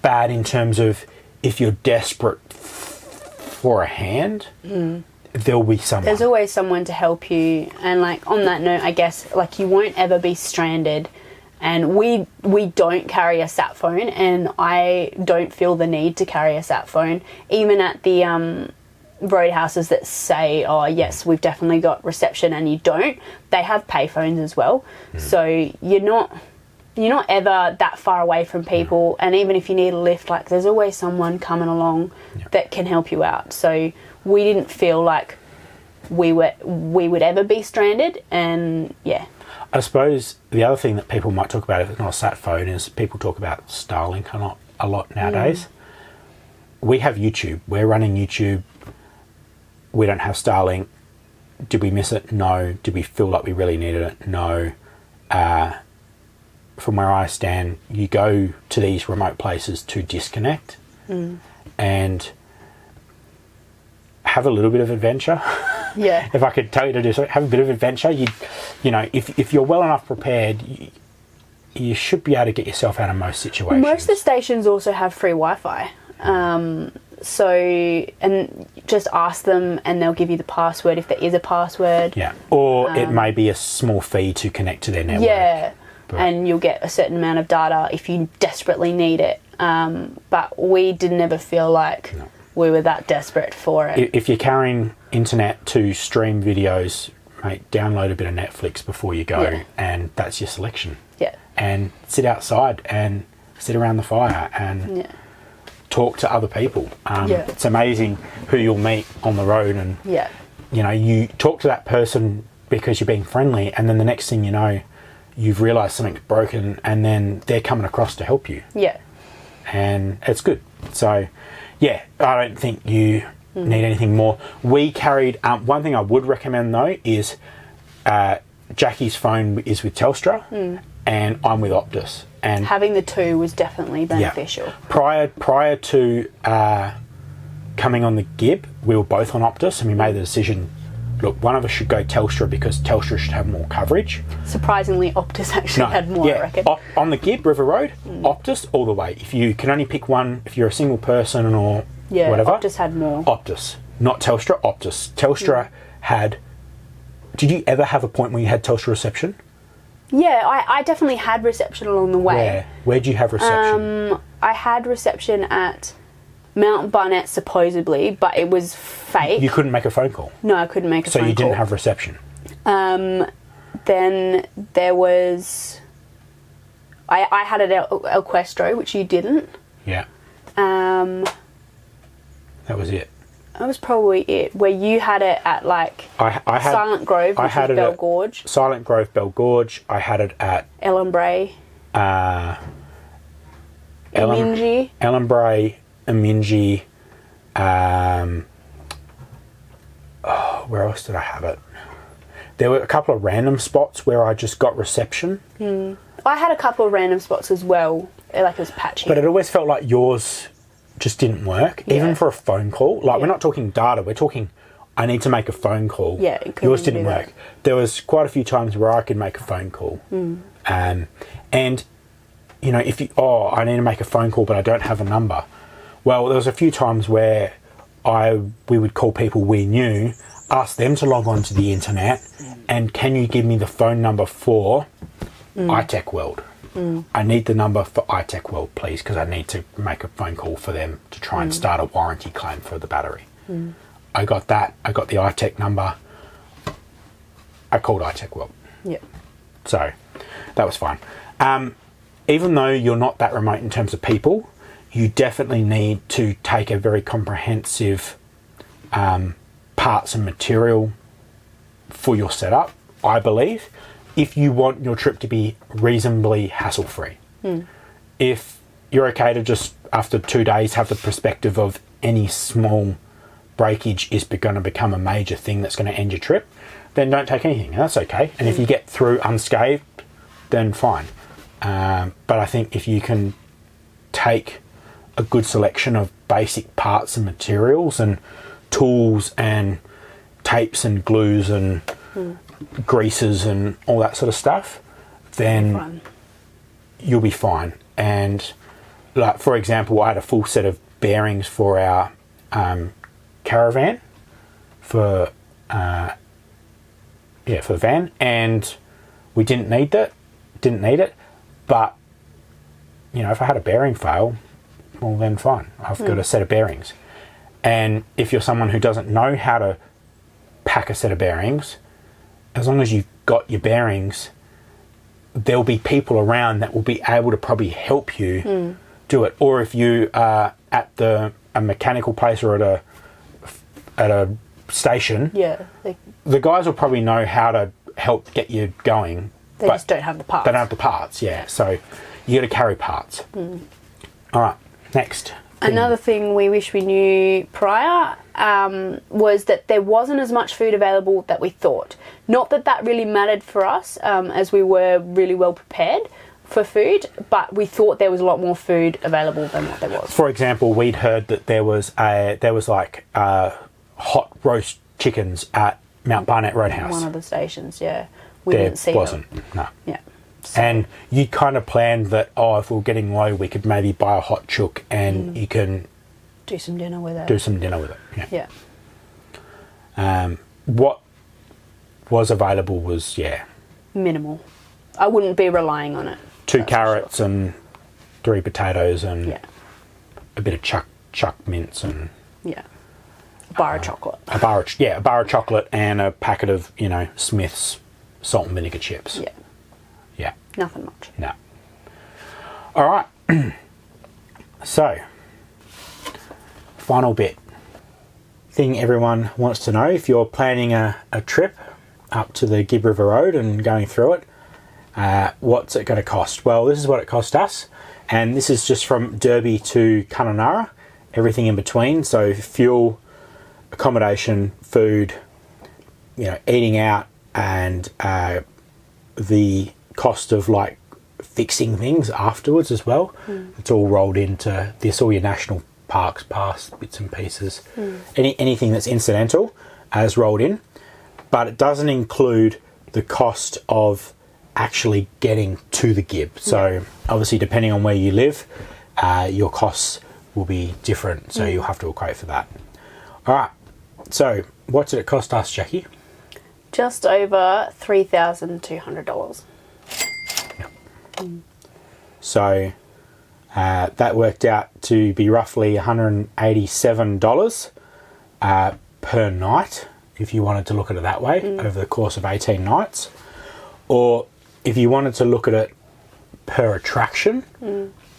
bad in terms of if you're desperate for a hand, there'll be someone. There's always someone to help you. And like on that note, I guess like you won't ever be stranded. And we don't carry a sat phone, and I don't feel the need to carry a sat phone. Even at the roadhouses that say, oh yes, we've definitely got reception, and you don't, they have payphones as well. So you're not ever that far away from people, and even if you need a lift, like there's always someone coming along that can help you out. So we didn't feel like we would ever be stranded, and yeah. I suppose the other thing that people might talk about if it's not a sat phone is people talk about Starlink a lot nowadays. We have YouTube. We're running YouTube. We don't have Starlink. Did we miss it? No. Did we feel like we really needed it? No. from where I stand, you go to these remote places to disconnect and have a little bit of adventure. Yeah. If I could tell you to do so, have a bit of adventure. You know, if you're well enough prepared, you should be able to get yourself out of most situations. Most of the stations also have free Wi-Fi. So, and just ask them and they'll give you the password if there is a password. Yeah. Or it may be a small fee to connect to their network. Yeah. And you'll get a certain amount of data if you desperately need it. But we didn't ever feel like we were that desperate for it. If you're carrying internet to stream videos, mate, download a bit of Netflix before you go, and that's your selection. Yeah. And sit outside and sit around the fire and talk to other people. It's amazing who you'll meet on the road, and you know, you talk to that person because you're being friendly, and then the next thing you know, you've realised something's broken, and then they're coming across to help you. Yeah. And it's good. So, yeah, I don't think you need anything more. We carried, one thing I would recommend though is Jackie's phone is with Telstra and I'm with Optus. And having the two was definitely beneficial. Yeah. Prior to coming on the Gibb, we were both on Optus, and we made the decision, look, one of us should go Telstra because Telstra should have more coverage. Surprisingly, Optus actually had more, I reckon. On the Gibb River Road, Optus all the way. If you can only pick one, if you're a single person or whatever. Optus had more. Optus. Not Telstra, Optus. Telstra had... Did you ever have a point where you had Telstra reception? Yeah, I definitely had reception along the way. Where'd you have reception? I had reception at Mount Barnett, supposedly, but it was fake. You couldn't make a phone call? No, I couldn't make a phone call. So you didn't have reception? Then there was... I had it at El Questro, which you didn't. Yeah. That was it. That was probably it. Where you had it at, like, I had Silent Grove, which was Bell Gorge. Silent Grove, Bell Gorge. I had it at... Ellenbray. Emingi. Ellenbray, Emingi. Where else did I have it? There were a couple of random spots where I just got reception. I had a couple of random spots as well. Like, it was patchy. But it always felt like yours just didn't work, even for a phone call. Like, we're not talking data, we're talking, I need to make a phone call. Yeah, yours didn't work. There was quite a few times where I could make a phone call. And, you know, if you, I need to make a phone call, but I don't have a number. Well, there was a few times where we would call people we knew, ask them to log on to the internet, and can you give me the phone number for iTech World? I need the number for iTech World, please, because I need to make a phone call for them to try and start a warranty claim for the battery. I got that. I got the iTech number. I called iTech World. Yeah. So that was fine. Even though you're not that remote in terms of people, you definitely need to take a very comprehensive parts and material for your setup, I believe, if you want your trip to be reasonably hassle-free. If you're okay to just, after 2 days, have the perspective of any small breakage is going to become a major thing that's going to end your trip, then don't take anything. That's okay. And if you get through unscathed, then fine. But I think if you can take a good selection of basic parts and materials and tools and tapes and glues and greases and all that sort of stuff, then you'll be fine. And like, for example, I had a full set of bearings for our caravan for the van, and we didn't need it, but you know, if I had a bearing fail, well then fine, I've got a set of bearings. And if you're someone who doesn't know how to pack a set of bearings, as long as you've got your bearings, there'll be people around that will be able to probably help you do it. Or if you are at a mechanical place or at a station, the guys will probably know how to help get you going. They just don't have the parts. They don't have the parts, so you got to carry parts. All right, next. Another thing we wish we knew prior was that there wasn't as much food available that we thought. Not that that really mattered for us, as we were really well prepared, for food, but we thought there was a lot more food available than what there was. For example, we'd heard that there was like hot roast chickens at Mount Barnett Roadhouse. One of the stations, yeah. We didn't see wasn't. them. No. Yeah. So, and you kind of planned that, if we we're getting low, we could maybe buy a hot chook and you can do some dinner with it. Yeah. Yeah. What was available was, minimal. I wouldn't be relying on it. 2 carrots and 3 potatoes and a bit of chuck mince and a bar of chocolate. a bar of chocolate and a packet of Smith's salt and vinegar chips. Yeah. Nothing much. No. All right. So, final bit. Thing everyone wants to know, if you're planning a trip up to the Gibb River Road and going through it, what's it going to cost? Well, this is what it cost us, and this is just from Derby to Kununurra, everything in between. So fuel, accommodation, food, eating out, and the cost of like fixing things afterwards as well. It's all rolled into this. All your national parks pass bits and pieces, anything that's incidental as rolled in, but it doesn't include the cost of actually getting to the Gibb. So obviously, depending on where you live, your costs will be different, so you'll have to equate for that. All right, so what did it cost us, Jackie? Just over $3,200. So that worked out to be roughly $187 per night, if you wanted to look at it that way, over the course of 18 nights. Or if you wanted to look at it per attraction,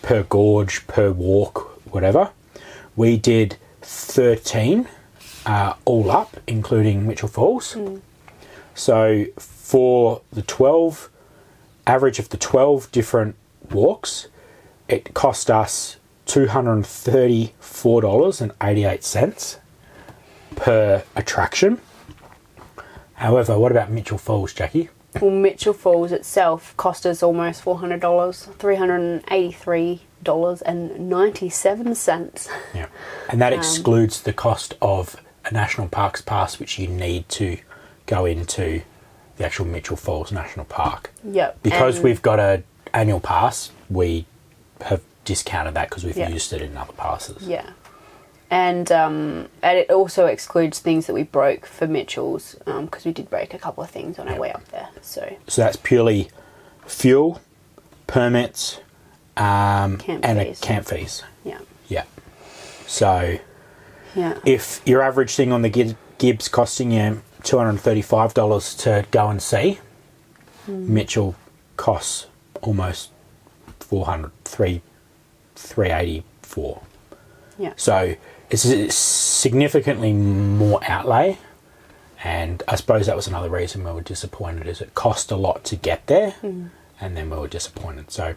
per gorge, per walk, whatever, we did 13 all up, including Mitchell Falls. So for the average of the 12 different walks, it cost us $234.88 per attraction. However, what about Mitchell Falls, Jackie? Well, Mitchell Falls itself cost us almost $400, $383.97. Yeah. And that excludes the cost of a National Parks Pass, which you need to go into the actual Mitchell Falls National Park. Yep. Because we've got an annual pass, we have discounted that because we've used it in other passes. Yeah. And it also excludes things that we broke for Mitchell's, because we did break a couple of things on our way up there. So that's purely fuel, permits, camp fees. Yeah. Yeah. So if your average thing on the Gibbs costing you $235 to go and see, Mitchell costs almost $384. Yeah. So it's significantly more outlay, and I suppose that was another reason we were disappointed, is it cost a lot to get there, and then we were disappointed. So,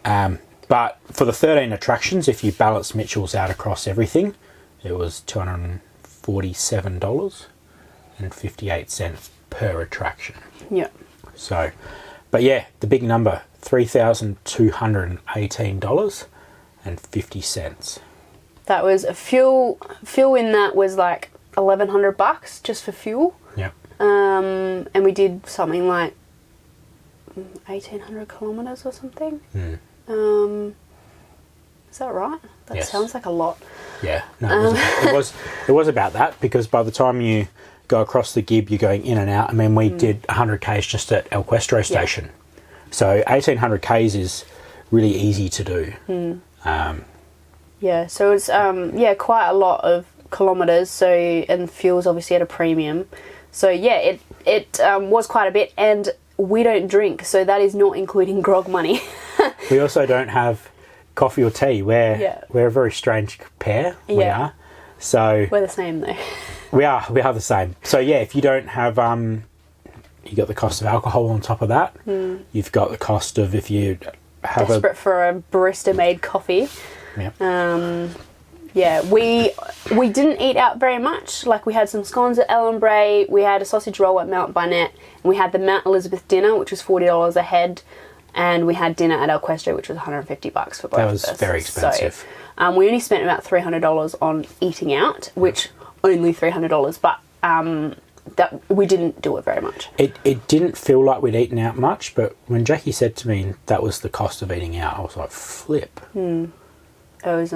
but for the 13 attractions, if you balance Mitchell's out across everything, it was $247.58 per attraction. Yeah. So, but yeah, the big number, $3,218.50. That was a fuel in that was like $1,100 just for fuel. Yeah. And we did something like 1,800 kilometers or something. Is that right? That sounds like a lot. Yeah. No, it was about that, because by the time you go across the Gibb, you're going in and out. I mean, we did 100 Ks just at El Cuestro station. So 1,800 Ks is really easy to do. Yeah, so it's quite a lot of kilometres. So, and fuel's obviously at a premium. So yeah, it was quite a bit, and we don't drink, so that is not including grog money. We also don't have coffee or tea. We're a very strange pair. We are. So we're the same though. We are the same. So yeah, if you don't have you got the cost of alcohol on top of that. You've got the cost of, if you have desperate for a barista made coffee. We didn't eat out very much. Like, we had some scones at Ellen Bray, we had a sausage roll at Mount Barnett, and we had the Mount Elizabeth dinner, which was $40 a head. and we had dinner at El Cuestro, which was $150 for both of us. That was very expensive. So, we only spent about $300 on eating out, which only $300, but that we didn't do it very much. It didn't feel like we'd eaten out much, but when Jackie said to me that was the cost of eating out, I was like, flip. It was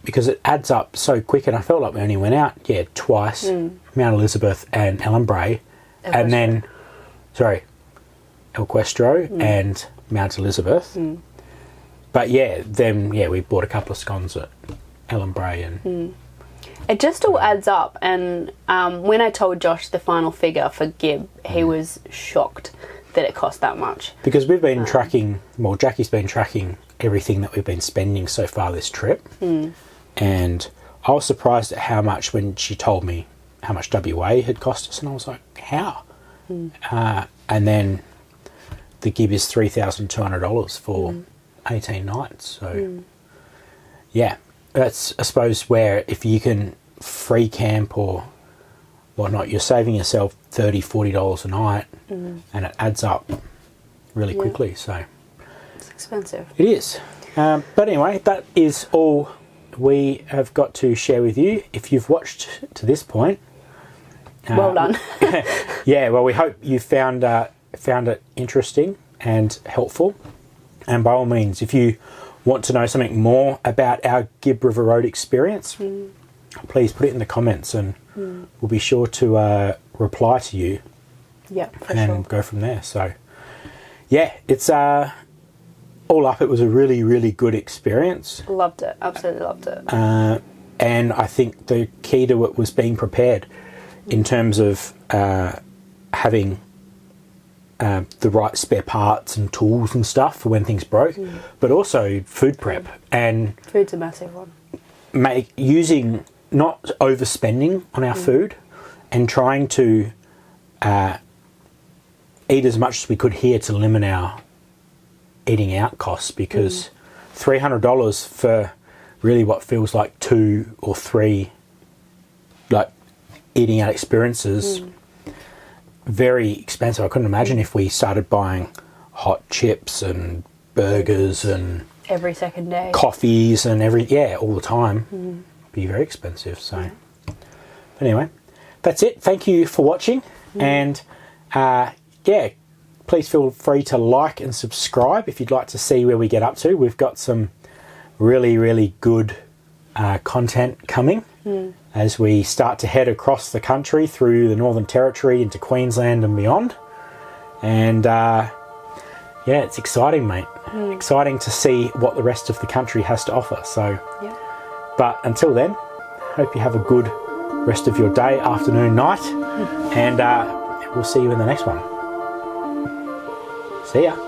because it adds up so quick, and I felt like we only went out, twice, Mount Elizabeth and Ellembray, and then, El Cuestro and Mount Elizabeth. But we bought a couple of scones at Ellembray and... It just all adds up, and when I told Josh the final figure for Gibb, he was shocked that it cost that much. Because we've been tracking, Jackie's been tracking everything that we've been spending so far this trip, and I was surprised at how much when she told me how much WA had cost us, and I was like, how? And then the Gibb is $3,200 for 18 nights, so that's, I suppose, where if you can free camp or whatnot, you're saving yourself $30, $40 a night, and it adds up really quickly. So it's expensive. It is. But anyway, that is all we have got to share with you. If you've watched to this point, well done. We hope you found it interesting and helpful. And by all means, if you want to know something more about our Gibb River Road experience, please put it in the comments, and we'll be sure to reply to you. Yeah, for and sure. go from there. So, it's all up. It was a really, really good experience. Loved it. Absolutely loved it. And I think the key to it was being prepared in terms of having the right spare parts and tools and stuff for when things broke, but also food prep and food's a massive one. Using not overspending on our food and trying to eat as much as we could here to limit our eating out costs, because $300 for really what feels like 2 or 3 like eating out experiences. Very expensive. I couldn't imagine if we started buying hot chips and burgers and every second day, coffees and all the time. Be very expensive. So anyway, that's it. Thank you for watching, and please feel free to like and subscribe if you'd like to see where we get up to. We've got some really, really good content coming as we start to head across the country through the Northern Territory into Queensland and beyond. And it's exciting, mate. Exciting to see what the rest of the country has to offer. So, but until then, hope you have a good rest of your day, afternoon, night, and we'll see you in the next one. See ya.